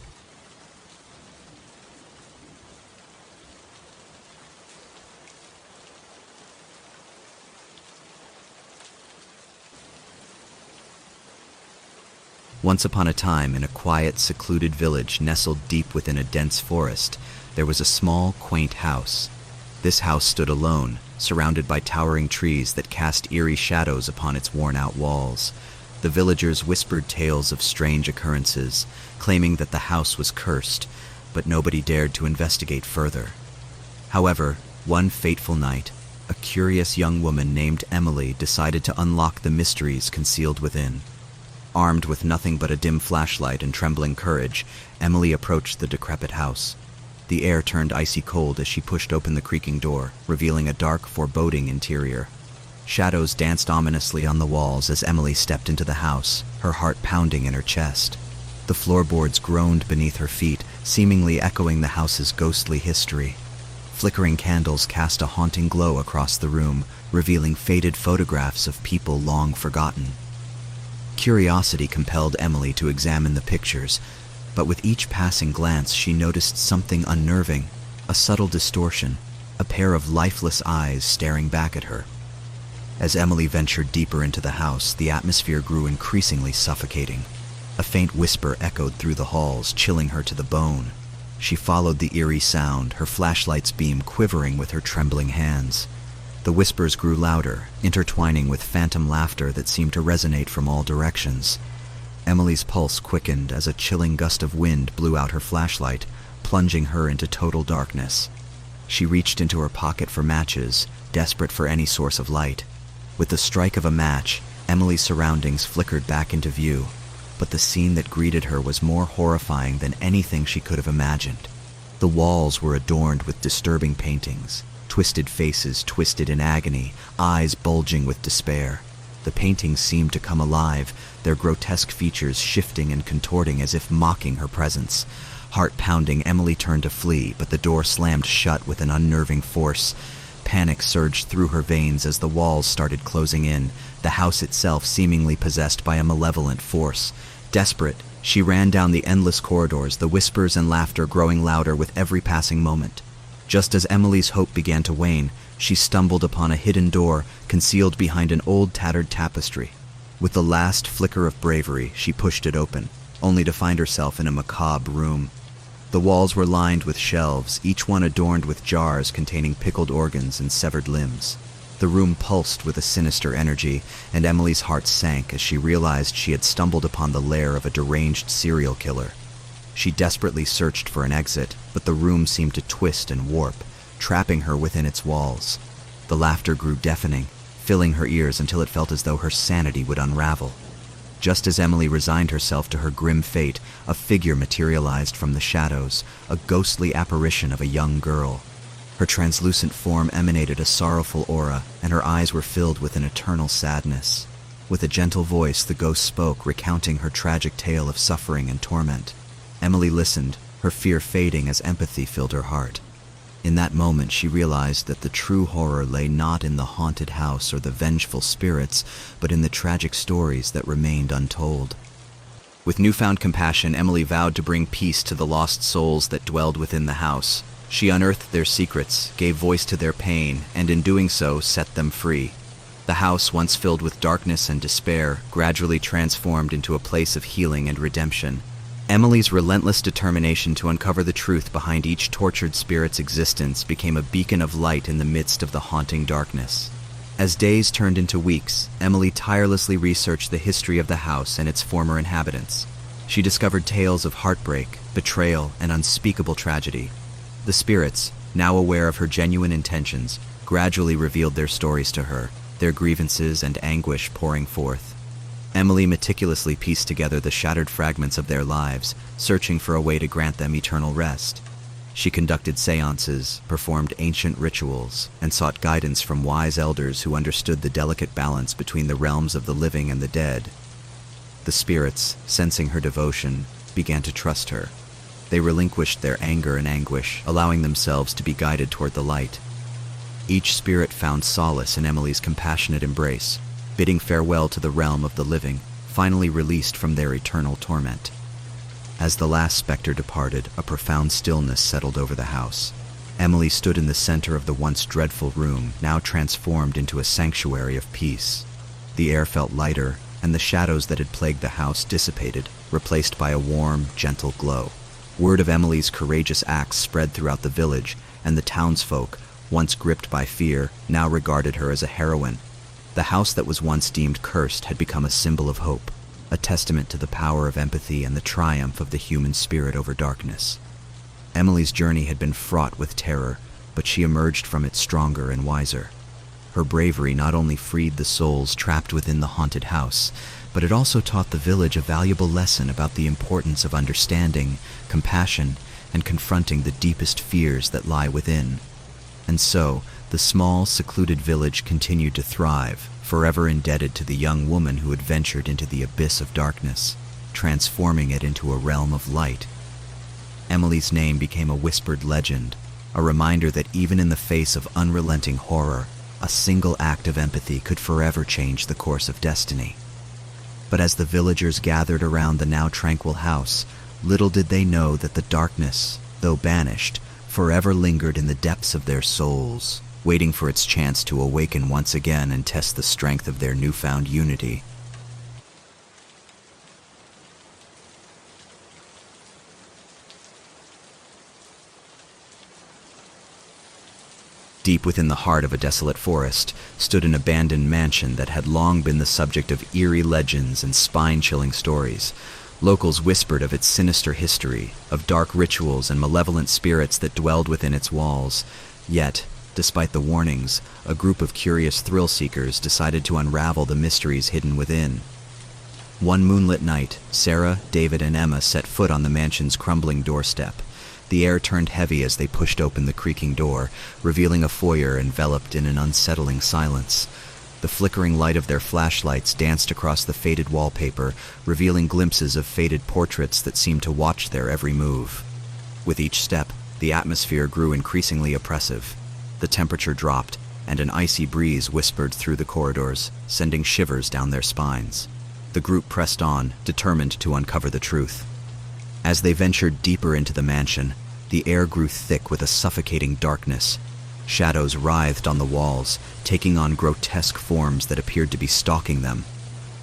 Once upon a time, in a quiet, secluded village nestled deep within a dense forest, there was a small, quaint house. This house stood alone, surrounded by towering trees that cast eerie shadows upon its worn-out walls. The villagers whispered tales of strange occurrences, claiming that the house was cursed, but nobody dared to investigate further. However, one fateful night, a curious young woman named Emily decided to unlock the mysteries concealed within. Armed with nothing but a dim flashlight and trembling courage, Emily approached the decrepit house. The air turned icy cold as she pushed open the creaking door, revealing a dark, foreboding interior. Shadows danced ominously on the walls as Emily stepped into the house, her heart pounding in her chest. The floorboards groaned beneath her feet, seemingly echoing the house's ghostly history. Flickering candles cast a haunting glow across the room, revealing faded photographs of people long forgotten. Curiosity compelled Emily to examine the pictures, but with each passing glance she noticed something unnerving, a subtle distortion, a pair of lifeless eyes staring back at her. As Emily ventured deeper into the house, the atmosphere grew increasingly suffocating. A faint whisper echoed through the halls, chilling her to the bone. She followed the eerie sound, her flashlight's beam quivering with her trembling hands. The whispers grew louder, intertwining with phantom laughter that seemed to resonate from all directions. Emily's pulse quickened as a chilling gust of wind blew out her flashlight, plunging her into total darkness. She reached into her pocket for matches, desperate for any source of light. With the strike of a match, Emily's surroundings flickered back into view, but the scene that greeted her was more horrifying than anything she could have imagined. The walls were adorned with disturbing paintings, twisted faces twisted in agony, eyes bulging with despair. The paintings seemed to come alive, their grotesque features shifting and contorting as if mocking her presence. Heart pounding, Emily turned to flee, but the door slammed shut with an unnerving force. Panic surged through her veins as the walls started closing in, the house itself seemingly possessed by a malevolent force. Desperate, she ran down the endless corridors, the whispers and laughter growing louder with every passing moment. Just as Emily's hope began to wane, she stumbled upon a hidden door concealed behind an old tattered tapestry. With the last flicker of bravery, she pushed it open, only to find herself in a macabre room. The walls were lined with shelves, each one adorned with jars containing pickled organs and severed limbs. The room pulsed with a sinister energy, and Emily's heart sank as she realized she had stumbled upon the lair of a deranged serial killer. She desperately searched for an exit, but the room seemed to twist and warp, trapping her within its walls. The laughter grew deafening, filling her ears until it felt as though her sanity would unravel. Just as Emily resigned herself to her grim fate, a figure materialized from the shadows, a ghostly apparition of a young girl. Her translucent form emanated a sorrowful aura, and her eyes were filled with an eternal sadness. With a gentle voice, the ghost spoke, recounting her tragic tale of suffering and torment. Emily listened, her fear fading as empathy filled her heart. In that moment, she realized that the true horror lay not in the haunted house or the vengeful spirits, but in the tragic stories that remained untold. With newfound compassion, Emily vowed to bring peace to the lost souls that dwelled within the house. She unearthed their secrets, gave voice to their pain, and in doing so, set them free. The house, once filled with darkness and despair, gradually transformed into a place of healing and redemption. Emily's relentless determination to uncover the truth behind each tortured spirit's existence became a beacon of light in the midst of the haunting darkness. As days turned into weeks, Emily tirelessly researched the history of the house and its former inhabitants. She discovered tales of heartbreak, betrayal, and unspeakable tragedy. The spirits, now aware of her genuine intentions, gradually revealed their stories to her, their grievances and anguish pouring forth. Emily meticulously pieced together the shattered fragments of their lives, searching for a way to grant them eternal rest. She conducted seances, performed ancient rituals, and sought guidance from wise elders who understood the delicate balance between the realms of the living and the dead. The spirits, sensing her devotion, began to trust her. They relinquished their anger and anguish, allowing themselves to be guided toward the light. Each spirit found solace in Emily's compassionate embrace, bidding farewell to the realm of the living, finally released from their eternal torment. As the last specter departed, a profound stillness settled over the house. Emily stood in the center of the once dreadful room, now transformed into a sanctuary of peace. The air felt lighter, and the shadows that had plagued the house dissipated, replaced by a warm, gentle glow. Word of Emily's courageous acts spread throughout the village, and the townsfolk, once gripped by fear, now regarded her as a heroine. The house that was once deemed cursed had become a symbol of hope, a testament to the power of empathy and the triumph of the human spirit over darkness. Emily's journey had been fraught with terror, but she emerged from it stronger and wiser. Her bravery not only freed the souls trapped within the haunted house, but it also taught the village a valuable lesson about the importance of understanding, compassion, and confronting the deepest fears that lie within. And so, the small, secluded village continued to thrive, forever indebted to the young woman who had ventured into the abyss of darkness, transforming it into a realm of light. Emily's name became a whispered legend, a reminder that even in the face of unrelenting horror, a single act of empathy could forever change the course of destiny. But as the villagers gathered around the now tranquil house, little did they know that the darkness, though banished, forever lingered in the depths of their souls, waiting for its chance to awaken once again and test the strength of their newfound unity. Deep within the heart of a desolate forest stood an abandoned mansion that had long been the subject of eerie legends and spine-chilling stories. Locals whispered of its sinister history, of dark rituals and malevolent spirits that dwelled within its walls. Yet, despite the warnings, a group of curious thrill-seekers decided to unravel the mysteries hidden within. One moonlit night, Sarah, David, and Emma set foot on the mansion's crumbling doorstep. The air turned heavy as they pushed open the creaking door, revealing a foyer enveloped in an unsettling silence. The flickering light of their flashlights danced across the faded wallpaper, revealing glimpses of faded portraits that seemed to watch their every move. With each step, the atmosphere grew increasingly oppressive. The temperature dropped, and an icy breeze whispered through the corridors, sending shivers down their spines. The group pressed on, determined to uncover the truth. As they ventured deeper into the mansion, the air grew thick with a suffocating darkness. Shadows writhed on the walls, taking on grotesque forms that appeared to be stalking them.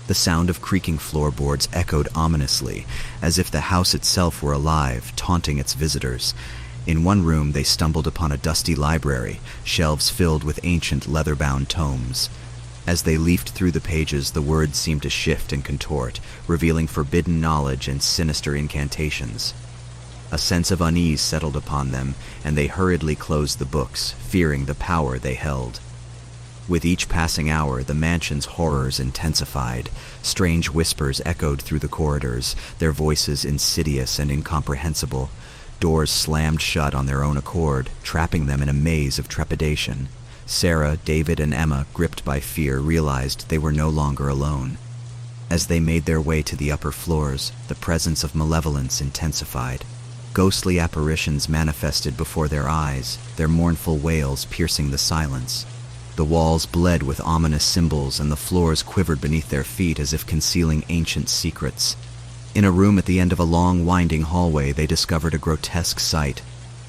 The sound of creaking floorboards echoed ominously, as if the house itself were alive, taunting its visitors. In one room, they stumbled upon a dusty library, shelves filled with ancient leather-bound tomes. As they leafed through the pages, the words seemed to shift and contort, revealing forbidden knowledge and sinister incantations. A sense of unease settled upon them, and they hurriedly closed the books, fearing the power they held. With each passing hour, the mansion's horrors intensified. Strange whispers echoed through the corridors, their voices insidious and incomprehensible. Doors slammed shut on their own accord, trapping them in a maze of trepidation. Sarah, David, and Emma, gripped by fear, realized they were no longer alone. As they made their way to the upper floors, the presence of malevolence intensified. Ghostly apparitions manifested before their eyes, their mournful wails piercing the silence. The walls bled with ominous symbols, and the floors quivered beneath their feet as if concealing ancient secrets. In a room at the end of a long, winding hallway, they discovered a grotesque sight.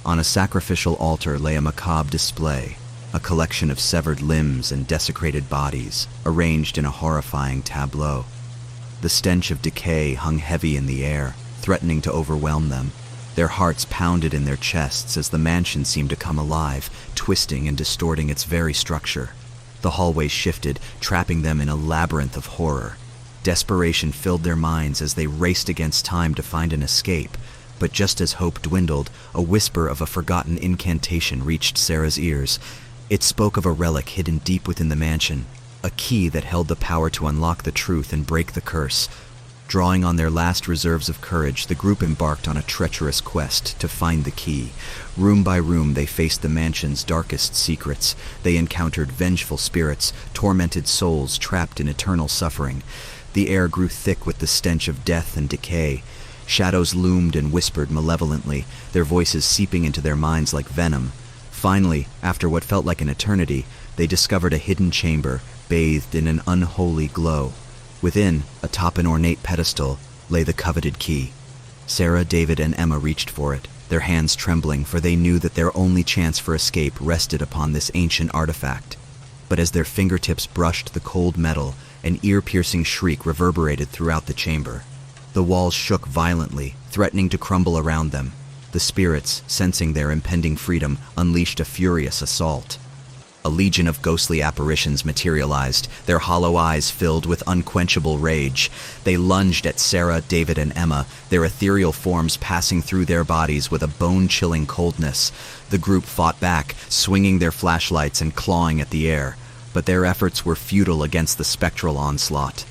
On a sacrificial altar lay a macabre display, a collection of severed limbs and desecrated bodies, arranged in a horrifying tableau. The stench of decay hung heavy in the air, threatening to overwhelm them. Their hearts pounded in their chests as the mansion seemed to come alive, twisting and distorting its very structure. The hallways shifted, trapping them in a labyrinth of horror. Desperation filled their minds as they raced against time to find an escape. But just as hope dwindled, a whisper of a forgotten incantation reached Sarah's ears. It spoke of a relic hidden deep within the mansion, a key that held the power to unlock the truth and break the curse. Drawing on their last reserves of courage, the group embarked on a treacherous quest to find the key. Room by room, they faced the mansion's darkest secrets. They encountered vengeful spirits, tormented souls trapped in eternal suffering. The air grew thick with the stench of death and decay. Shadows loomed and whispered malevolently, their voices seeping into their minds like venom. Finally, after what felt like an eternity, they discovered a hidden chamber, bathed in an unholy glow. Within, atop an ornate pedestal, lay the coveted key. Sarah, David, and Emma reached for it, their hands trembling, for they knew that their only chance for escape rested upon this ancient artifact. But as their fingertips brushed the cold metal, an ear-piercing shriek reverberated throughout the chamber. The walls shook violently, threatening to crumble around them. The spirits, sensing their impending freedom, unleashed a furious assault. A legion of ghostly apparitions materialized, their hollow eyes filled with unquenchable rage. They lunged at Sarah, David, and Emma, their ethereal forms passing through their bodies with a bone-chilling coldness. The group fought back, swinging their flashlights and clawing at the air, but their efforts were futile against the spectral onslaught.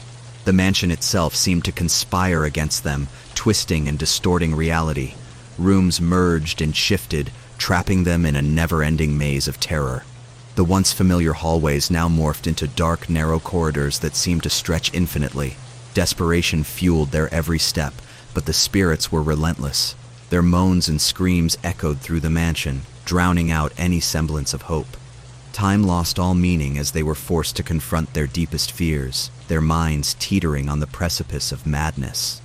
The mansion itself seemed to conspire against them, twisting and distorting reality. Rooms merged and shifted, trapping them in a never-ending maze of terror. The once familiar hallways now morphed into dark, narrow corridors that seemed to stretch infinitely. Desperation fueled their every step, but the spirits were relentless. Their moans and screams echoed through the mansion, drowning out any semblance of hope. Time lost all meaning as they were forced to confront their deepest fears, their minds teetering on the precipice of madness.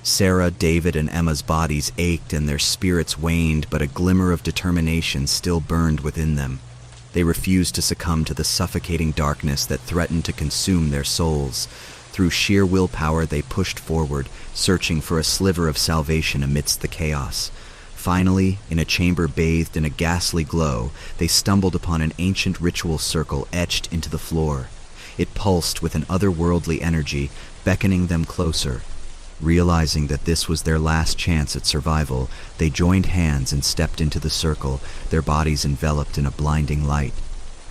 Sarah, David, and Emma's bodies ached and their spirits waned, but a glimmer of determination still burned within them. They refused to succumb to the suffocating darkness that threatened to consume their souls. Through sheer willpower, they pushed forward, searching for a sliver of salvation amidst the chaos. Finally, in a chamber bathed in a ghastly glow, they stumbled upon an ancient ritual circle etched into the floor. It pulsed with an otherworldly energy, beckoning them closer. Realizing that this was their last chance at survival, they joined hands and stepped into the circle, their bodies enveloped in a blinding light.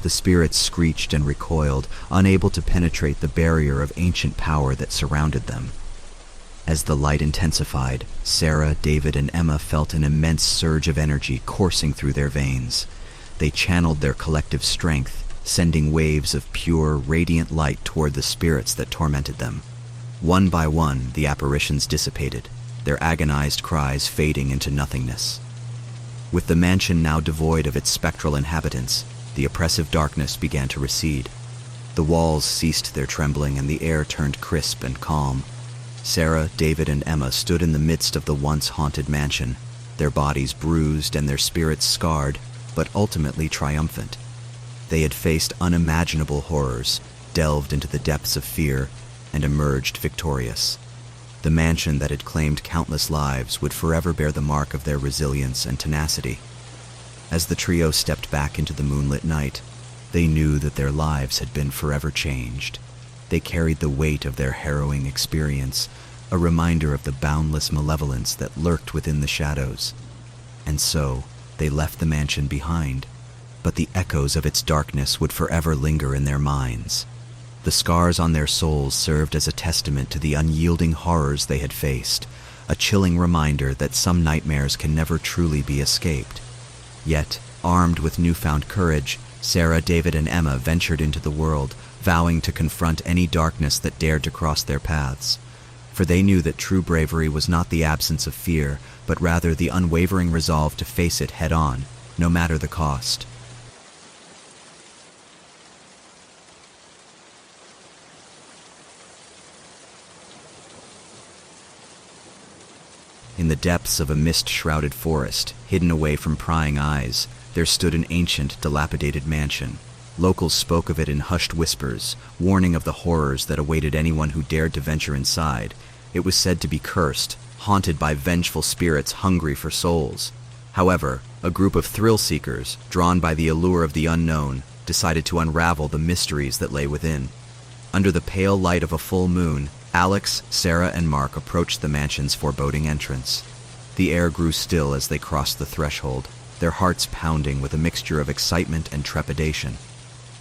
The spirits screeched and recoiled, unable to penetrate the barrier of ancient power that surrounded them. As the light intensified, Sarah, David, and Emma felt an immense surge of energy coursing through their veins. They channeled their collective strength, sending waves of pure, radiant light toward the spirits that tormented them. One by one, the apparitions dissipated, their agonized cries fading into nothingness. With the mansion now devoid of its spectral inhabitants, the oppressive darkness began to recede. The walls ceased their trembling and the air turned crisp and calm. Sarah, David, and Emma stood in the midst of the once haunted mansion, their bodies bruised and their spirits scarred, but ultimately triumphant. They had faced unimaginable horrors, delved into the depths of fear, and emerged victorious. The mansion that had claimed countless lives would forever bear the mark of their resilience and tenacity. As the trio stepped back into the moonlit night, they knew that their lives had been forever changed. They carried the weight of their harrowing experience, a reminder of the boundless malevolence that lurked within the shadows. And so, they left the mansion behind, but the echoes of its darkness would forever linger in their minds. The scars on their souls served as a testament to the unyielding horrors they had faced, a chilling reminder that some nightmares can never truly be escaped. Yet, armed with newfound courage, Sarah, David, and Emma ventured into the world, vowing to confront any darkness that dared to cross their paths. For they knew that true bravery was not the absence of fear, but rather the unwavering resolve to face it head-on, no matter the cost. In the depths of a mist-shrouded forest, hidden away from prying eyes, there stood an ancient, dilapidated mansion. Locals spoke of it in hushed whispers, warning of the horrors that awaited anyone who dared to venture inside. It was said to be cursed, haunted by vengeful spirits hungry for souls. However, a group of thrill-seekers, drawn by the allure of the unknown, decided to unravel the mysteries that lay within. Under the pale light of a full moon, Alex, Sarah, and Mark approached the mansion's foreboding entrance. The air grew still as they crossed the threshold, their hearts pounding with a mixture of excitement and trepidation.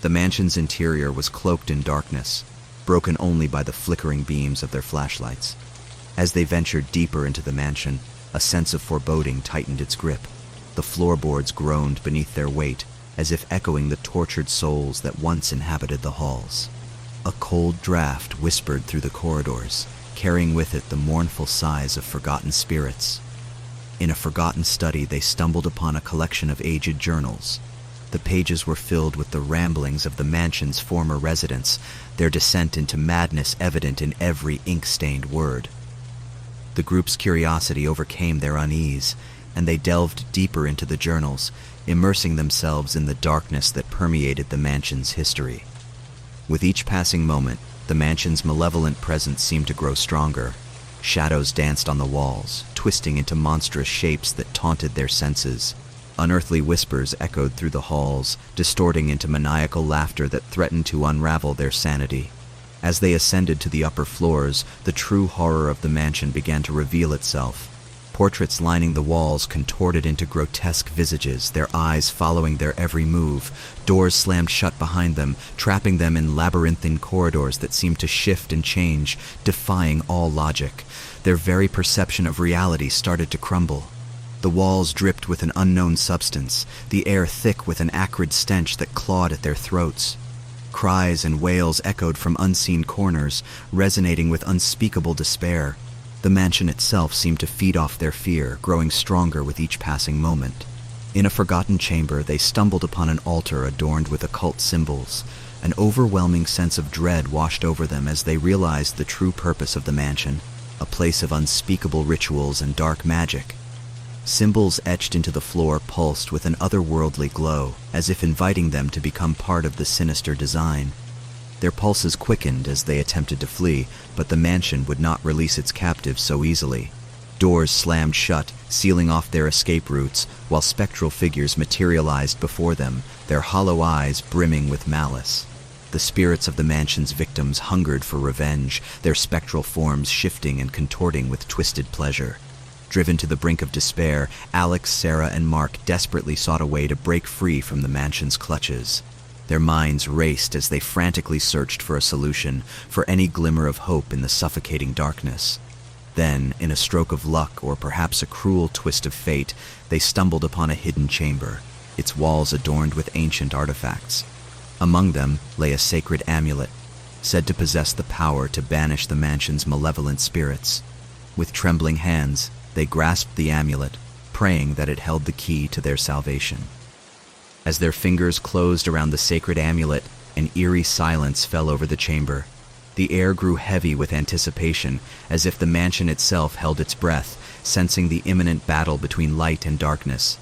The mansion's interior was cloaked in darkness, broken only by the flickering beams of their flashlights. As they ventured deeper into the mansion, a sense of foreboding tightened its grip. The floorboards groaned beneath their weight, as if echoing the tortured souls that once inhabited the halls. A cold draft whispered through the corridors, carrying with it the mournful sighs of forgotten spirits. In a forgotten study, they stumbled upon a collection of aged journals. The pages were filled with the ramblings of the mansion's former residents, their descent into madness evident in every ink-stained word. The group's curiosity overcame their unease, and they delved deeper into the journals, immersing themselves in the darkness that permeated the mansion's history. With each passing moment, the mansion's malevolent presence seemed to grow stronger. Shadows danced on the walls, twisting into monstrous shapes that taunted their senses. Unearthly whispers echoed through the halls, distorting into maniacal laughter that threatened to unravel their sanity. As they ascended to the upper floors, the true horror of the mansion began to reveal itself. Portraits lining the walls contorted into grotesque visages, their eyes following their every move. Doors slammed shut behind them, trapping them in labyrinthine corridors that seemed to shift and change, defying all logic. Their very perception of reality started to crumble. The walls dripped with an unknown substance, the air thick with an acrid stench that clawed at their throats. Cries and wails echoed from unseen corners, resonating with unspeakable despair. The mansion itself seemed to feed off their fear, growing stronger with each passing moment. In a forgotten chamber, they stumbled upon an altar adorned with occult symbols. An overwhelming sense of dread washed over them as they realized the true purpose of the mansion, a place of unspeakable rituals and dark magic. Symbols etched into the floor pulsed with an otherworldly glow, as if inviting them to become part of the sinister design. Their pulses quickened as they attempted to flee, but the mansion would not release its captives so easily. Doors slammed shut, sealing off their escape routes, while spectral figures materialized before them, their hollow eyes brimming with malice. The spirits of the mansion's victims hungered for revenge, their spectral forms shifting and contorting with twisted pleasure. Driven to the brink of despair, Alex, Sarah, and Mark desperately sought a way to break free from the mansion's clutches. Their minds raced as they frantically searched for a solution, for any glimmer of hope in the suffocating darkness. Then, in a stroke of luck or perhaps a cruel twist of fate, they stumbled upon a hidden chamber, its walls adorned with ancient artifacts. Among them lay a sacred amulet, said to possess the power to banish the mansion's malevolent spirits. With trembling hands, they grasped the amulet, praying that it held the key to their salvation. As their fingers closed around the sacred amulet, an eerie silence fell over the chamber. The air grew heavy with anticipation, as if the mansion itself held its breath, sensing the imminent battle between light and darkness.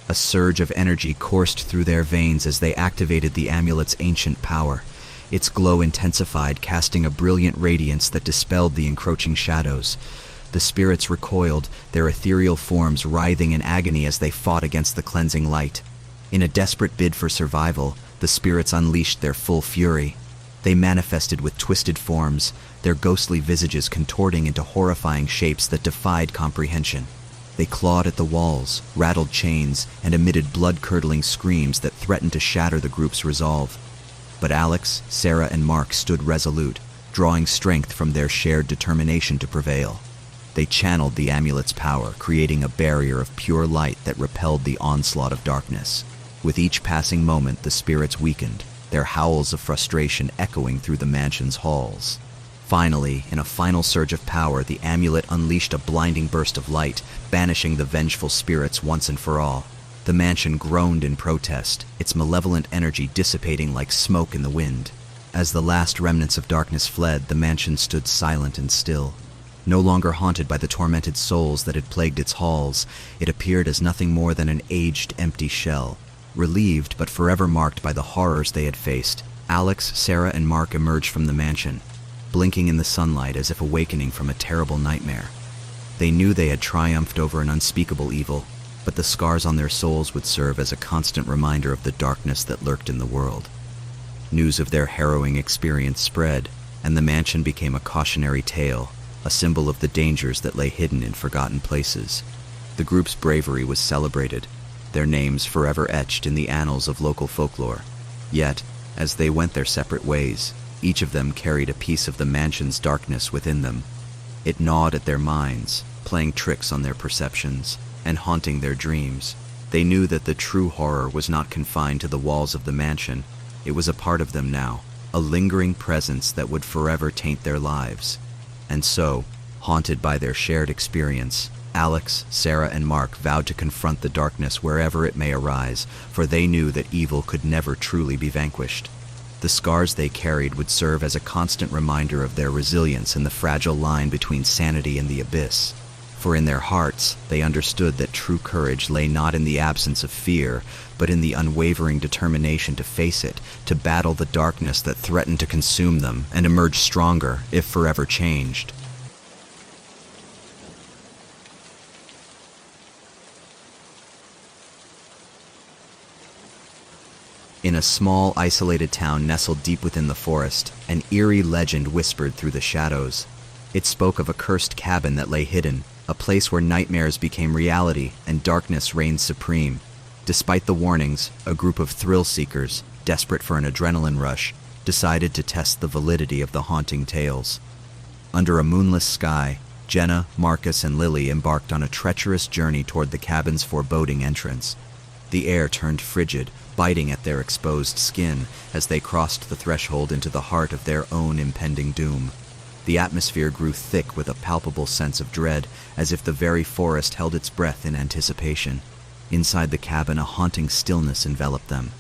A surge of energy coursed through their veins as they activated the amulet's ancient power. Its glow intensified, casting a brilliant radiance that dispelled the encroaching shadows. The spirits recoiled, their ethereal forms writhing in agony as they fought against the cleansing light. In a desperate bid for survival, the spirits unleashed their full fury. They manifested with twisted forms, their ghostly visages contorting into horrifying shapes that defied comprehension. They clawed at the walls, rattled chains, and emitted blood-curdling screams that threatened to shatter the group's resolve. But Alex, Sarah, and Mark stood resolute, drawing strength from their shared determination to prevail. They channeled the amulet's power, creating a barrier of pure light that repelled the onslaught of darkness. With each passing moment, the spirits weakened, their howls of frustration echoing through the mansion's halls. Finally, in a final surge of power, the amulet unleashed a blinding burst of light, banishing the vengeful spirits once and for all. The mansion groaned in protest, its malevolent energy dissipating like smoke in the wind. As the last remnants of darkness fled, the mansion stood silent and still. No longer haunted by the tormented souls that had plagued its halls, it appeared as nothing more than an aged, empty shell. Relieved but forever marked by the horrors they had faced, Alex, Sarah, and Mark emerged from the mansion. blinking in the sunlight as if awakening from a terrible nightmare. They knew they had triumphed over an unspeakable evil, but the scars on their souls would serve as a constant reminder of the darkness that lurked in the world. News of their harrowing experience spread, and the mansion became a cautionary tale, a symbol of the dangers that lay hidden in forgotten places. The group's bravery was celebrated, their names forever etched in the annals of local folklore. Yet, as they went their separate ways, each of them carried a piece of the mansion's darkness within them. It gnawed at their minds, playing tricks on their perceptions, and haunting their dreams. They knew that the true horror was not confined to the walls of the mansion. It was a part of them now, a lingering presence that would forever taint their lives. And so, haunted by their shared experience, Alex, Sarah, and Mark vowed to confront the darkness wherever it may arise, for they knew that evil could never truly be vanquished. The scars they carried would serve as a constant reminder of their resilience and the fragile line between sanity and the abyss. For in their hearts, they understood that true courage lay not in the absence of fear, but in the unwavering determination to face it, to battle the darkness that threatened to consume them, and emerge stronger, if forever changed. In a small, isolated town nestled deep within the forest, an eerie legend whispered through the shadows. It spoke of a cursed cabin that lay hidden, a place where nightmares became reality and darkness reigned supreme. Despite the warnings, a group of thrill-seekers, desperate for an adrenaline rush, decided to test the validity of the haunting tales. Under a moonless sky, Jenna, Marcus, and Lily embarked on a treacherous journey toward the cabin's foreboding entrance. The air turned frigid, biting at their exposed skin as they crossed the threshold into the heart of their own impending doom. The atmosphere grew thick with a palpable sense of dread, as if the very forest held its breath in anticipation. Inside the cabin, a haunting stillness enveloped them.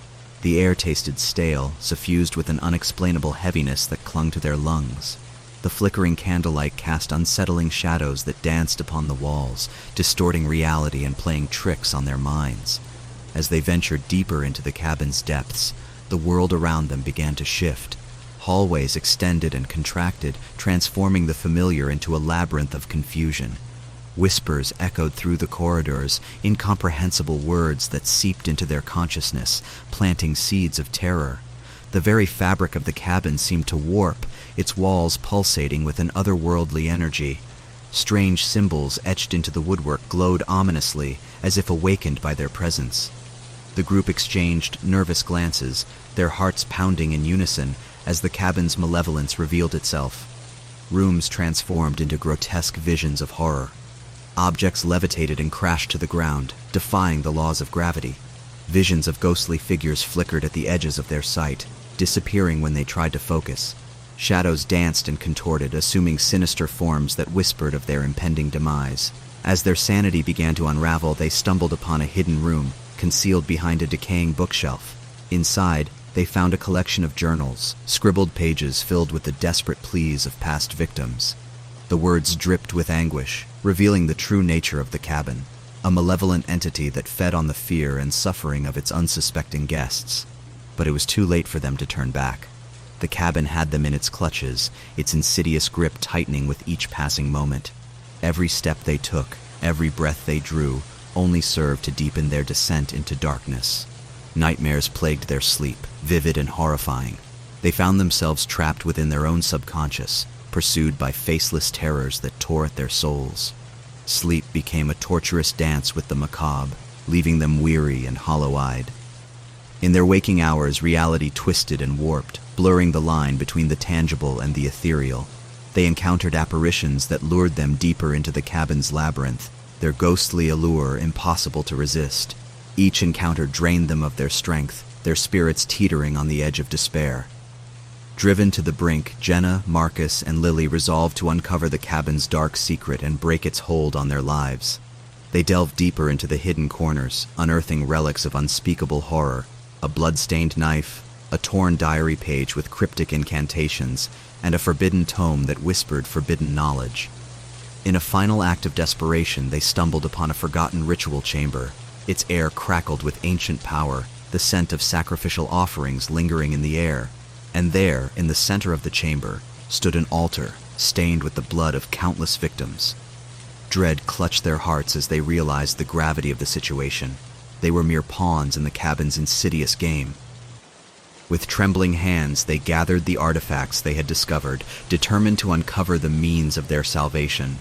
The air tasted stale, suffused with an unexplainable heaviness that clung to their lungs. The flickering candlelight cast unsettling shadows that danced upon the walls, distorting reality and playing tricks on their minds. As they ventured deeper into the cabin's depths, the world around them began to shift. Hallways extended and contracted, transforming the familiar into a labyrinth of confusion. Whispers echoed through the corridors, incomprehensible words that seeped into their consciousness, planting seeds of terror. The very fabric of the cabin seemed to warp, its walls pulsating with an otherworldly energy. Strange symbols etched into the woodwork glowed ominously, as if awakened by their presence. The group exchanged nervous glances, their hearts pounding in unison as the cabin's malevolence revealed itself. Rooms transformed into grotesque visions of horror. Objects levitated and crashed to the ground, defying the laws of gravity. Visions of ghostly figures flickered at the edges of their sight, disappearing when they tried to focus. Shadows danced and contorted, assuming sinister forms that whispered of their impending demise. As their sanity began to unravel, they stumbled upon a hidden room, concealed behind a decaying bookshelf. Inside, they found a collection of journals, scribbled pages filled with the desperate pleas of past victims. The words dripped with anguish, revealing the true nature of the cabin, a malevolent entity that fed on the fear and suffering of its unsuspecting guests. But it was too late for them to turn back. The cabin had them in its clutches, its insidious grip tightening with each passing moment. Every step they took, every breath they drew, only served to deepen their descent into darkness. Nightmares plagued their sleep, vivid and horrifying. They found themselves trapped within their own subconscious, pursued by faceless terrors that tore at their souls. Sleep became a torturous dance with the macabre, leaving them weary and hollow-eyed. In their waking hours, reality twisted and warped, blurring the line between the tangible and the ethereal. They encountered apparitions that lured them deeper into the cabin's labyrinth, their ghostly allure impossible to resist. Each encounter drained them of their strength, their spirits teetering on the edge of despair. Driven to the brink, Jenna, Marcus, and Lily resolved to uncover the cabin's dark secret and break its hold on their lives. They delved deeper into the hidden corners, unearthing relics of unspeakable horror, a blood-stained knife, a torn diary page with cryptic incantations, and a forbidden tome that whispered forbidden knowledge. In a final act of desperation, they stumbled upon a forgotten ritual chamber. Its air crackled with ancient power, the scent of sacrificial offerings lingering in the air. And there, in the center of the chamber, stood an altar stained with the blood of countless victims. Dread clutched their hearts as they realized the gravity of the situation. They were mere pawns in the cabin's insidious game. With trembling hands, they gathered the artifacts they had discovered, determined to uncover the means of their salvation.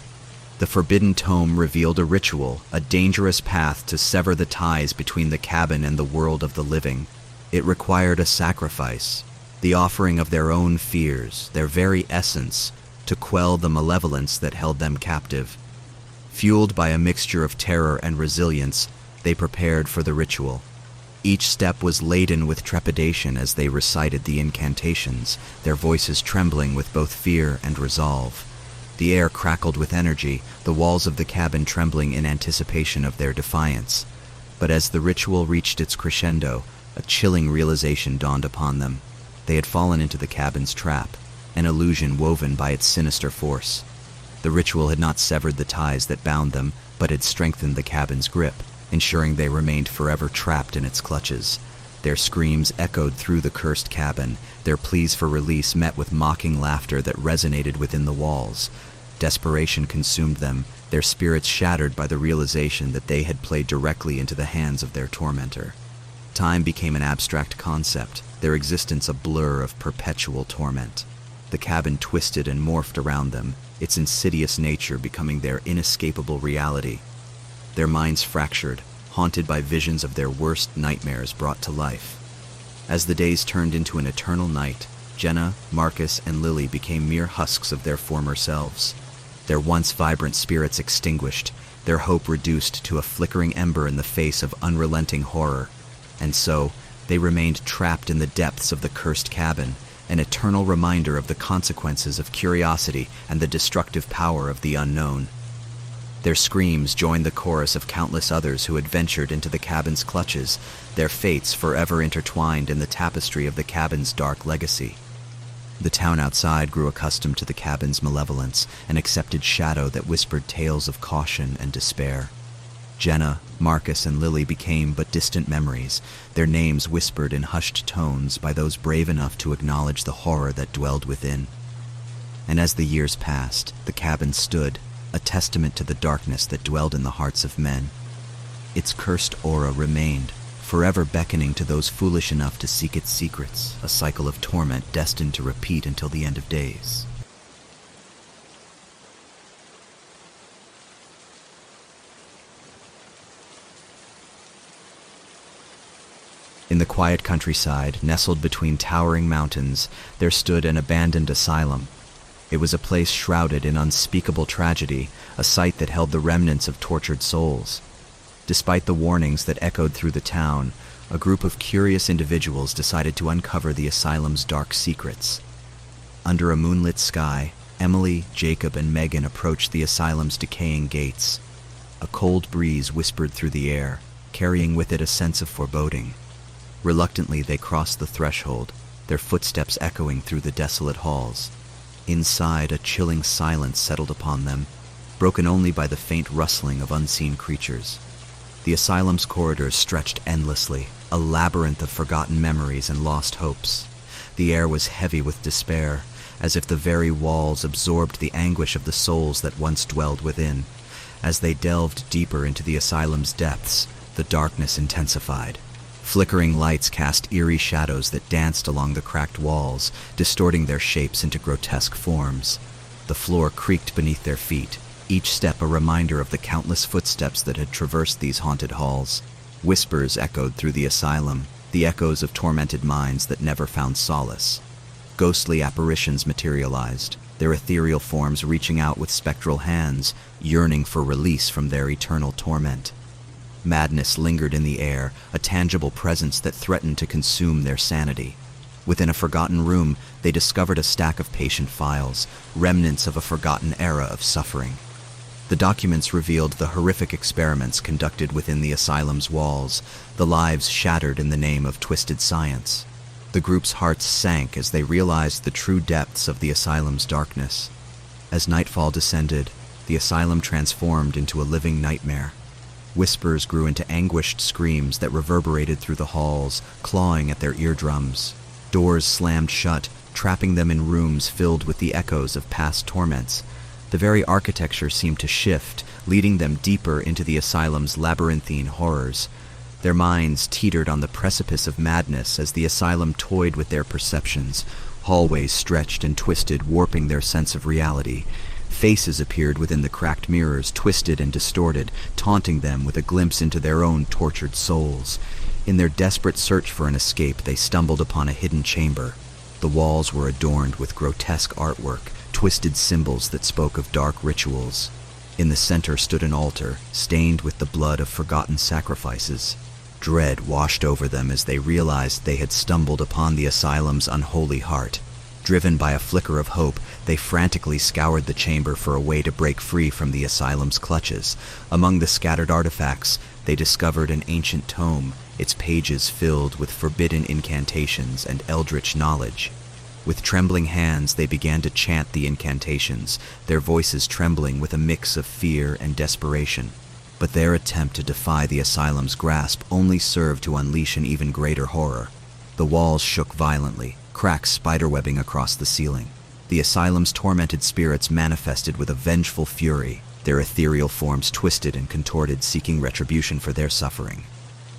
The forbidden tome revealed a ritual, a dangerous path to sever the ties between the cabin and the world of the living. It required a sacrifice, the offering of their own fears, their very essence, to quell the malevolence that held them captive. Fueled by a mixture of terror and resilience, they prepared for the ritual. Each step was laden with trepidation as they recited the incantations, their voices trembling with both fear and resolve. The air crackled with energy, the walls of the cabin trembling in anticipation of their defiance. But as the ritual reached its crescendo, a chilling realization dawned upon them. They had fallen into the cabin's trap, an illusion woven by its sinister force. The ritual had not severed the ties that bound them, but had strengthened the cabin's grip, ensuring they remained forever trapped in its clutches. Their screams echoed through the cursed cabin, their pleas for release met with mocking laughter that resonated within the walls. Desperation consumed them, their spirits shattered by the realization that they had played directly into the hands of their tormentor. Time became an abstract concept, their existence a blur of perpetual torment. The cabin twisted and morphed around them, its insidious nature becoming their inescapable reality. Their minds fractured, haunted by visions of their worst nightmares brought to life. As the days turned into an eternal night, Jenna, Marcus, and Lily became mere husks of their former selves. Their once vibrant spirits extinguished, their hope reduced to a flickering ember in the face of unrelenting horror. And so, they remained trapped in the depths of the cursed cabin, an eternal reminder of the consequences of curiosity and the destructive power of the unknown. Their screams joined the chorus of countless others who had ventured into the cabin's clutches, their fates forever intertwined in the tapestry of the cabin's dark legacy. The town outside grew accustomed to the cabin's malevolence, an accepted shadow that whispered tales of caution and despair. Jenna, Marcus, and Lily became but distant memories, their names whispered in hushed tones by those brave enough to acknowledge the horror that dwelled within. And as the years passed, the cabin stood, a testament to the darkness that dwelled in the hearts of men. Its cursed aura remained, forever beckoning to those foolish enough to seek its secrets, a cycle of torment destined to repeat until the end of days. In the quiet countryside, nestled between towering mountains, there stood an abandoned asylum. It was a place shrouded in unspeakable tragedy, a site that held the remnants of tortured souls. Despite the warnings that echoed through the town, a group of curious individuals decided to uncover the asylum's dark secrets. Under a moonlit sky, Emily, Jacob, and Megan approached the asylum's decaying gates. A cold breeze whispered through the air, carrying with it a sense of foreboding. Reluctantly, they crossed the threshold, their footsteps echoing through the desolate halls. Inside, a chilling silence settled upon them, broken only by the faint rustling of unseen creatures. The asylum's corridors stretched endlessly, a labyrinth of forgotten memories and lost hopes. The air was heavy with despair, as if the very walls absorbed the anguish of the souls that once dwelled within. As they delved deeper into the asylum's depths, the darkness intensified. Flickering lights cast eerie shadows that danced along the cracked walls, distorting their shapes into grotesque forms. The floor creaked beneath their feet, each step a reminder of the countless footsteps that had traversed these haunted halls. Whispers echoed through the asylum, the echoes of tormented minds that never found solace. Ghostly apparitions materialized, their ethereal forms reaching out with spectral hands, yearning for release from their eternal torment. Madness lingered in the air, a tangible presence that threatened to consume their sanity. Within a forgotten room, they discovered a stack of patient files, remnants of a forgotten era of suffering. The documents revealed the horrific experiments conducted within the asylum's walls, the lives shattered in the name of twisted science. The group's hearts sank as they realized the true depths of the asylum's darkness. As nightfall descended, the asylum transformed into a living nightmare. Whispers grew into anguished screams that reverberated through the halls, clawing at their eardrums. Doors slammed shut, trapping them in rooms filled with the echoes of past torments. The very architecture seemed to shift, leading them deeper into the asylum's labyrinthine horrors. Their minds teetered on the precipice of madness as the asylum toyed with their perceptions. Hallways stretched and twisted, warping their sense of reality. Faces appeared within the cracked mirrors, twisted and distorted, taunting them with a glimpse into their own tortured souls. In their desperate search for an escape, they stumbled upon a hidden chamber. The walls were adorned with grotesque artwork, twisted symbols that spoke of dark rituals. In the center stood an altar, stained with the blood of forgotten sacrifices. Dread washed over them as they realized they had stumbled upon the asylum's unholy heart. Driven by a flicker of hope, they frantically scoured the chamber for a way to break free from the asylum's clutches. Among the scattered artifacts, they discovered an ancient tome, its pages filled with forbidden incantations and eldritch knowledge. With trembling hands, they began to chant the incantations, their voices trembling with a mix of fear and desperation. But their attempt to defy the asylum's grasp only served to unleash an even greater horror. The walls shook violently, cracks spiderwebbing across the ceiling. The asylum's tormented spirits manifested with a vengeful fury, their ethereal forms twisted and contorted, seeking retribution for their suffering.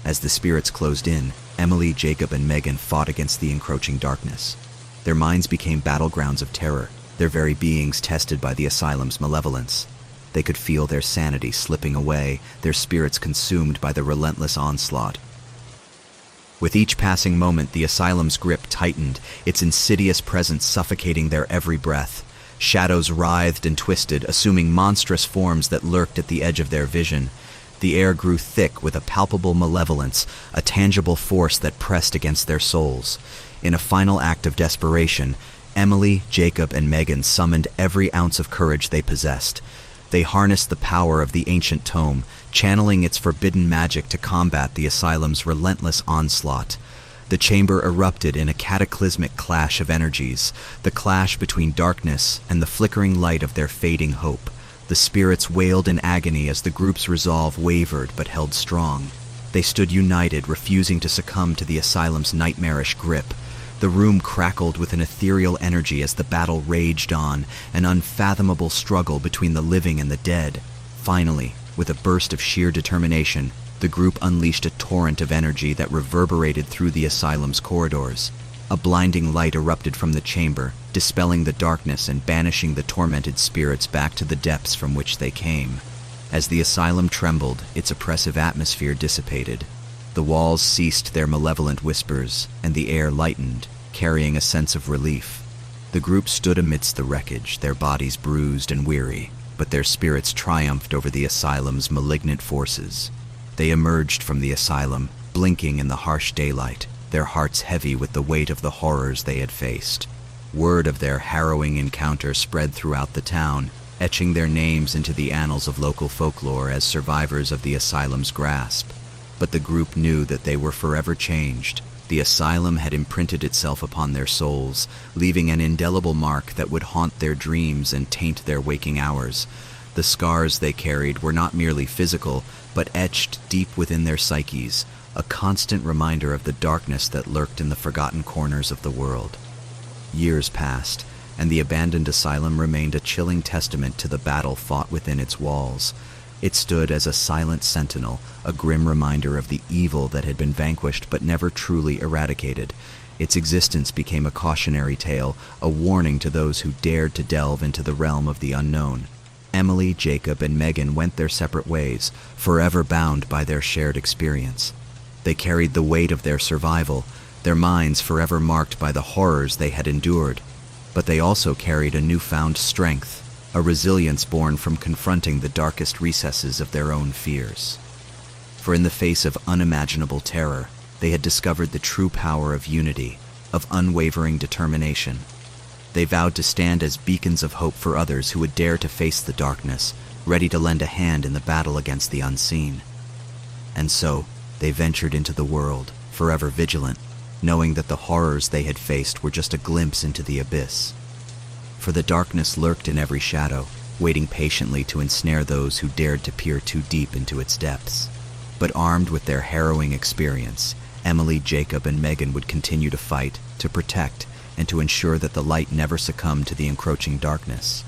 As the spirits closed in, Emily, Jacob, and Megan fought against the encroaching darkness. Their minds became battlegrounds of terror, their very beings tested by the asylum's malevolence. They could feel their sanity slipping away, their spirits consumed by the relentless onslaught. With each passing moment, the asylum's grip tightened, its insidious presence suffocating their every breath. Shadows writhed and twisted, assuming monstrous forms that lurked at the edge of their vision. The air grew thick with a palpable malevolence, a tangible force that pressed against their souls. In a final act of desperation, Emily, Jacob, and Megan summoned every ounce of courage they possessed. They harnessed the power of the ancient tome, channeling its forbidden magic to combat the asylum's relentless onslaught. The chamber erupted in a cataclysmic clash of energies, the clash between darkness and the flickering light of their fading hope. The spirits wailed in agony as the group's resolve wavered but held strong. They stood united, refusing to succumb to the asylum's nightmarish grip. The room crackled with an ethereal energy as the battle raged on, an unfathomable struggle between the living and the dead. Finally, with a burst of sheer determination, the group unleashed a torrent of energy that reverberated through the asylum's corridors. A blinding light erupted from the chamber, dispelling the darkness and banishing the tormented spirits back to the depths from which they came. As the asylum trembled, its oppressive atmosphere dissipated. The walls ceased their malevolent whispers, and the air lightened, carrying a sense of relief. The group stood amidst the wreckage, their bodies bruised and weary, but their spirits triumphed over the asylum's malignant forces. They emerged from the asylum, blinking in the harsh daylight, their hearts heavy with the weight of the horrors they had faced. Word of their harrowing encounter spread throughout the town, etching their names into the annals of local folklore as survivors of the asylum's grasp. But the group knew that they were forever changed. The asylum had imprinted itself upon their souls, leaving an indelible mark that would haunt their dreams and taint their waking hours. The scars they carried were not merely physical, but etched deep within their psyches, a constant reminder of the darkness that lurked in the forgotten corners of the world. Years passed, and the abandoned asylum remained a chilling testament to the battle fought within its walls. It stood as a silent sentinel, a grim reminder of the evil that had been vanquished but never truly eradicated. Its existence became a cautionary tale, a warning to those who dared to delve into the realm of the unknown. Emily, Jacob, and Megan went their separate ways, forever bound by their shared experience. They carried the weight of their survival, their minds forever marked by the horrors they had endured. But they also carried a newfound strength, a resilience born from confronting the darkest recesses of their own fears. For in the face of unimaginable terror, they had discovered the true power of unity, of unwavering determination. They vowed to stand as beacons of hope for others who would dare to face the darkness, ready to lend a hand in the battle against the unseen. And so, they ventured into the world, forever vigilant, knowing that the horrors they had faced were just a glimpse into the abyss. For the darkness lurked in every shadow, waiting patiently to ensnare those who dared to peer too deep into its depths. But armed with their harrowing experience, Emily, Jacob, and Megan would continue to fight, to protect, and to ensure that the light never succumbed to the encroaching darkness.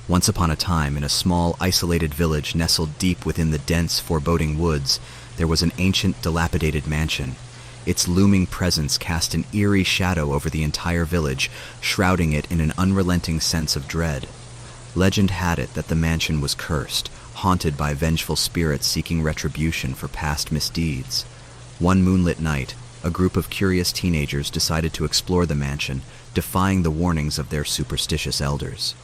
Once upon a time, in a small, isolated village nestled deep within the dense, foreboding woods, there was an ancient, dilapidated mansion. Its looming presence cast an eerie shadow over the entire village, shrouding it in an unrelenting sense of dread. Legend had it that the mansion was cursed, haunted by vengeful spirits seeking retribution for past misdeeds. One moonlit night, a group of curious teenagers decided to explore the mansion, defying the warnings of their superstitious elders.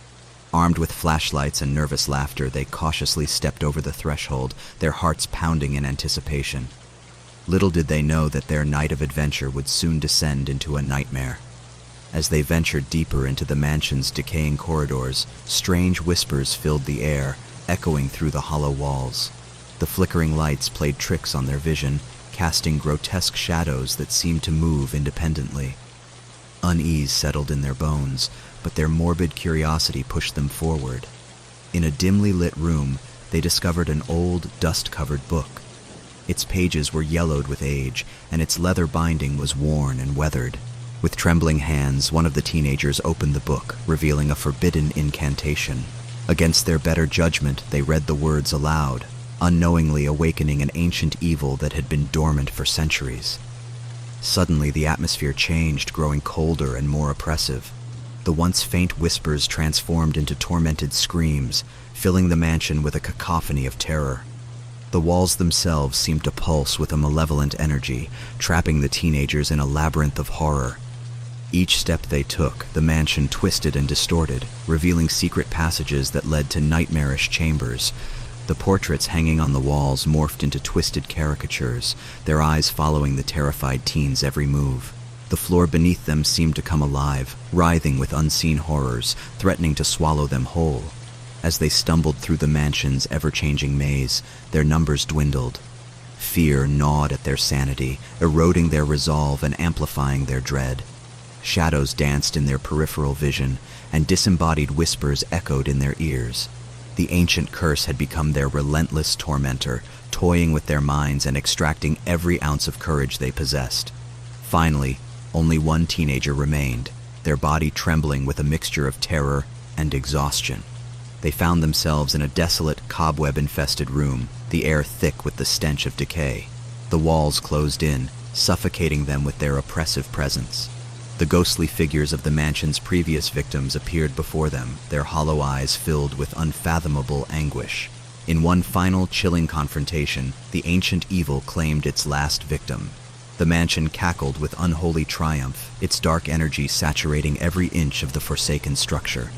Armed with flashlights and nervous laughter, they cautiously stepped over the threshold, their hearts pounding in anticipation. Little did they know that their night of adventure would soon descend into a nightmare. As they ventured deeper into the mansion's decaying corridors, strange whispers filled the air, echoing through the hollow walls. The flickering lights played tricks on their vision, casting grotesque shadows that seemed to move independently. Unease settled in their bones, but their morbid curiosity pushed them forward. In a dimly lit room, they discovered an old, dust-covered book. Its pages were yellowed with age, and its leather binding was worn and weathered. With trembling hands, one of the teenagers opened the book, revealing a forbidden incantation. Against their better judgment, they read the words aloud, unknowingly awakening an ancient evil that had been dormant for centuries. Suddenly, the atmosphere changed, growing colder and more oppressive. The once faint whispers transformed into tormented screams, filling the mansion with a cacophony of terror. The walls themselves seemed to pulse with a malevolent energy, trapping the teenagers in a labyrinth of horror. Each step they took, the mansion twisted and distorted, revealing secret passages that led to nightmarish chambers. The portraits hanging on the walls morphed into twisted caricatures, their eyes following the terrified teens' every move. The floor beneath them seemed to come alive, writhing with unseen horrors, threatening to swallow them whole. As they stumbled through the mansion's ever-changing maze, their numbers dwindled. Fear gnawed at their sanity, eroding their resolve and amplifying their dread. Shadows danced in their peripheral vision, and disembodied whispers echoed in their ears. The ancient curse had become their relentless tormentor, toying with their minds and extracting every ounce of courage they possessed. Finally, only one teenager remained, their body trembling with a mixture of terror and exhaustion. They found themselves in a desolate, cobweb-infested room, the air thick with the stench of decay. The walls closed in, suffocating them with their oppressive presence. The ghostly figures of the mansion's previous victims appeared before them, their hollow eyes filled with unfathomable anguish. In one final, chilling confrontation, the ancient evil claimed its last victim. The mansion cackled with unholy triumph, its dark energy saturating every inch of the forsaken structure.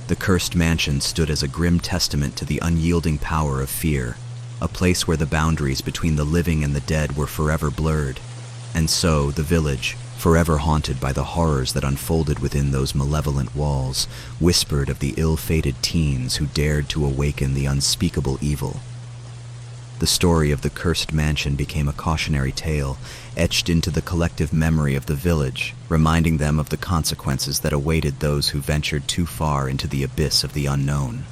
The cursed mansion stood as a grim testament to the unyielding power of fear, a place where the boundaries between the living and the dead were forever blurred. And so, the village, forever haunted by the horrors that unfolded within those malevolent walls, whispered of the ill-fated teens who dared to awaken the unspeakable evil. The story of the cursed mansion became a cautionary tale, etched into the collective memory of the village, reminding them of the consequences that awaited those who ventured too far into the abyss of the unknown.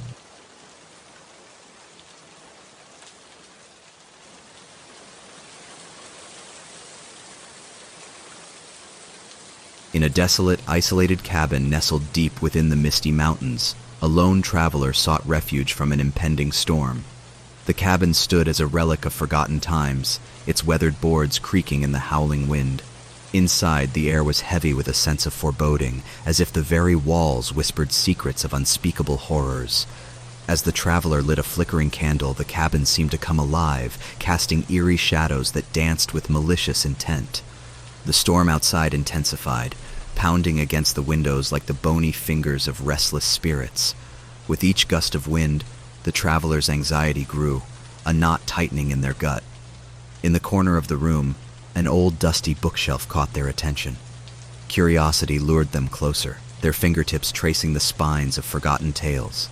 In a desolate, isolated cabin nestled deep within the misty mountains, a lone traveler sought refuge from an impending storm. The cabin stood as a relic of forgotten times, its weathered boards creaking in the howling wind. Inside, the air was heavy with a sense of foreboding, as if the very walls whispered secrets of unspeakable horrors. As the traveler lit a flickering candle, the cabin seemed to come alive, casting eerie shadows that danced with malicious intent. The storm outside intensified, pounding against the windows like the bony fingers of restless spirits. With each gust of wind, the traveler's anxiety grew, a knot tightening in their gut. In the corner of the room, an old dusty bookshelf caught their attention. Curiosity lured them closer, their fingertips tracing the spines of forgotten tales.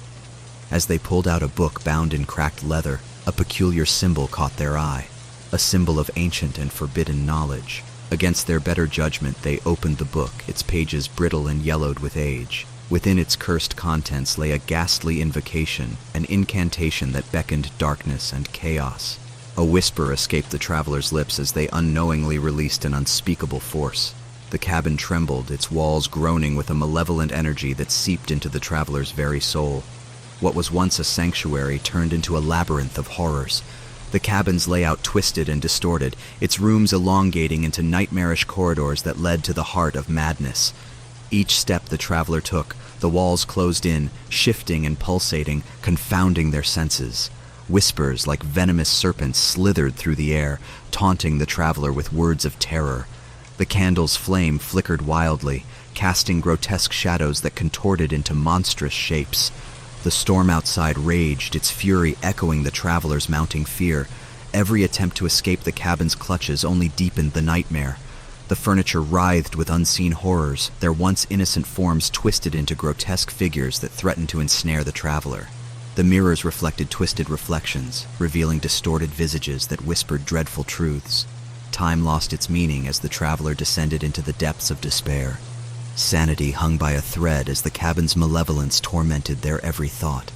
As they pulled out a book bound in cracked leather, a peculiar symbol caught their eye, a symbol of ancient and forbidden knowledge. Against their better judgment, they opened the book, its pages brittle and yellowed with age. Within its cursed contents lay a ghastly invocation, an incantation that beckoned darkness and chaos. A whisper escaped the travelers' lips as they unknowingly released an unspeakable force. The cabin trembled, its walls groaning with a malevolent energy that seeped into the travelers' very soul. What was once a sanctuary turned into a labyrinth of horrors. The cabin's layout twisted and distorted, its rooms elongating into nightmarish corridors that led to the heart of madness. Each step the traveler took, the walls closed in, shifting and pulsating, confounding their senses. Whispers like venomous serpents slithered through the air, taunting the traveler with words of terror. The candle's flame flickered wildly, casting grotesque shadows that contorted into monstrous shapes. The storm outside raged, its fury echoing the traveler's mounting fear. Every attempt to escape the cabin's clutches only deepened the nightmare. The furniture writhed with unseen horrors, their once innocent forms twisted into grotesque figures that threatened to ensnare the traveler. The mirrors reflected twisted reflections, revealing distorted visages that whispered dreadful truths. Time lost its meaning as the traveler descended into the depths of despair. Sanity hung by a thread as the cabin's malevolence tormented their every thought.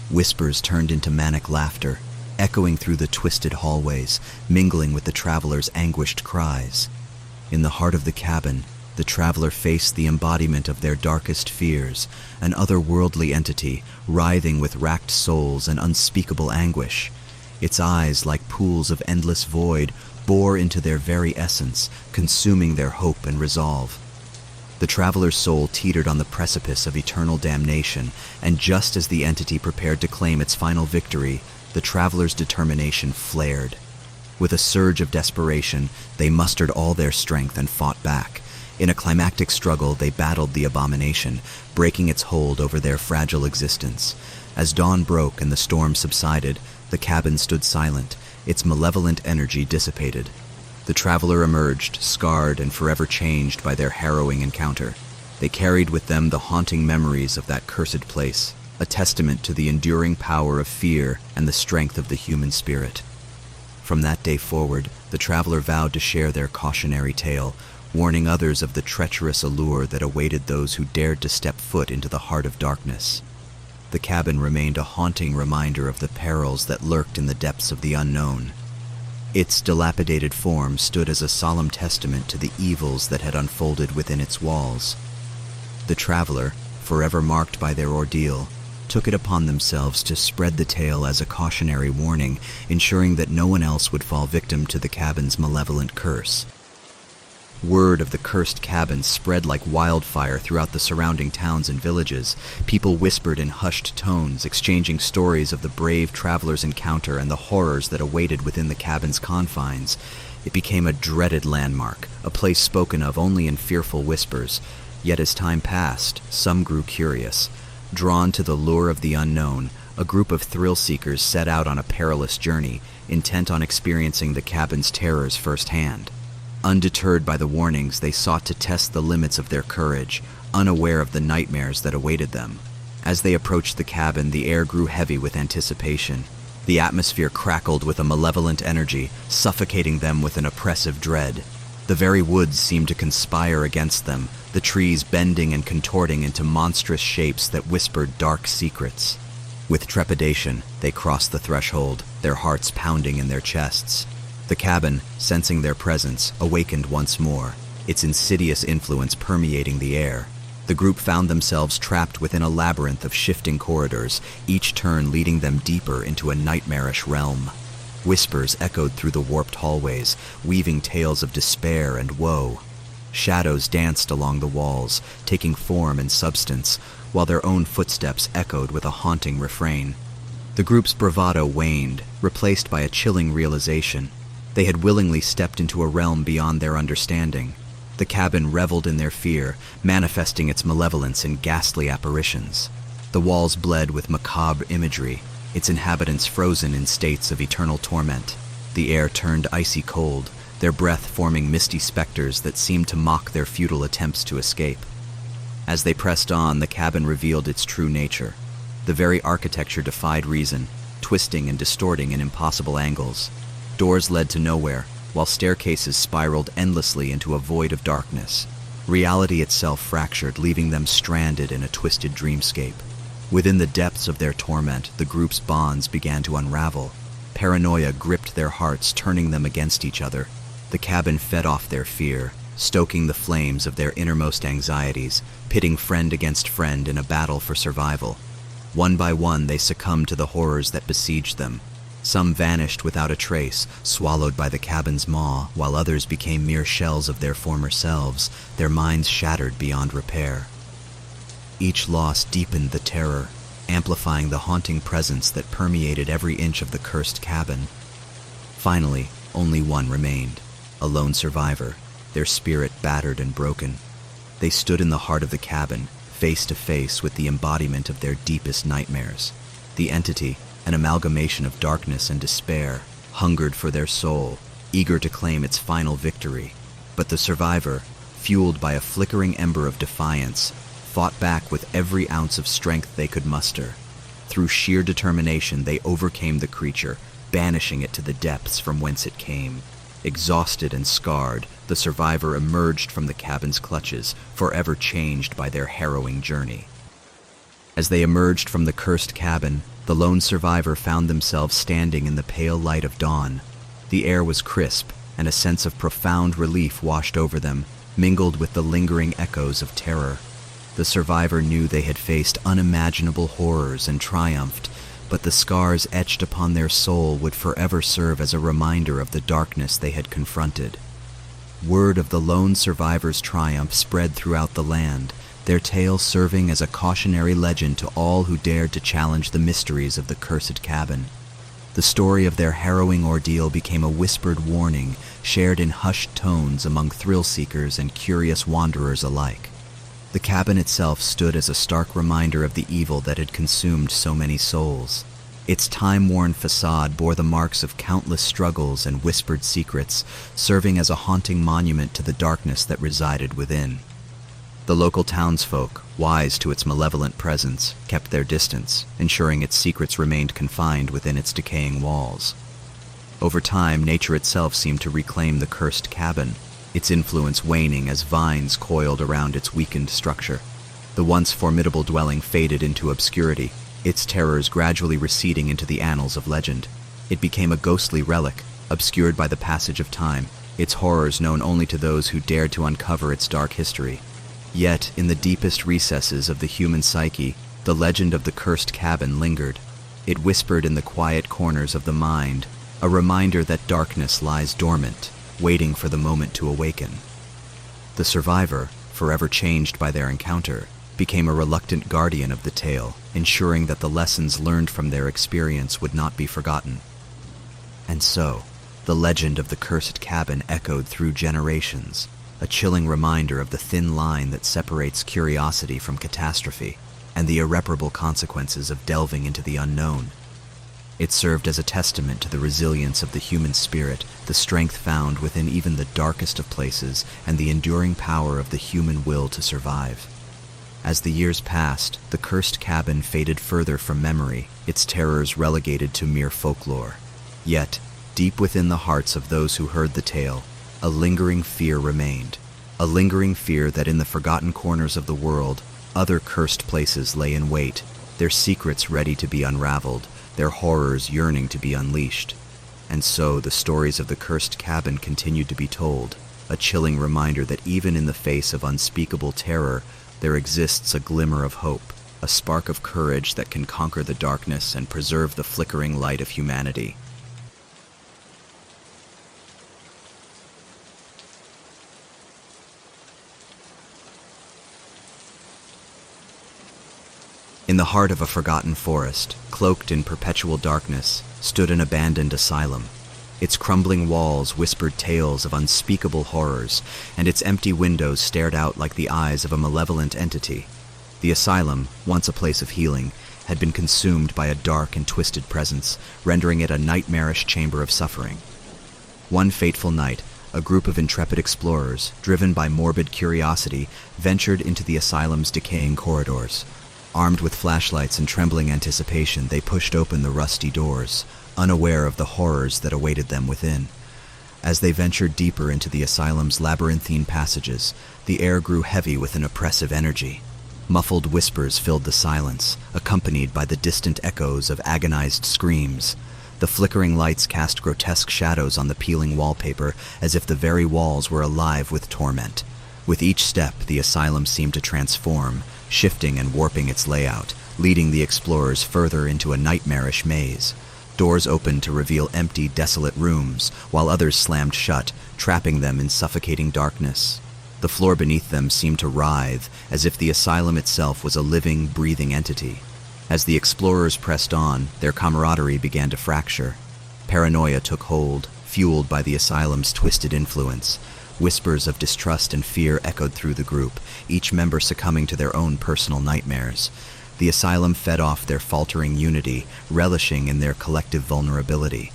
Whispers turned into manic laughter, echoing through the twisted hallways, mingling with the traveler's anguished cries. In the heart of the cabin, the traveler faced the embodiment of their darkest fears, an otherworldly entity, writhing with racked souls and unspeakable anguish. Its eyes, like pools of endless void, bore into their very essence, consuming their hope and resolve. The traveler's soul teetered on the precipice of eternal damnation, and just as the entity prepared to claim its final victory, the traveler's determination flared. With a surge of desperation, they mustered all their strength and fought back. In a climactic struggle, they battled the abomination, breaking its hold over their fragile existence. As dawn broke and the storm subsided, the cabin stood silent, its malevolent energy dissipated. The traveler emerged, scarred and forever changed by their harrowing encounter. They carried with them the haunting memories of that cursed place, a testament to the enduring power of fear and the strength of the human spirit. From that day forward, the traveler vowed to share their cautionary tale, warning others of the treacherous allure that awaited those who dared to step foot into the heart of darkness. The cabin remained a haunting reminder of the perils that lurked in the depths of the unknown. Its dilapidated form stood as a solemn testament to the evils that had unfolded within its walls. The traveler, forever marked by their ordeal, took it upon themselves to spread the tale as a cautionary warning, ensuring that no one else would fall victim to the cabin's malevolent curse. Word of the cursed cabin spread like wildfire throughout the surrounding towns and villages. People whispered in hushed tones, exchanging stories of the brave traveler's encounter and the horrors that awaited within the cabin's confines. It became a dreaded landmark, a place spoken of only in fearful whispers. Yet as time passed, some grew curious. Drawn to the lure of the unknown, a group of thrill-seekers set out on a perilous journey, intent on experiencing the cabin's terrors firsthand. Undeterred by the warnings, they sought to test the limits of their courage, unaware of the nightmares that awaited them. As they approached the cabin, the air grew heavy with anticipation. The atmosphere crackled with a malevolent energy, suffocating them with an oppressive dread. The very woods seemed to conspire against them, the trees bending and contorting into monstrous shapes that whispered dark secrets. With trepidation, they crossed the threshold, their hearts pounding in their chests. The cabin, sensing their presence, awakened once more, its insidious influence permeating the air. The group found themselves trapped within a labyrinth of shifting corridors, each turn leading them deeper into a nightmarish realm. Whispers echoed through the warped hallways, weaving tales of despair and woe. Shadows danced along the walls, taking form and substance, while their own footsteps echoed with a haunting refrain. The group's bravado waned, replaced by a chilling realization. They had willingly stepped into a realm beyond their understanding. The cabin reveled in their fear, manifesting its malevolence in ghastly apparitions. The walls bled with macabre imagery, its inhabitants frozen in states of eternal torment. The air turned icy cold, their breath forming misty specters that seemed to mock their futile attempts to escape. As they pressed on, the cabin revealed its true nature. The very architecture defied reason, twisting and distorting in impossible angles. Doors led to nowhere, while staircases spiraled endlessly into a void of darkness. Reality itself fractured, leaving them stranded in a twisted dreamscape. Within the depths of their torment, the group's bonds began to unravel. Paranoia gripped their hearts, turning them against each other. The cabin fed off their fear, stoking the flames of their innermost anxieties, pitting friend against friend in a battle for survival. One by one, they succumbed to the horrors that besieged them. Some vanished without a trace, swallowed by the cabin's maw, while others became mere shells of their former selves, their minds shattered beyond repair. Each loss deepened the terror, amplifying the haunting presence that permeated every inch of the cursed cabin. Finally, only one remained, a lone survivor, their spirit battered and broken. They stood in the heart of the cabin, face to face with the embodiment of their deepest nightmares. The entity, an amalgamation of darkness and despair, hungered for their soul, eager to claim its final victory. But the survivor, fueled by a flickering ember of defiance, fought back with every ounce of strength they could muster. Through sheer determination, they overcame the creature, banishing it to the depths from whence it came. Exhausted and scarred, the survivor emerged from the cabin's clutches, forever changed by their harrowing journey. As they emerged from the cursed cabin, the lone survivor found themselves standing in the pale light of dawn. The air was crisp, and a sense of profound relief washed over them, mingled with the lingering echoes of terror. The survivor knew they had faced unimaginable horrors and triumphed, but the scars etched upon their soul would forever serve as a reminder of the darkness they had confronted. Word of the lone survivor's triumph spread throughout the land, their tale serving as a cautionary legend to all who dared to challenge the mysteries of the cursed cabin. The story of their harrowing ordeal became a whispered warning, shared in hushed tones among thrill-seekers and curious wanderers alike. The cabin itself stood as a stark reminder of the evil that had consumed so many souls. Its time-worn facade bore the marks of countless struggles and whispered secrets, serving as a haunting monument to the darkness that resided within. The local townsfolk, wise to its malevolent presence, kept their distance, ensuring its secrets remained confined within its decaying walls. Over time, nature itself seemed to reclaim the cursed cabin, its influence waning as vines coiled around its weakened structure. The once formidable dwelling faded into obscurity, its terrors gradually receding into the annals of legend. It became a ghostly relic, obscured by the passage of time, its horrors known only to those who dared to uncover its dark history. Yet, in the deepest recesses of the human psyche, the legend of the cursed cabin lingered. It whispered in the quiet corners of the mind, a reminder that darkness lies dormant, waiting for the moment to awaken. The survivor, forever changed by their encounter, became a reluctant guardian of the tale, ensuring that the lessons learned from their experience would not be forgotten. And so, the legend of the cursed cabin echoed through generations, a chilling reminder of the thin line that separates curiosity from catastrophe, and the irreparable consequences of delving into the unknown. It served as a testament to the resilience of the human spirit, the strength found within even the darkest of places, and the enduring power of the human will to survive. As the years passed, the cursed cabin faded further from memory, its terrors relegated to mere folklore. Yet, deep within the hearts of those who heard the tale, a lingering fear remained, a lingering fear that in the forgotten corners of the world, other cursed places lay in wait, their secrets ready to be unraveled, their horrors yearning to be unleashed. And so the stories of the cursed cabin continued to be told, a chilling reminder that even in the face of unspeakable terror, there exists a glimmer of hope, a spark of courage that can conquer the darkness and preserve the flickering light of humanity. In the heart of a forgotten forest, cloaked in perpetual darkness, stood an abandoned asylum. Its crumbling walls whispered tales of unspeakable horrors, and its empty windows stared out like the eyes of a malevolent entity. The asylum, once a place of healing, had been consumed by a dark and twisted presence, rendering it a nightmarish chamber of suffering. One fateful night, a group of intrepid explorers, driven by morbid curiosity, ventured into the asylum's decaying corridors. Armed with flashlights and trembling anticipation, they pushed open the rusty doors, unaware of the horrors that awaited them within. As they ventured deeper into the asylum's labyrinthine passages, the air grew heavy with an oppressive energy. Muffled whispers filled the silence, accompanied by the distant echoes of agonized screams. The flickering lights cast grotesque shadows on the peeling wallpaper, as if the very walls were alive with torment. With each step, the asylum seemed to transform, shifting and warping its layout, leading the explorers further into a nightmarish maze. Doors opened to reveal empty, desolate rooms, while others slammed shut, trapping them in suffocating darkness. The floor beneath them seemed to writhe, as if the asylum itself was a living, breathing entity. As the explorers pressed on, their camaraderie began to fracture. Paranoia took hold, fueled by the asylum's twisted influence. Whispers of distrust and fear echoed through the group, each member succumbing to their own personal nightmares. The asylum fed off their faltering unity, relishing in their collective vulnerability.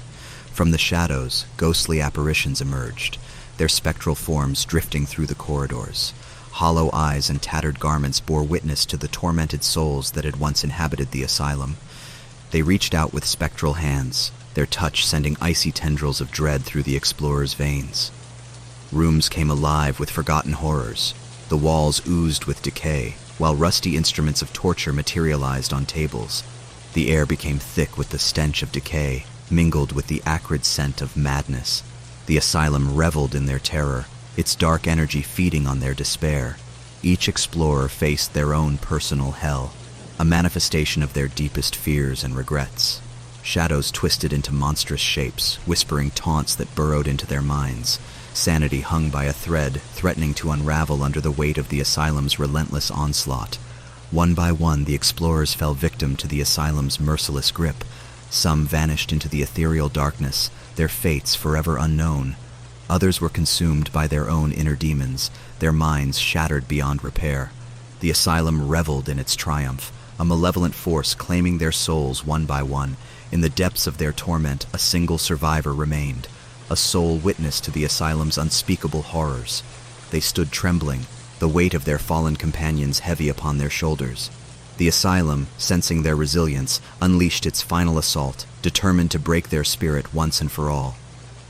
From the shadows, ghostly apparitions emerged, their spectral forms drifting through the corridors. Hollow eyes and tattered garments bore witness to the tormented souls that had once inhabited the asylum. They reached out with spectral hands, their touch sending icy tendrils of dread through the explorers' veins. Rooms came alive with forgotten horrors. The walls oozed with decay, while rusty instruments of torture materialized on tables. The air became thick with the stench of decay, mingled with the acrid scent of madness. The asylum reveled in their terror, its dark energy feeding on their despair. Each explorer faced their own personal hell, a manifestation of their deepest fears and regrets. Shadows twisted into monstrous shapes, whispering taunts that burrowed into their minds. Sanity hung by a thread, threatening to unravel under the weight of the asylum's relentless onslaught. One by one, the explorers fell victim to the asylum's merciless grip. Some vanished into the ethereal darkness, their fates forever unknown. Others were consumed by their own inner demons, their minds shattered beyond repair. The asylum reveled in its triumph, a malevolent force claiming their souls one by one. In the depths of their torment, a single survivor remained, a sole witness to the asylum's unspeakable horrors. They stood trembling, the weight of their fallen companions heavy upon their shoulders. The asylum, sensing their resilience, unleashed its final assault, determined to break their spirit once and for all.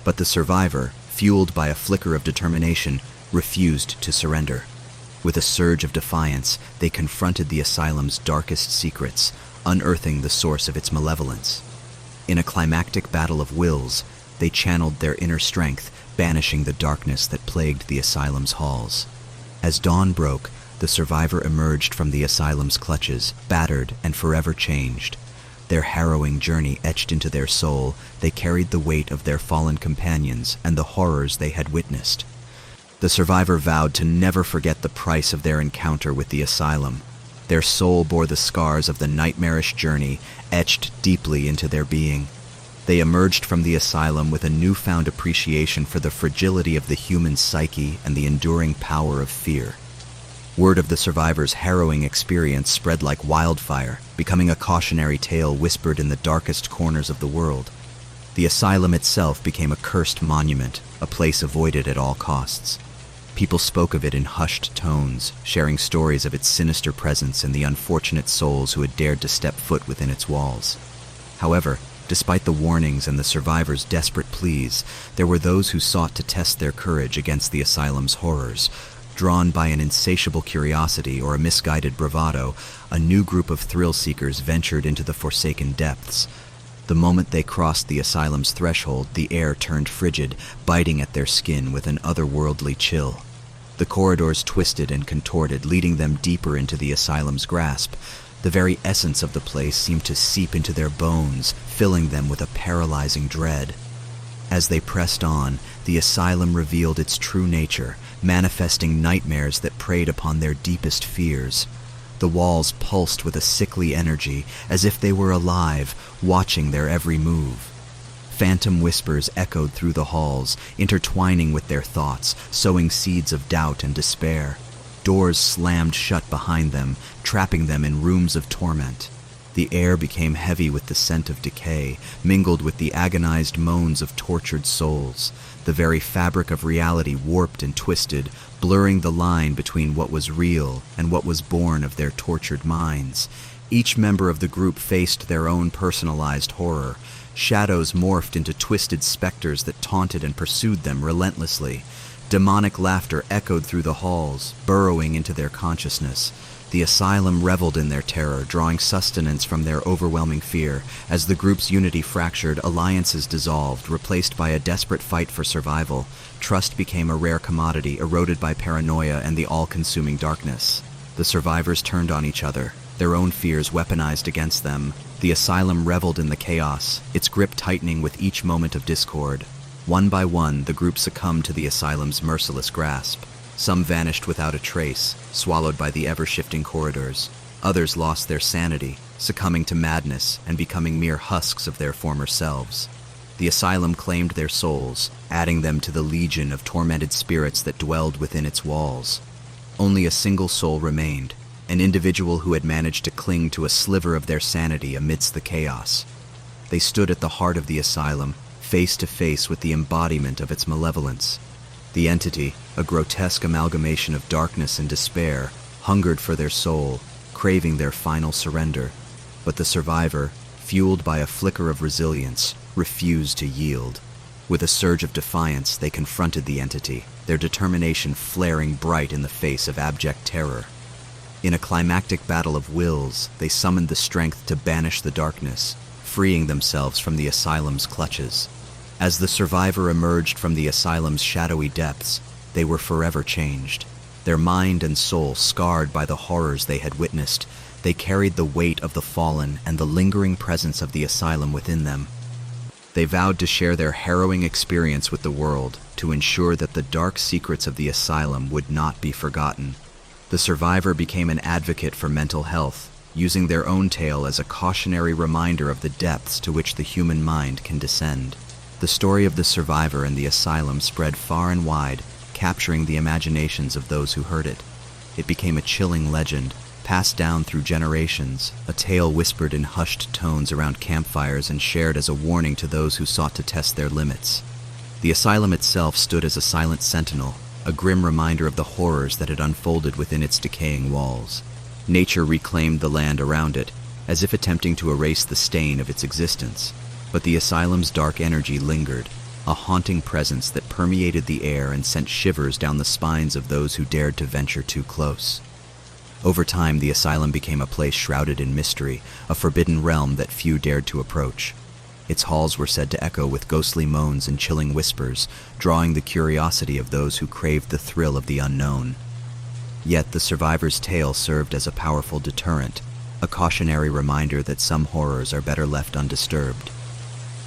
But the survivor, fueled by a flicker of determination, refused to surrender. With a surge of defiance, they confronted the asylum's darkest secrets, unearthing the source of its malevolence. In a climactic battle of wills, they channeled their inner strength, banishing the darkness that plagued the asylum's halls. As dawn broke, the survivor emerged from the asylum's clutches, battered and forever changed. Their harrowing journey etched into their soul, they carried the weight of their fallen companions and the horrors they had witnessed. The survivor vowed to never forget the price of their encounter with the asylum. Their soul bore the scars of the nightmarish journey, etched deeply into their being. They emerged from the asylum with a newfound appreciation for the fragility of the human psyche and the enduring power of fear. Word of the survivors' harrowing experience spread like wildfire, becoming a cautionary tale whispered in the darkest corners of the world. The asylum itself became a cursed monument, a place avoided at all costs. People spoke of it in hushed tones, sharing stories of its sinister presence and the unfortunate souls who had dared to step foot within its walls. However, despite the warnings and the survivors' desperate pleas, there were those who sought to test their courage against the asylum's horrors. Drawn by an insatiable curiosity or a misguided bravado, a new group of thrill-seekers ventured into the forsaken depths. The moment they crossed the asylum's threshold, the air turned frigid, biting at their skin with an otherworldly chill. The corridors twisted and contorted, leading them deeper into the asylum's grasp. The very essence of the place seemed to seep into their bones, filling them with a paralyzing dread. As they pressed on, the asylum revealed its true nature, manifesting nightmares that preyed upon their deepest fears. The walls pulsed with a sickly energy, as if they were alive, watching their every move. Phantom whispers echoed through the halls, intertwining with their thoughts, sowing seeds of doubt and despair. Doors slammed shut behind them, trapping them in rooms of torment. The air became heavy with the scent of decay, mingled with the agonized moans of tortured souls. The very fabric of reality warped and twisted, blurring the line between what was real and what was born of their tortured minds. Each member of the group faced their own personalized horror, Shadows morphed into twisted specters that taunted and pursued them relentlessly. Demonic laughter echoed through the halls, burrowing into their consciousness. The asylum reveled in their terror, drawing sustenance from their overwhelming fear. As the group's unity fractured, alliances dissolved, replaced by a desperate fight for survival. Trust became a rare commodity, eroded by paranoia and the all-consuming darkness. The survivors turned on each other, their own fears weaponized against them. The asylum reveled in the chaos, its grip tightening with each moment of discord. One by one, the group succumbed to the asylum's merciless grasp. Some vanished without a trace, swallowed by the ever-shifting corridors. Others lost their sanity, succumbing to madness and becoming mere husks of their former selves. The asylum claimed their souls, adding them to the legion of tormented spirits that dwelled within its walls. Only a single soul remained, an individual who had managed to cling to a sliver of their sanity amidst the chaos. They stood at the heart of the asylum, face to face with the embodiment of its malevolence. The entity, a grotesque amalgamation of darkness and despair, hungered for their soul, craving their final surrender. But the survivor, fueled by a flicker of resilience, refused to yield. With a surge of defiance, they confronted the entity, their determination flaring bright in the face of abject terror. In a climactic battle of wills, they summoned the strength to banish the darkness, freeing themselves from the asylum's clutches. As the survivor emerged from the asylum's shadowy depths, they were forever changed. Their mind and soul scarred by the horrors they had witnessed, they carried the weight of the fallen and the lingering presence of the asylum within them. They vowed to share their harrowing experience with the world, to ensure that the dark secrets of the asylum would not be forgotten. The survivor became an advocate for mental health, using their own tale as a cautionary reminder of the depths to which the human mind can descend. The story of the survivor and the asylum spread far and wide, capturing the imaginations of those who heard it. It became a chilling legend, passed down through generations, a tale whispered in hushed tones around campfires and shared as a warning to those who sought to test their limits. The asylum itself stood as a silent sentinel, a grim reminder of the horrors that had unfolded within its decaying walls. Nature reclaimed the land around it, as if attempting to erase the stain of its existence. But the asylum's dark energy lingered, a haunting presence that permeated the air and sent shivers down the spines of those who dared to venture too close. Over time, the asylum became a place shrouded in mystery, a forbidden realm that few dared to approach. Its halls were said to echo with ghostly moans and chilling whispers, drawing the curiosity of those who craved the thrill of the unknown. Yet the survivor's tale served as a powerful deterrent, a cautionary reminder that some horrors are better left undisturbed.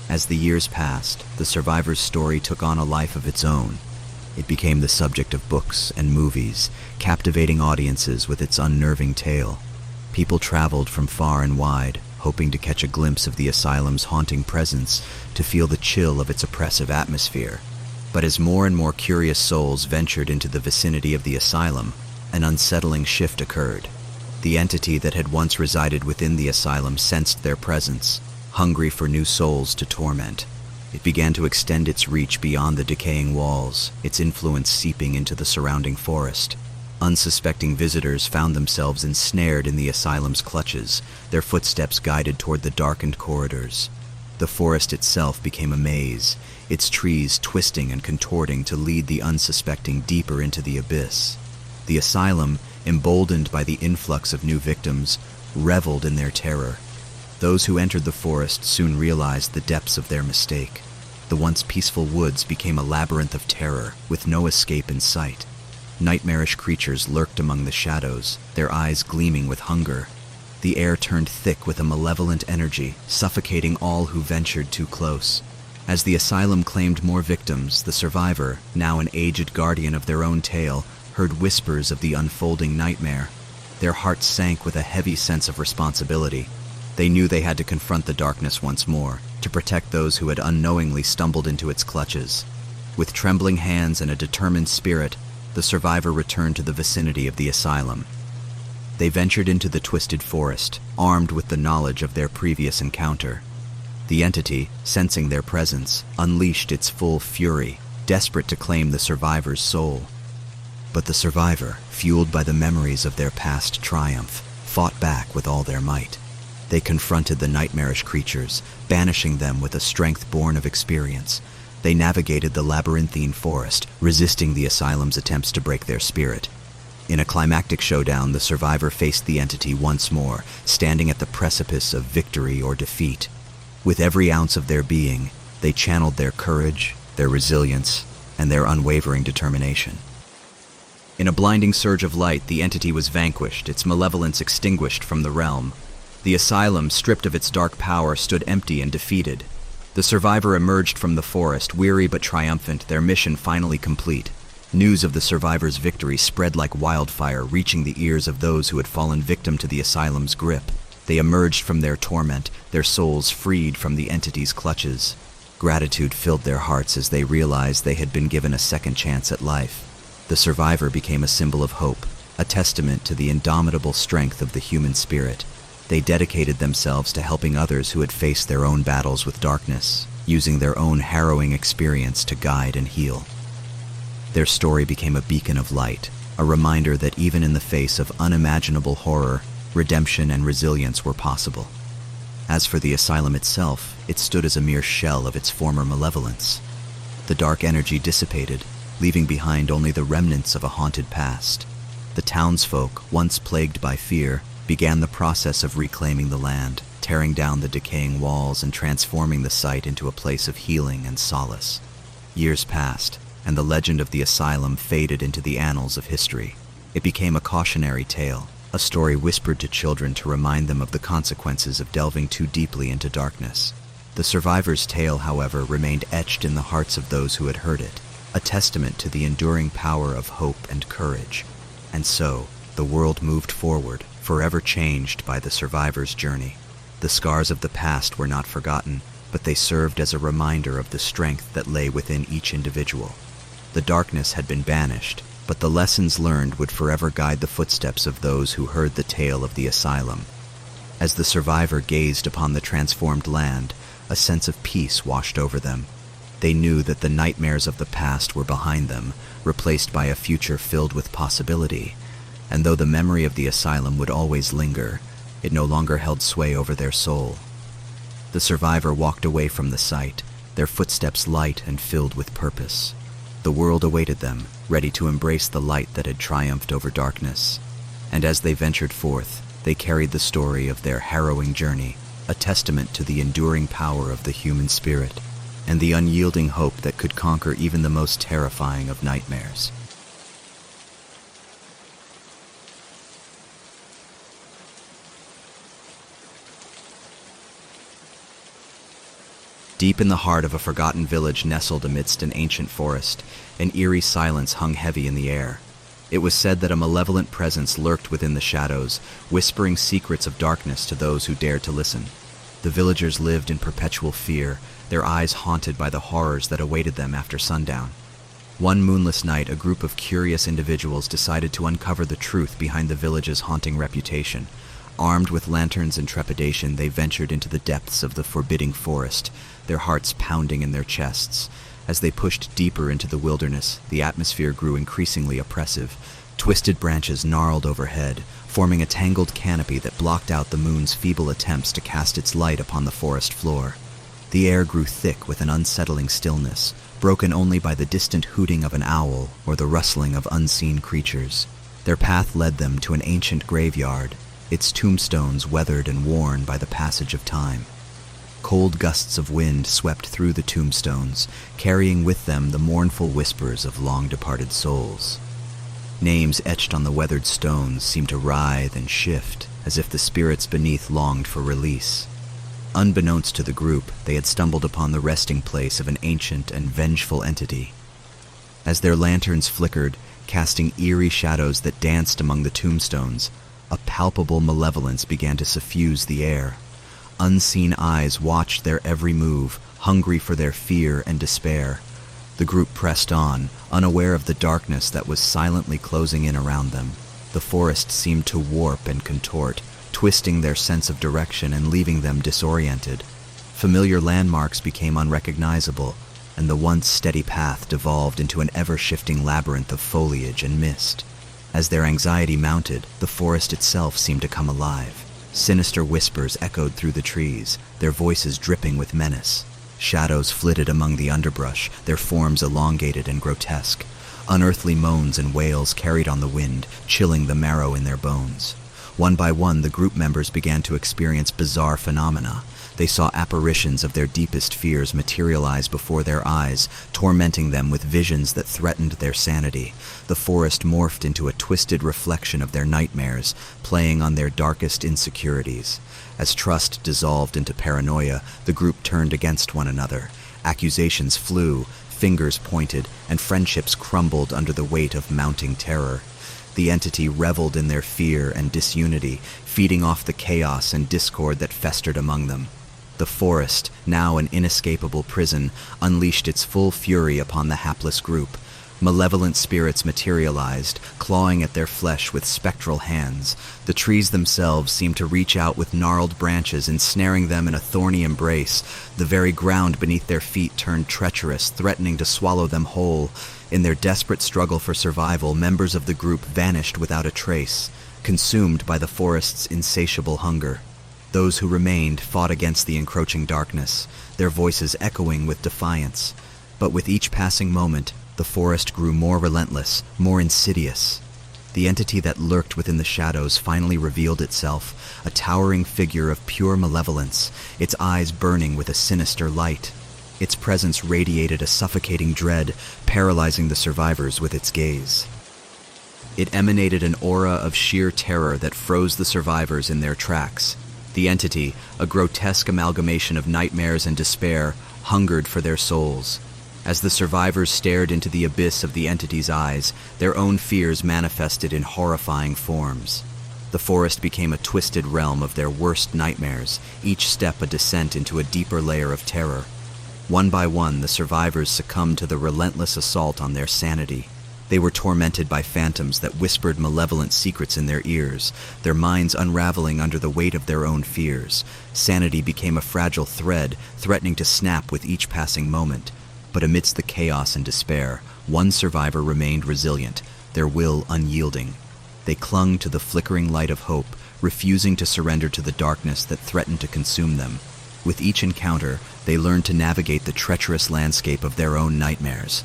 As the years passed, the survivor's story took on a life of its own. It became the subject of books and movies, captivating audiences with its unnerving tale. People traveled from far and wide, hoping to catch a glimpse of the asylum's haunting presence, to feel the chill of its oppressive atmosphere. But as more and more curious souls ventured into the vicinity of the asylum, an unsettling shift occurred. The entity that had once resided within the asylum sensed their presence, hungry for new souls to torment. It began to extend its reach beyond the decaying walls, its influence seeping into the surrounding forest. Unsuspecting visitors found themselves ensnared in the asylum's clutches, their footsteps guided toward the darkened corridors. The forest itself became a maze, its trees twisting and contorting to lead the unsuspecting deeper into the abyss. The asylum, emboldened by the influx of new victims, reveled in their terror. Those who entered the forest soon realized the depths of their mistake. The once peaceful woods became a labyrinth of terror, with no escape in sight. Nightmarish creatures lurked among the shadows, their eyes gleaming with hunger. The air turned thick with a malevolent energy, suffocating all who ventured too close. As the asylum claimed more victims, the survivor, now an aged guardian of their own tale, heard whispers of the unfolding nightmare. Their hearts sank with a heavy sense of responsibility. They knew they had to confront the darkness once more, to protect those who had unknowingly stumbled into its clutches. With trembling hands and a determined spirit, the survivor returned to the vicinity of the asylum. They ventured into the twisted forest, armed with the knowledge of their previous encounter. The entity, sensing their presence, unleashed its full fury, desperate to claim the survivor's soul. But the survivor, fueled by the memories of their past triumph, fought back with all their might. They confronted the nightmarish creatures, banishing them with a strength born of experience. They navigated the labyrinthine forest, resisting the asylum's attempts to break their spirit. In a climactic showdown, the survivor faced the entity once more, standing at the precipice of victory or defeat. With every ounce of their being, they channeled their courage, their resilience, and their unwavering determination. In a blinding surge of light, the entity was vanquished, its malevolence extinguished from the realm. The asylum, stripped of its dark power, stood empty and defeated. The survivor emerged from the forest, weary but triumphant, their mission finally complete. News of the survivor's victory spread like wildfire, reaching the ears of those who had fallen victim to the asylum's grip. They emerged from their torment, their souls freed from the entity's clutches. Gratitude filled their hearts as they realized they had been given a second chance at life. The survivor became a symbol of hope, a testament to the indomitable strength of the human spirit. They dedicated themselves to helping others who had faced their own battles with darkness, using their own harrowing experience to guide and heal. Their story became a beacon of light, a reminder that even in the face of unimaginable horror, redemption and resilience were possible. As for the asylum itself, it stood as a mere shell of its former malevolence. The dark energy dissipated, leaving behind only the remnants of a haunted past. The townsfolk, once plagued by fear, began the process of reclaiming the land, tearing down the decaying walls and transforming the site into a place of healing and solace. Years passed, and the legend of the asylum faded into the annals of history. It became a cautionary tale, a story whispered to children to remind them of the consequences of delving too deeply into darkness. The survivor's tale, however, remained etched in the hearts of those who had heard it, a testament to the enduring power of hope and courage. And so, the world moved forward, forever changed by the survivor's journey. The scars of the past were not forgotten, but they served as a reminder of the strength that lay within each individual. The darkness had been banished, but the lessons learned would forever guide the footsteps of those who heard the tale of the asylum. As the survivor gazed upon the transformed land, a sense of peace washed over them. They knew that the nightmares of the past were behind them, replaced by a future filled with possibility. And though the memory of the asylum would always linger, it no longer held sway over their soul. The survivor walked away from the site, their footsteps light and filled with purpose. The world awaited them, ready to embrace the light that had triumphed over darkness. And as they ventured forth, they carried the story of their harrowing journey, a testament to the enduring power of the human spirit, and the unyielding hope that could conquer even the most terrifying of nightmares. Deep in the heart of a forgotten village nestled amidst an ancient forest, an eerie silence hung heavy in the air. It was said that a malevolent presence lurked within the shadows, whispering secrets of darkness to those who dared to listen. The villagers lived in perpetual fear, their eyes haunted by the horrors that awaited them after sundown. One moonless night, a group of curious individuals decided to uncover the truth behind the village's haunting reputation. Armed with lanterns and trepidation, they ventured into the depths of the forbidding forest, their hearts pounding in their chests. As they pushed deeper into the wilderness, the atmosphere grew increasingly oppressive. Twisted branches gnarled overhead, forming a tangled canopy that blocked out the moon's feeble attempts to cast its light upon the forest floor. The air grew thick with an unsettling stillness, broken only by the distant hooting of an owl or the rustling of unseen creatures. Their path led them to an ancient graveyard, its tombstones weathered and worn by the passage of time. Cold gusts of wind swept through the tombstones, carrying with them the mournful whispers of long-departed souls. Names etched on the weathered stones seemed to writhe and shift, as if the spirits beneath longed for release. Unbeknownst to the group, they had stumbled upon the resting place of an ancient and vengeful entity. As their lanterns flickered, casting eerie shadows that danced among the tombstones, a palpable malevolence began to suffuse the air. Unseen eyes watched their every move, hungry for their fear and despair. The group pressed on, unaware of the darkness that was silently closing in around them. The forest seemed to warp and contort, twisting their sense of direction and leaving them disoriented. Familiar landmarks became unrecognizable, and the once steady path devolved into an ever-shifting labyrinth of foliage and mist. As their anxiety mounted, the forest itself seemed to come alive. Sinister whispers echoed through the trees, their voices dripping with menace. Shadows flitted among the underbrush, their forms elongated and grotesque. Unearthly moans and wails carried on the wind, chilling the marrow in their bones. One by one, the group members began to experience bizarre phenomena. They saw apparitions of their deepest fears materialize before their eyes, tormenting them with visions that threatened their sanity. The forest morphed into a twisted reflection of their nightmares, playing on their darkest insecurities. As trust dissolved into paranoia, the group turned against one another. Accusations flew, fingers pointed, and friendships crumbled under the weight of mounting terror. The entity reveled in their fear and disunity, feeding off the chaos and discord that festered among them. The forest, now an inescapable prison, unleashed its full fury upon the hapless group. Malevolent spirits materialized, clawing at their flesh with spectral hands. The trees themselves seemed to reach out with gnarled branches, ensnaring them in a thorny embrace. The very ground beneath their feet turned treacherous, threatening to swallow them whole. In their desperate struggle for survival, members of the group vanished without a trace, consumed by the forest's insatiable hunger. Those who remained fought against the encroaching darkness, their voices echoing with defiance. But with each passing moment, the forest grew more relentless, more insidious. The entity that lurked within the shadows finally revealed itself, a towering figure of pure malevolence, its eyes burning with a sinister light. Its presence radiated a suffocating dread, paralyzing the survivors with its gaze. It emanated an aura of sheer terror that froze the survivors in their tracks. The entity, a grotesque amalgamation of nightmares and despair, hungered for their souls. As the survivors stared into the abyss of the entity's eyes, their own fears manifested in horrifying forms. The forest became a twisted realm of their worst nightmares, each step a descent into a deeper layer of terror. One by one, the survivors succumbed to the relentless assault on their sanity. They were tormented by phantoms that whispered malevolent secrets in their ears, their minds unraveling under the weight of their own fears. Sanity became a fragile thread, threatening to snap with each passing moment. But amidst the chaos and despair, one survivor remained resilient, their will unyielding. They clung to the flickering light of hope, refusing to surrender to the darkness that threatened to consume them. With each encounter, they learned to navigate the treacherous landscape of their own nightmares.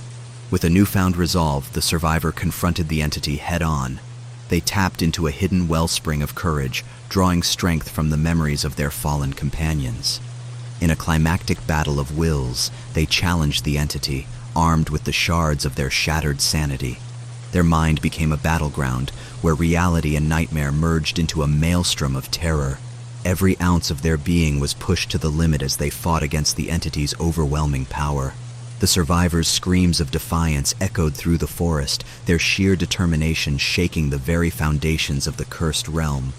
With a newfound resolve, the survivor confronted the entity head-on. They tapped into a hidden wellspring of courage, drawing strength from the memories of their fallen companions. In a climactic battle of wills, they challenged the entity, armed with the shards of their shattered sanity. Their mind became a battleground, where reality and nightmare merged into a maelstrom of terror. Every ounce of their being was pushed to the limit as they fought against the entity's overwhelming power. The survivors' screams of defiance echoed through the forest, their sheer determination shaking the very foundations of the cursed realm.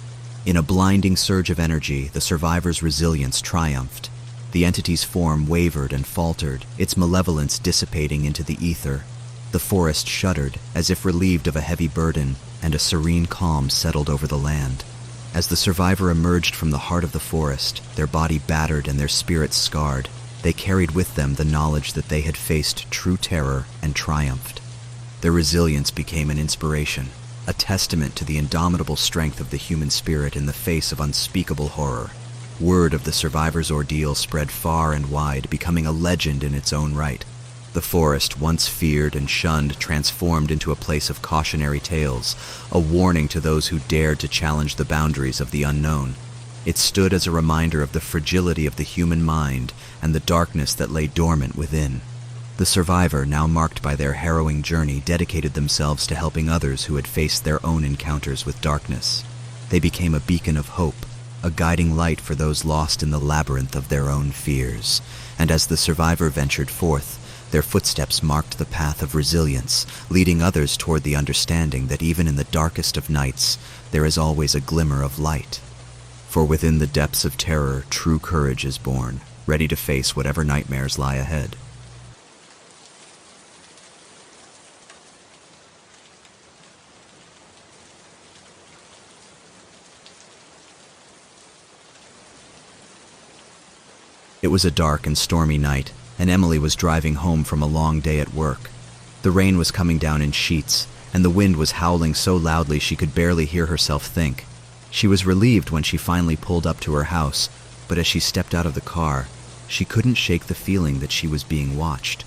In a blinding surge of energy, the survivors' resilience triumphed. The entity's form wavered and faltered, its malevolence dissipating into the ether. The forest shuddered, as if relieved of a heavy burden, and a serene calm settled over the land. As the survivor emerged from the heart of the forest, their body battered and their spirits scarred, they carried with them the knowledge that they had faced true terror and triumphed. Their resilience became an inspiration, a testament to the indomitable strength of the human spirit in the face of unspeakable horror. Word of the survivor's ordeal spread far and wide, becoming a legend in its own right. The forest, once feared and shunned, transformed into a place of cautionary tales, a warning to those who dared to challenge the boundaries of the unknown. It stood as a reminder of the fragility of the human mind and the darkness that lay dormant within. The survivor, now marked by their harrowing journey, dedicated themselves to helping others who had faced their own encounters with darkness. They became a beacon of hope, a guiding light for those lost in the labyrinth of their own fears. And as the survivor ventured forth, their footsteps marked the path of resilience, leading others toward the understanding that even in the darkest of nights, there is always a glimmer of light. For within the depths of terror, true courage is born, ready to face whatever nightmares lie ahead. It was a dark and stormy night, and Emily was driving home from a long day at work. The rain was coming down in sheets, and the wind was howling so loudly she could barely hear herself think. She was relieved when she finally pulled up to her house, but as she stepped out of the car, she couldn't shake the feeling that she was being watched.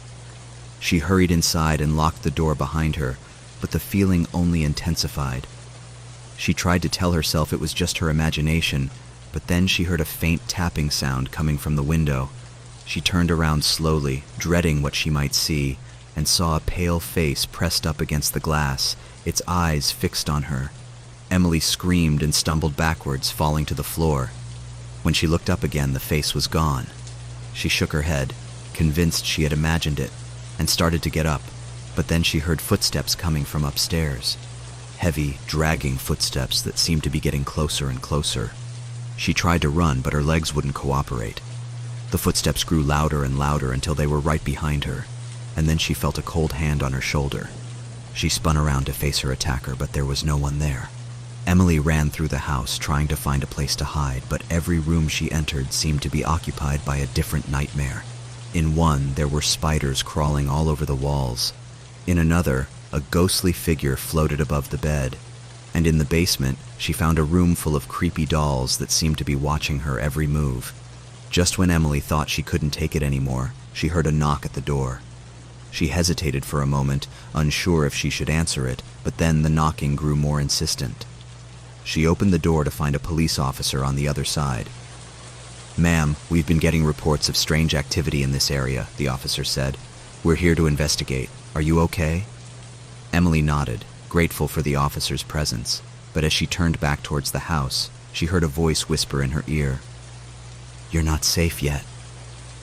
She hurried inside and locked the door behind her, but the feeling only intensified. She tried to tell herself it was just her imagination, but then she heard a faint tapping sound coming from the window. She turned around slowly, dreading what she might see, and saw a pale face pressed up against the glass, its eyes fixed on her. Emily screamed and stumbled backwards, falling to the floor. When she looked up again, the face was gone. She shook her head, convinced she had imagined it, and started to get up, but then she heard footsteps coming from upstairs. Heavy, dragging footsteps that seemed to be getting closer and closer. She tried to run, but her legs wouldn't cooperate. The footsteps grew louder and louder until they were right behind her, and then she felt a cold hand on her shoulder. She spun around to face her attacker, but there was no one there. Emily ran through the house, trying to find a place to hide, but every room she entered seemed to be occupied by a different nightmare. In one, there were spiders crawling all over the walls. In another, a ghostly figure floated above the bed. And in the basement, she found a room full of creepy dolls that seemed to be watching her every move. Just when Emily thought she couldn't take it anymore, she heard a knock at the door. She hesitated for a moment, unsure if she should answer it, but then the knocking grew more insistent. She opened the door to find a police officer on the other side. "Ma'am, we've been getting reports of strange activity in this area," the officer said. "We're here to investigate. Are you okay?" Emily nodded, grateful for the officer's presence, but as she turned back towards the house, she heard a voice whisper in her ear, "You're not safe yet."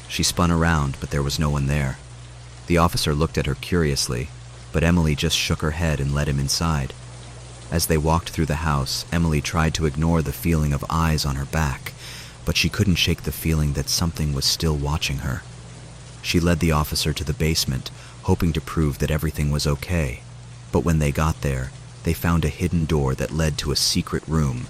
She spun around, but there was no one there. The officer looked at her curiously, but Emily just shook her head and led him inside. As they walked through the house, Emily tried to ignore the feeling of eyes on her back, but she couldn't shake the feeling that something was still watching her. She led the officer to the basement, hoping to prove that everything was okay. But when they got there, they found a hidden door that led to a secret room.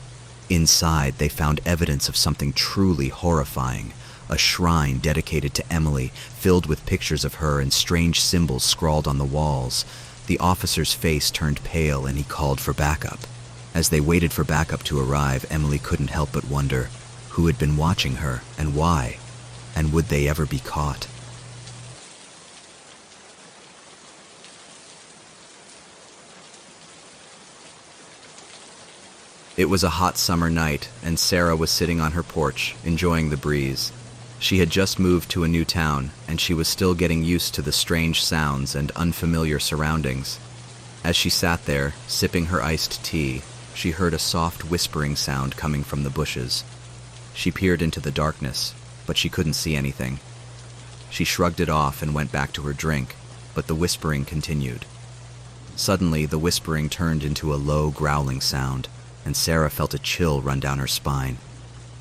Inside, they found evidence of something truly horrifying, a shrine dedicated to Emily, filled with pictures of her and strange symbols scrawled on the walls. The officer's face turned pale and he called for backup. As they waited for backup to arrive, Emily couldn't help but wonder who had been watching her and why, and would they ever be caught? It was a hot summer night, and Sarah was sitting on her porch, enjoying the breeze. She had just moved to a new town, and she was still getting used to the strange sounds and unfamiliar surroundings. As she sat there, sipping her iced tea, she heard a soft whispering sound coming from the bushes. She peered into the darkness, but she couldn't see anything. She shrugged it off and went back to her drink, but the whispering continued. Suddenly, the whispering turned into a low, growling sound, and Sarah felt a chill run down her spine.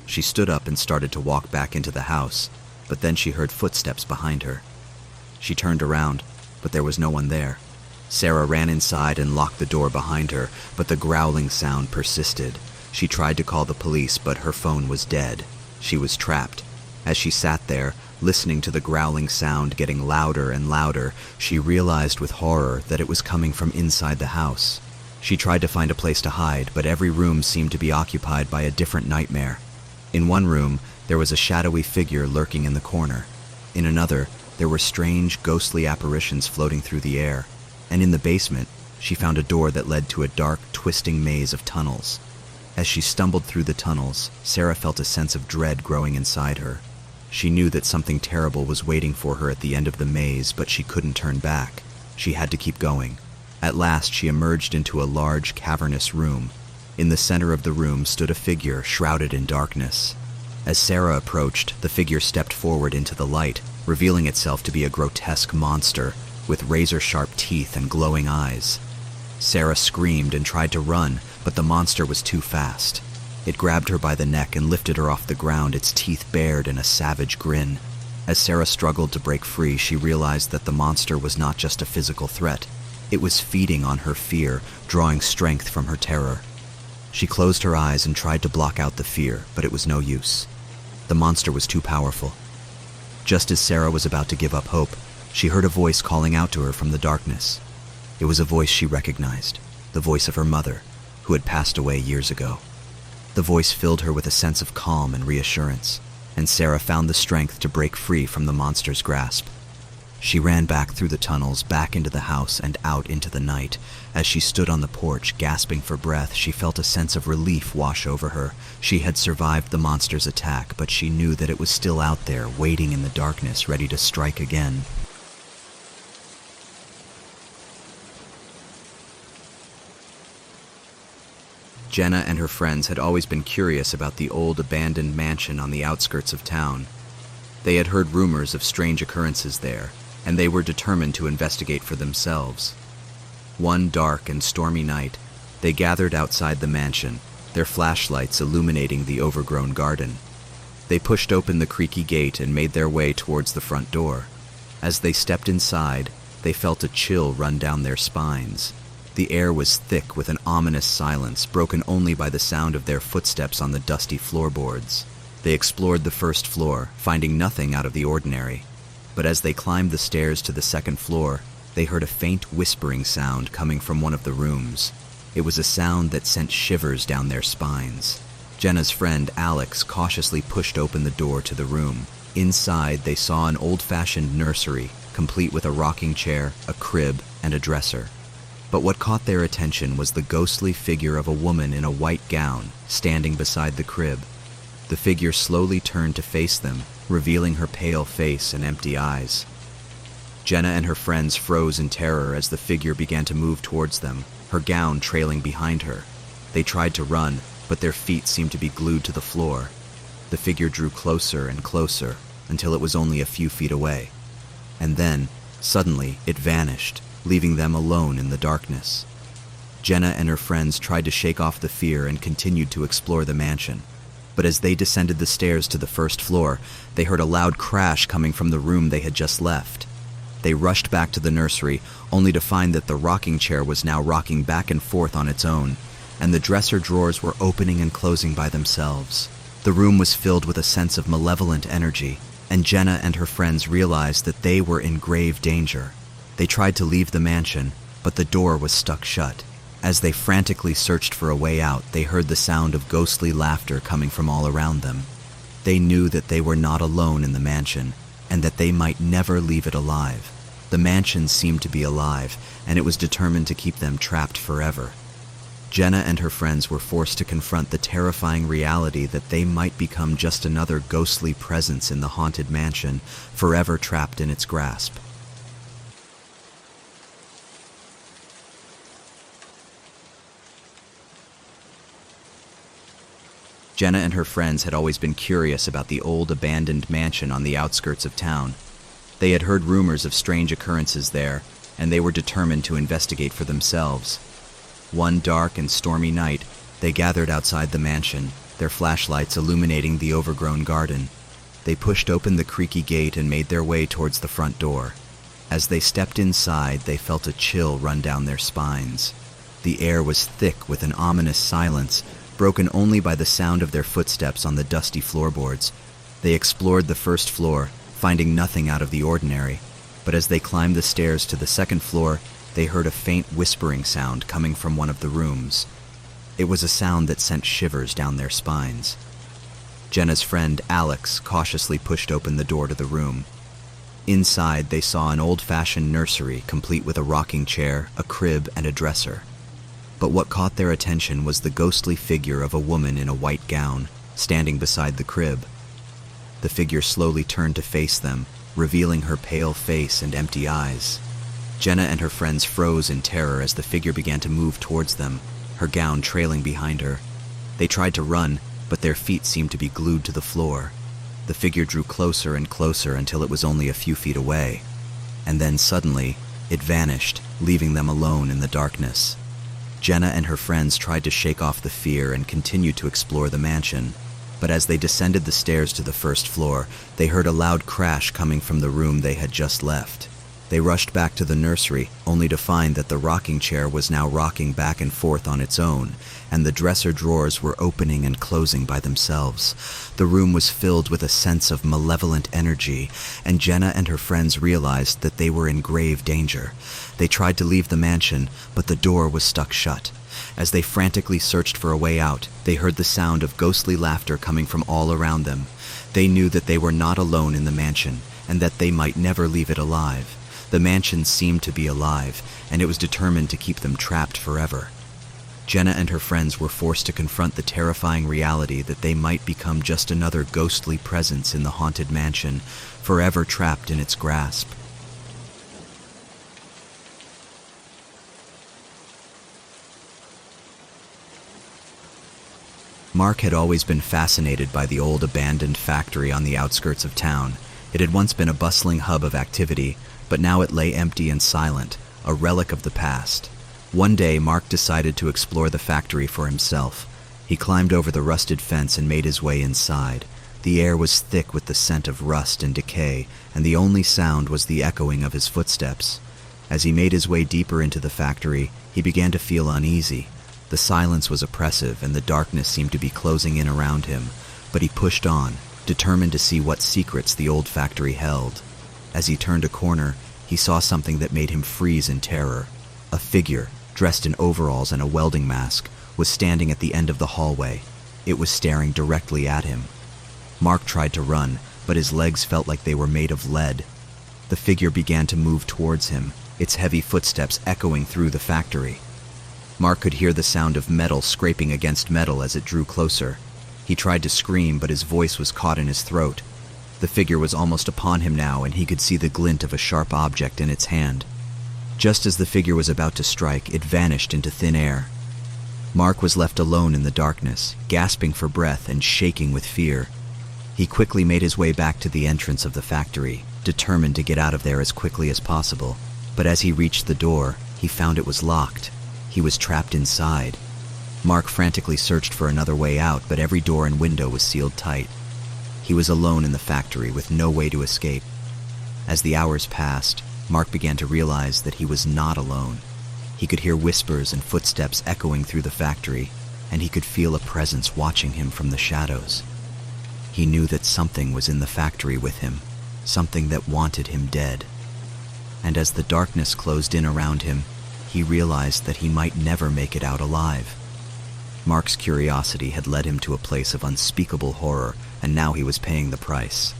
She stood up and started to walk back into the house, but then she heard footsteps behind her. She turned around, but there was no one there. Sarah ran inside and locked the door behind her, but the growling sound persisted. She tried to call the police, but her phone was dead. She was trapped. As she sat there, listening to the growling sound getting louder and louder, she realized with horror that it was coming from inside the house. She tried to find a place to hide, but every room seemed to be occupied by a different nightmare. In one room, there was a shadowy figure lurking in the corner. In another, there were strange, ghostly apparitions floating through the air. And in the basement, she found a door that led to a dark, twisting maze of tunnels. As she stumbled through the tunnels, Sarah felt a sense of dread growing inside her. She knew that something terrible was waiting for her at the end of the maze, but she couldn't turn back. She had to keep going. At last, she emerged into a large, cavernous room. In the center of the room stood a figure shrouded in darkness. As Sarah approached, the figure stepped forward into the light, revealing itself to be a grotesque monster with razor-sharp teeth and glowing eyes. Sarah screamed and tried to run, but the monster was too fast. It grabbed her by the neck and lifted her off the ground, its teeth bared in a savage grin. As Sarah struggled to break free, she realized that the monster was not just a physical threat. It was feeding on her fear, drawing strength from her terror. She closed her eyes and tried to block out the fear, but it was no use. The monster was too powerful. Just as Sarah was about to give up hope, she heard a voice calling out to her from the darkness. It was a voice she recognized, the voice of her mother, who had passed away years ago. The voice filled her with a sense of calm and reassurance, and Sarah found the strength to break free from the monster's grasp. She ran back through the tunnels, back into the house, and out into the night. As she stood on the porch, gasping for breath, she felt a sense of relief wash over her. She had survived the monster's attack, but she knew that it was still out there, waiting in the darkness, ready to strike again. Jenna and her friends had always been curious about the old abandoned mansion on the outskirts of town. They had heard rumors of strange occurrences there, and they were determined to investigate for themselves. One dark and stormy night, they gathered outside the mansion, their flashlights illuminating the overgrown garden. They pushed open the creaky gate and made their way towards the front door. As they stepped inside, they felt a chill run down their spines. The air was thick with an ominous silence, broken only by the sound of their footsteps on the dusty floorboards. They explored the first floor, finding nothing out of the ordinary. But as they climbed the stairs to the second floor, they heard a faint whispering sound coming from one of the rooms. It was a sound that sent shivers down their spines. Jenna's friend, Alex, cautiously pushed open the door to the room. Inside, they saw an old-fashioned nursery, complete with a rocking chair, a crib, and a dresser. But what caught their attention was the ghostly figure of a woman in a white gown, standing beside the crib. The figure slowly turned to face them, revealing her pale face and empty eyes. Jenna and her friends froze in terror as the figure began to move towards them, her gown trailing behind her. They tried to run, but their feet seemed to be glued to the floor. The figure drew closer and closer, until it was only a few feet away. And then, suddenly, it vanished, leaving them alone in the darkness. Jenna and her friends tried to shake off the fear and continued to explore the mansion. But as they descended the stairs to the first floor, they heard a loud crash coming from the room they had just left. They rushed back to the nursery, only to find that the rocking chair was now rocking back and forth on its own, and the dresser drawers were opening and closing by themselves. The room was filled with a sense of malevolent energy, and Jenna and her friends realized that they were in grave danger. They tried to leave the mansion, but the door was stuck shut. As they frantically searched for a way out, they heard the sound of ghostly laughter coming from all around them. They knew that they were not alone in the mansion, and that they might never leave it alive. The mansion seemed to be alive, and it was determined to keep them trapped forever. Jenna and her friends were forced to confront the terrifying reality that they might become just another ghostly presence in the haunted mansion, forever trapped in its grasp. Jenna and her friends had always been curious about the old abandoned mansion on the outskirts of town. They had heard rumors of strange occurrences there, and they were determined to investigate for themselves. One dark and stormy night, they gathered outside the mansion, their flashlights illuminating the overgrown garden. They pushed open the creaky gate and made their way towards the front door. As they stepped inside, they felt a chill run down their spines. The air was thick with an ominous silence, broken only by the sound of their footsteps on the dusty floorboards. They explored the first floor, finding nothing out of the ordinary, but as they climbed the stairs to the second floor, they heard a faint whispering sound coming from one of the rooms. It was a sound that sent shivers down their spines. Jenna's friend, Alex, cautiously pushed open the door to the room. Inside, they saw an old-fashioned nursery, complete with a rocking chair, a crib, and a dresser. But what caught their attention was the ghostly figure of a woman in a white gown, standing beside the crib. The figure slowly turned to face them, revealing her pale face and empty eyes. Jenna and her friends froze in terror as the figure began to move towards them, her gown trailing behind her. They tried to run, but their feet seemed to be glued to the floor. The figure drew closer and closer until it was only a few feet away. And then suddenly, it vanished, leaving them alone in the darkness. Jenna and her friends tried to shake off the fear and continued to explore the mansion. But as they descended the stairs to the first floor, they heard a loud crash coming from the room they had just left. They rushed back to the nursery, only to find that the rocking chair was now rocking back and forth on its own, and the dresser drawers were opening and closing by themselves. The room was filled with a sense of malevolent energy, and Jenna and her friends realized that they were in grave danger. They tried to leave the mansion, but the door was stuck shut. As they frantically searched for a way out, they heard the sound of ghostly laughter coming from all around them. They knew that they were not alone in the mansion, and that they might never leave it alive. The mansion seemed to be alive, and it was determined to keep them trapped forever. Jenna and her friends were forced to confront the terrifying reality that they might become just another ghostly presence in the haunted mansion, forever trapped in its grasp. Mark had always been fascinated by the old abandoned factory on the outskirts of town. It had once been a bustling hub of activity, but now it lay empty and silent, a relic of the past. One day, Mark decided to explore the factory for himself. He climbed over the rusted fence and made his way inside. The air was thick with the scent of rust and decay, and the only sound was the echoing of his footsteps. As he made his way deeper into the factory, he began to feel uneasy. The silence was oppressive, and the darkness seemed to be closing in around him, but he pushed on, determined to see what secrets the old factory held. As he turned a corner, he saw something that made him freeze in terror. A figure, dressed in overalls and a welding mask, was standing at the end of the hallway. It was staring directly at him. Mark tried to run, but his legs felt like they were made of lead. The figure began to move towards him, its heavy footsteps echoing through the factory. Mark could hear the sound of metal scraping against metal as it drew closer. He tried to scream, but his voice was caught in his throat. The figure was almost upon him now, and he could see the glint of a sharp object in its hand. Just as the figure was about to strike, it vanished into thin air. Mark was left alone in the darkness, gasping for breath and shaking with fear. He quickly made his way back to the entrance of the factory, determined to get out of there as quickly as possible. But as he reached the door, he found it was locked. He was trapped inside. Mark frantically searched for another way out, but every door and window was sealed tight. He was alone in the factory with no way to escape. As the hours passed, Mark began to realize that he was not alone. He could hear whispers and footsteps echoing through the factory, and he could feel a presence watching him from the shadows. He knew that something was in the factory with him, something that wanted him dead. And as the darkness closed in around him, he realized that he might never make it out alive. Mark's curiosity had led him to a place of unspeakable horror, and now he was paying the price.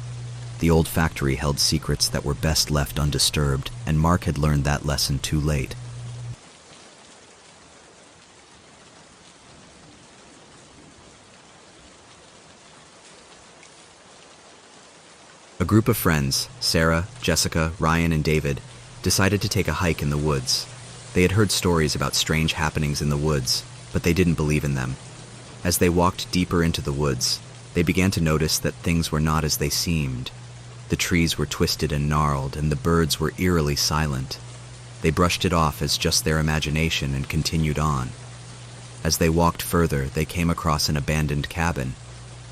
The old factory held secrets that were best left undisturbed, and Mark had learned that lesson too late. A group of friends, Sarah, Jessica, Ryan, and David, decided to take a hike in the woods. They had heard stories about strange happenings in the woods, but they didn't believe in them. As they walked deeper into the woods, they began to notice that things were not as they seemed. The trees were twisted and gnarled, and the birds were eerily silent. They brushed it off as just their imagination and continued on. As they walked further, they came across an abandoned cabin.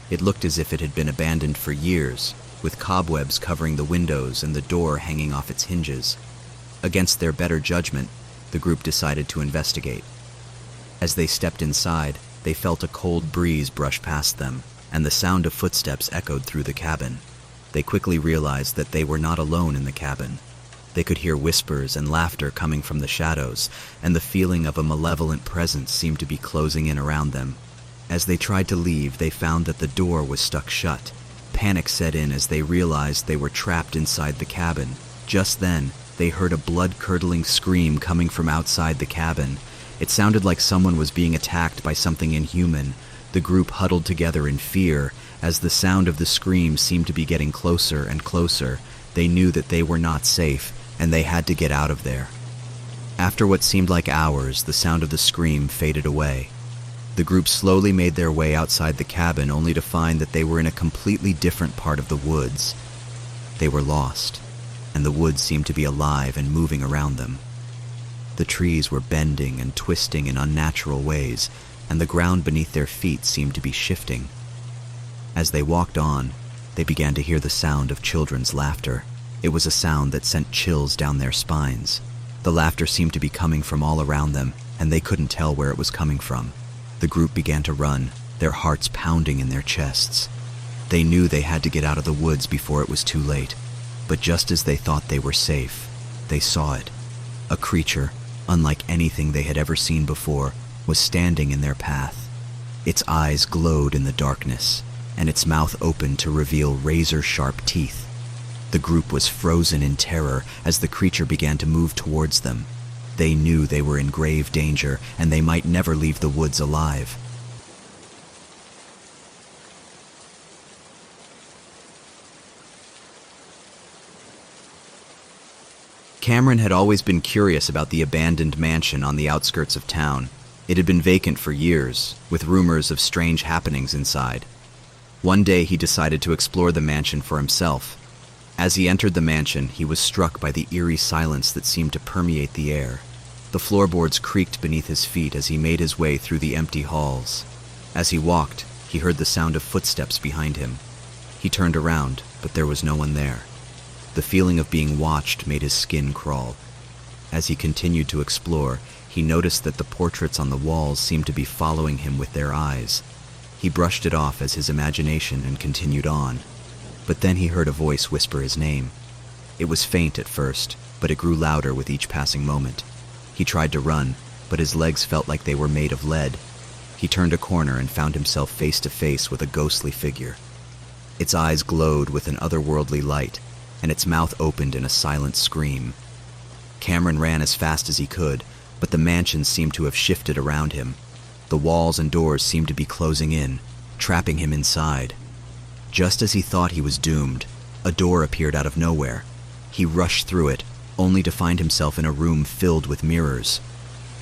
It looked as if it had been abandoned for years, with cobwebs covering the windows and the door hanging off its hinges. Against their better judgment, the group decided to investigate. As they stepped inside, they felt a cold breeze brush past them, and the sound of footsteps echoed through the cabin. They quickly realized that they were not alone in the cabin. They could hear whispers and laughter coming from the shadows, and the feeling of a malevolent presence seemed to be closing in around them. As they tried to leave, they found that the door was stuck shut. Panic set in as they realized they were trapped inside the cabin. Just then, they heard a blood-curdling scream coming from outside the cabin. It sounded like someone was being attacked by something inhuman. The group huddled together in fear. As the sound of the scream seemed to be getting closer and closer, they knew that they were not safe, and they had to get out of there. After what seemed like hours, the sound of the scream faded away. The group slowly made their way outside the cabin, only to find that they were in a completely different part of the woods. They were lost, and the woods seemed to be alive and moving around them. The trees were bending and twisting in unnatural ways, and the ground beneath their feet seemed to be shifting. As they walked on, they began to hear the sound of children's laughter. It was a sound that sent chills down their spines. The laughter seemed to be coming from all around them, and they couldn't tell where it was coming from. The group began to run, their hearts pounding in their chests. They knew they had to get out of the woods before it was too late. But just as they thought they were safe, they saw it. A creature, unlike anything they had ever seen before, was standing in their path. Its eyes glowed in the darkness, and its mouth opened to reveal razor-sharp teeth. The group was frozen in terror as the creature began to move towards them. They knew they were in grave danger, and they might never leave the woods alive. Cameron had always been curious about the abandoned mansion on the outskirts of town. It had been vacant for years, with rumors of strange happenings inside. One day he decided to explore the mansion for himself. As he entered the mansion, he was struck by the eerie silence that seemed to permeate the air. The floorboards creaked beneath his feet as he made his way through the empty halls. As he walked, he heard the sound of footsteps behind him. He turned around, but there was no one there. The feeling of being watched made his skin crawl. As he continued to explore, he noticed that the portraits on the walls seemed to be following him with their eyes. He brushed it off as his imagination and continued on. But then he heard a voice whisper his name. It was faint at first, but it grew louder with each passing moment. He tried to run, but his legs felt like they were made of lead. He turned a corner and found himself face to face with a ghostly figure. Its eyes glowed with an otherworldly light, and its mouth opened in a silent scream. Cameron ran as fast as he could, but the mansion seemed to have shifted around him. The walls and doors seemed to be closing in, trapping him inside. Just as he thought he was doomed, a door appeared out of nowhere. He rushed through it, only to find himself in a room filled with mirrors.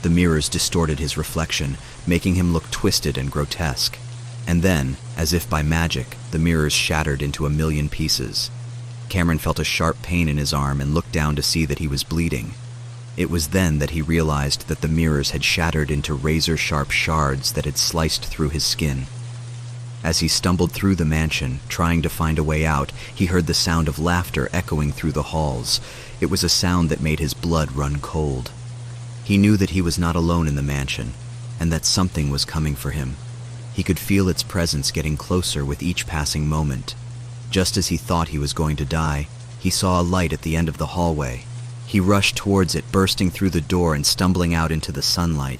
The mirrors distorted his reflection, making him look twisted and grotesque. And then, as if by magic, the mirrors shattered into a million pieces. Cameron felt a sharp pain in his arm and looked down to see that he was bleeding. It was then that he realized that the mirrors had shattered into razor-sharp shards that had sliced through his skin. As he stumbled through the mansion, trying to find a way out, he heard the sound of laughter echoing through the halls. It was a sound that made his blood run cold. He knew that he was not alone in the mansion, and that something was coming for him. He could feel its presence getting closer with each passing moment. Just as he thought he was going to die, he saw a light at the end of the hallway. He rushed towards it, bursting through the door and stumbling out into the sunlight.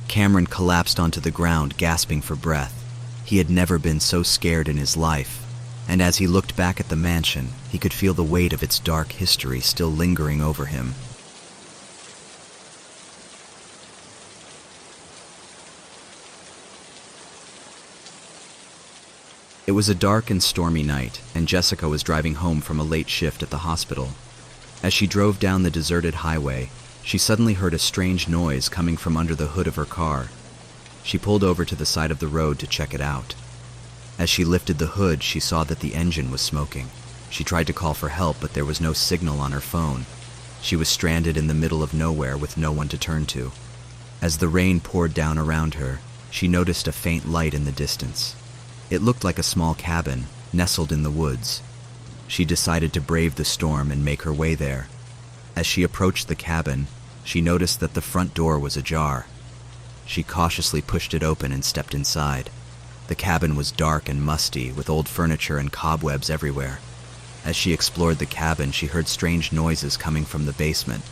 Cameron collapsed onto the ground, gasping for breath. He had never been so scared in his life, and as he looked back at the mansion, he could feel the weight of its dark history still lingering over him. It was a dark and stormy night, and Jessica was driving home from a late shift at the hospital. As she drove down the deserted highway, she suddenly heard a strange noise coming from under the hood of her car. She pulled over to the side of the road to check it out. As she lifted the hood, she saw that the engine was smoking. She tried to call for help, but there was no signal on her phone. She was stranded in the middle of nowhere with no one to turn to. As the rain poured down around her, she noticed a faint light in the distance. It looked like a small cabin, nestled in the woods. She decided to brave the storm and make her way there. As she approached the cabin, she noticed that the front door was ajar. She cautiously pushed it open and stepped inside. The cabin was dark and musty, with old furniture and cobwebs everywhere. As she explored the cabin, she heard strange noises coming from the basement.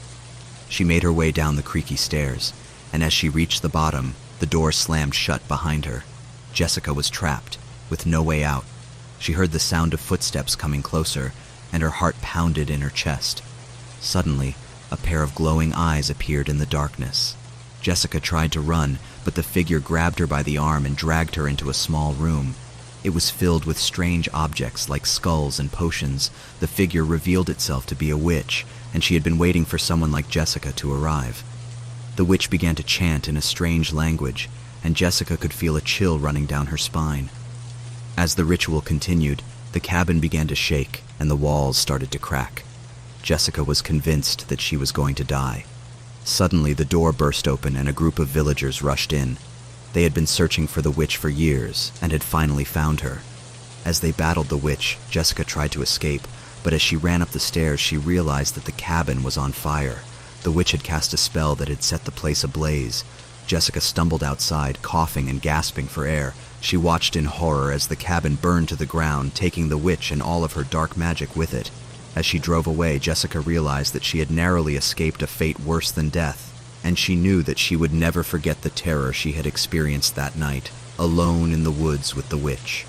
She made her way down the creaky stairs, and as she reached the bottom, the door slammed shut behind her. Jessica was trapped, with no way out. She heard the sound of footsteps coming closer, and her heart pounded in her chest. Suddenly, a pair of glowing eyes appeared in the darkness. Jessica tried to run, but the figure grabbed her by the arm and dragged her into a small room. It was filled with strange objects like skulls and potions. The figure revealed itself to be a witch, and she had been waiting for someone like Jessica to arrive. The witch began to chant in a strange language, and Jessica could feel a chill running down her spine. As the ritual continued, the cabin began to shake, and the walls started to crack. Jessica was convinced that she was going to die. Suddenly, the door burst open and a group of villagers rushed in. They had been searching for the witch for years and had finally found her. As they battled the witch, Jessica tried to escape, But as she ran up the stairs, she realized that the cabin was on fire. The witch had cast a spell that had set the place ablaze. Jessica stumbled outside, coughing and gasping for air. She watched in horror as the cabin burned to the ground, taking the witch and all of her dark magic with it. As she drove away, Jessica realized that she had narrowly escaped a fate worse than death, and she knew that she would never forget the terror she had experienced that night, alone in the woods with the witch.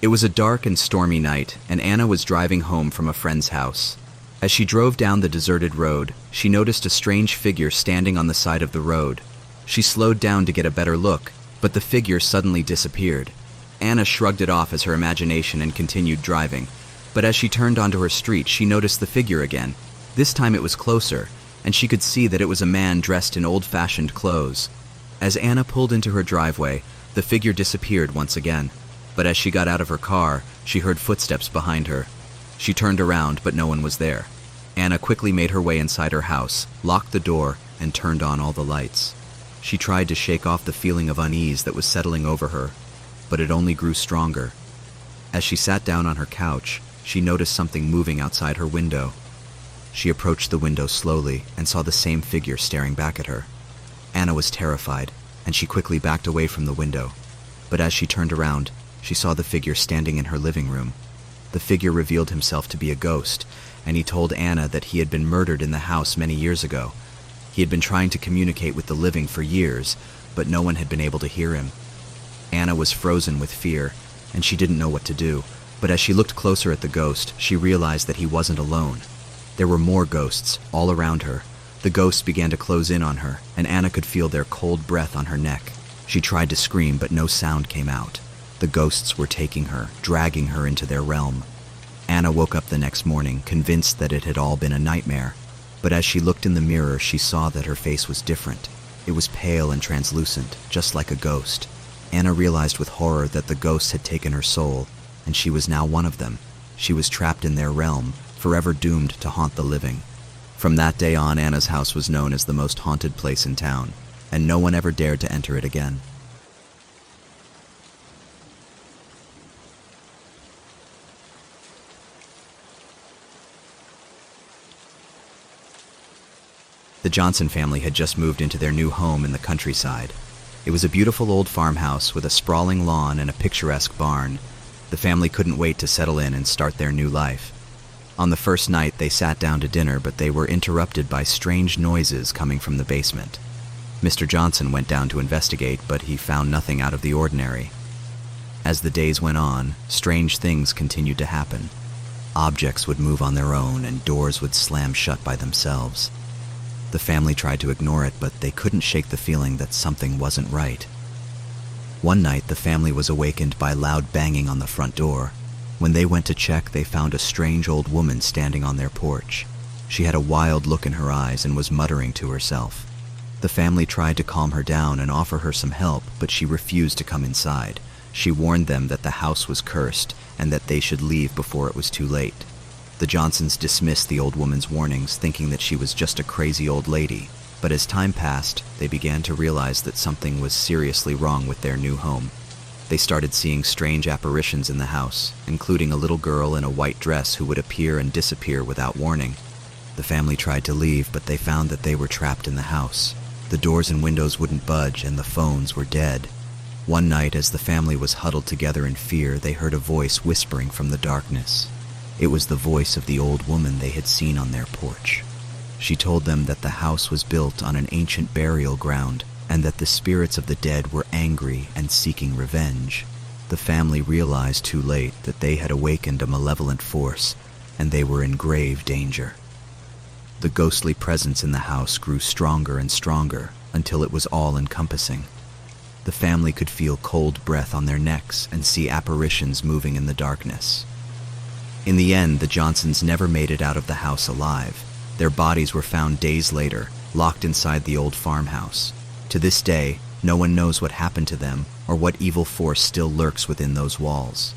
It was a dark and stormy night, and Anna was driving home from a friend's house. As she drove down the deserted road, she noticed a strange figure standing on the side of the road. She slowed down to get a better look, but the figure suddenly disappeared. Anna shrugged it off as her imagination and continued driving. But as she turned onto her street, she noticed the figure again. This time it was closer, and she could see that it was a man dressed in old-fashioned clothes. As Anna pulled into her driveway, the figure disappeared once again. But as she got out of her car, she heard footsteps behind her. She turned around, but no one was there. Anna quickly made her way inside her house, locked the door, and turned on all the lights. She tried to shake off the feeling of unease that was settling over her, but it only grew stronger. As she sat down on her couch, she noticed something moving outside her window. She approached the window slowly and saw the same figure staring back at her. Anna was terrified, and she quickly backed away from the window. But as she turned around, she saw the figure standing in her living room. The figure revealed himself to be a ghost, and he told Anna that he had been murdered in the house many years ago. He had been trying to communicate with the living for years, but no one had been able to hear him. Anna was frozen with fear, and she didn't know what to do. But as she looked closer at the ghost, she realized that he wasn't alone. There were more ghosts all around her. The ghosts began to close in on her, and Anna could feel their cold breath on her neck. She tried to scream, but no sound came out. The ghosts were taking her, dragging her into their realm. Anna woke up the next morning, convinced that it had all been a nightmare. But as she looked in the mirror, she saw that her face was different. It was pale and translucent, just like a ghost. Anna realized with horror that the ghosts had taken her soul, and she was now one of them. She was trapped in their realm, forever doomed to haunt the living. From that day on, Anna's house was known as the most haunted place in town, and no one ever dared to enter it again. The Johnson family had just moved into their new home in the countryside. It was a beautiful old farmhouse with a sprawling lawn and a picturesque barn. The family couldn't wait to settle in and start their new life. On the first night, they sat down to dinner, but they were interrupted by strange noises coming from the basement. Mr. Johnson went down to investigate, but he found nothing out of the ordinary. As the days went on, strange things continued to happen. Objects would move on their own, and doors would slam shut by themselves. The family tried to ignore it, but they couldn't shake the feeling that something wasn't right. One night, the family was awakened by loud banging on the front door. When they went to check, they found a strange old woman standing on their porch. She had a wild look in her eyes and was muttering to herself. The family tried to calm her down and offer her some help, but she refused to come inside. She warned them that the house was cursed and that they should leave before it was too late. The Johnsons dismissed the old woman's warnings, thinking that she was just a crazy old lady. But as time passed, they began to realize that something was seriously wrong with their new home. They started seeing strange apparitions in the house, including a little girl in a white dress who would appear and disappear without warning. The family tried to leave, but they found that they were trapped in the house. The doors and windows wouldn't budge, and the phones were dead. One night, as the family was huddled together in fear, they heard a voice whispering from the darkness. It was the voice of the old woman they had seen on their porch. She told them that the house was built on an ancient burial ground, and that the spirits of the dead were angry and seeking revenge. The family realized too late that they had awakened a malevolent force, and they were in grave danger. The ghostly presence in the house grew stronger and stronger until it was all-encompassing. The family could feel cold breath on their necks and see apparitions moving in the darkness. In the end, the Johnsons never made it out of the house alive. Their bodies were found days later, locked inside the old farmhouse. To this day, no one knows what happened to them or what evil force still lurks within those walls.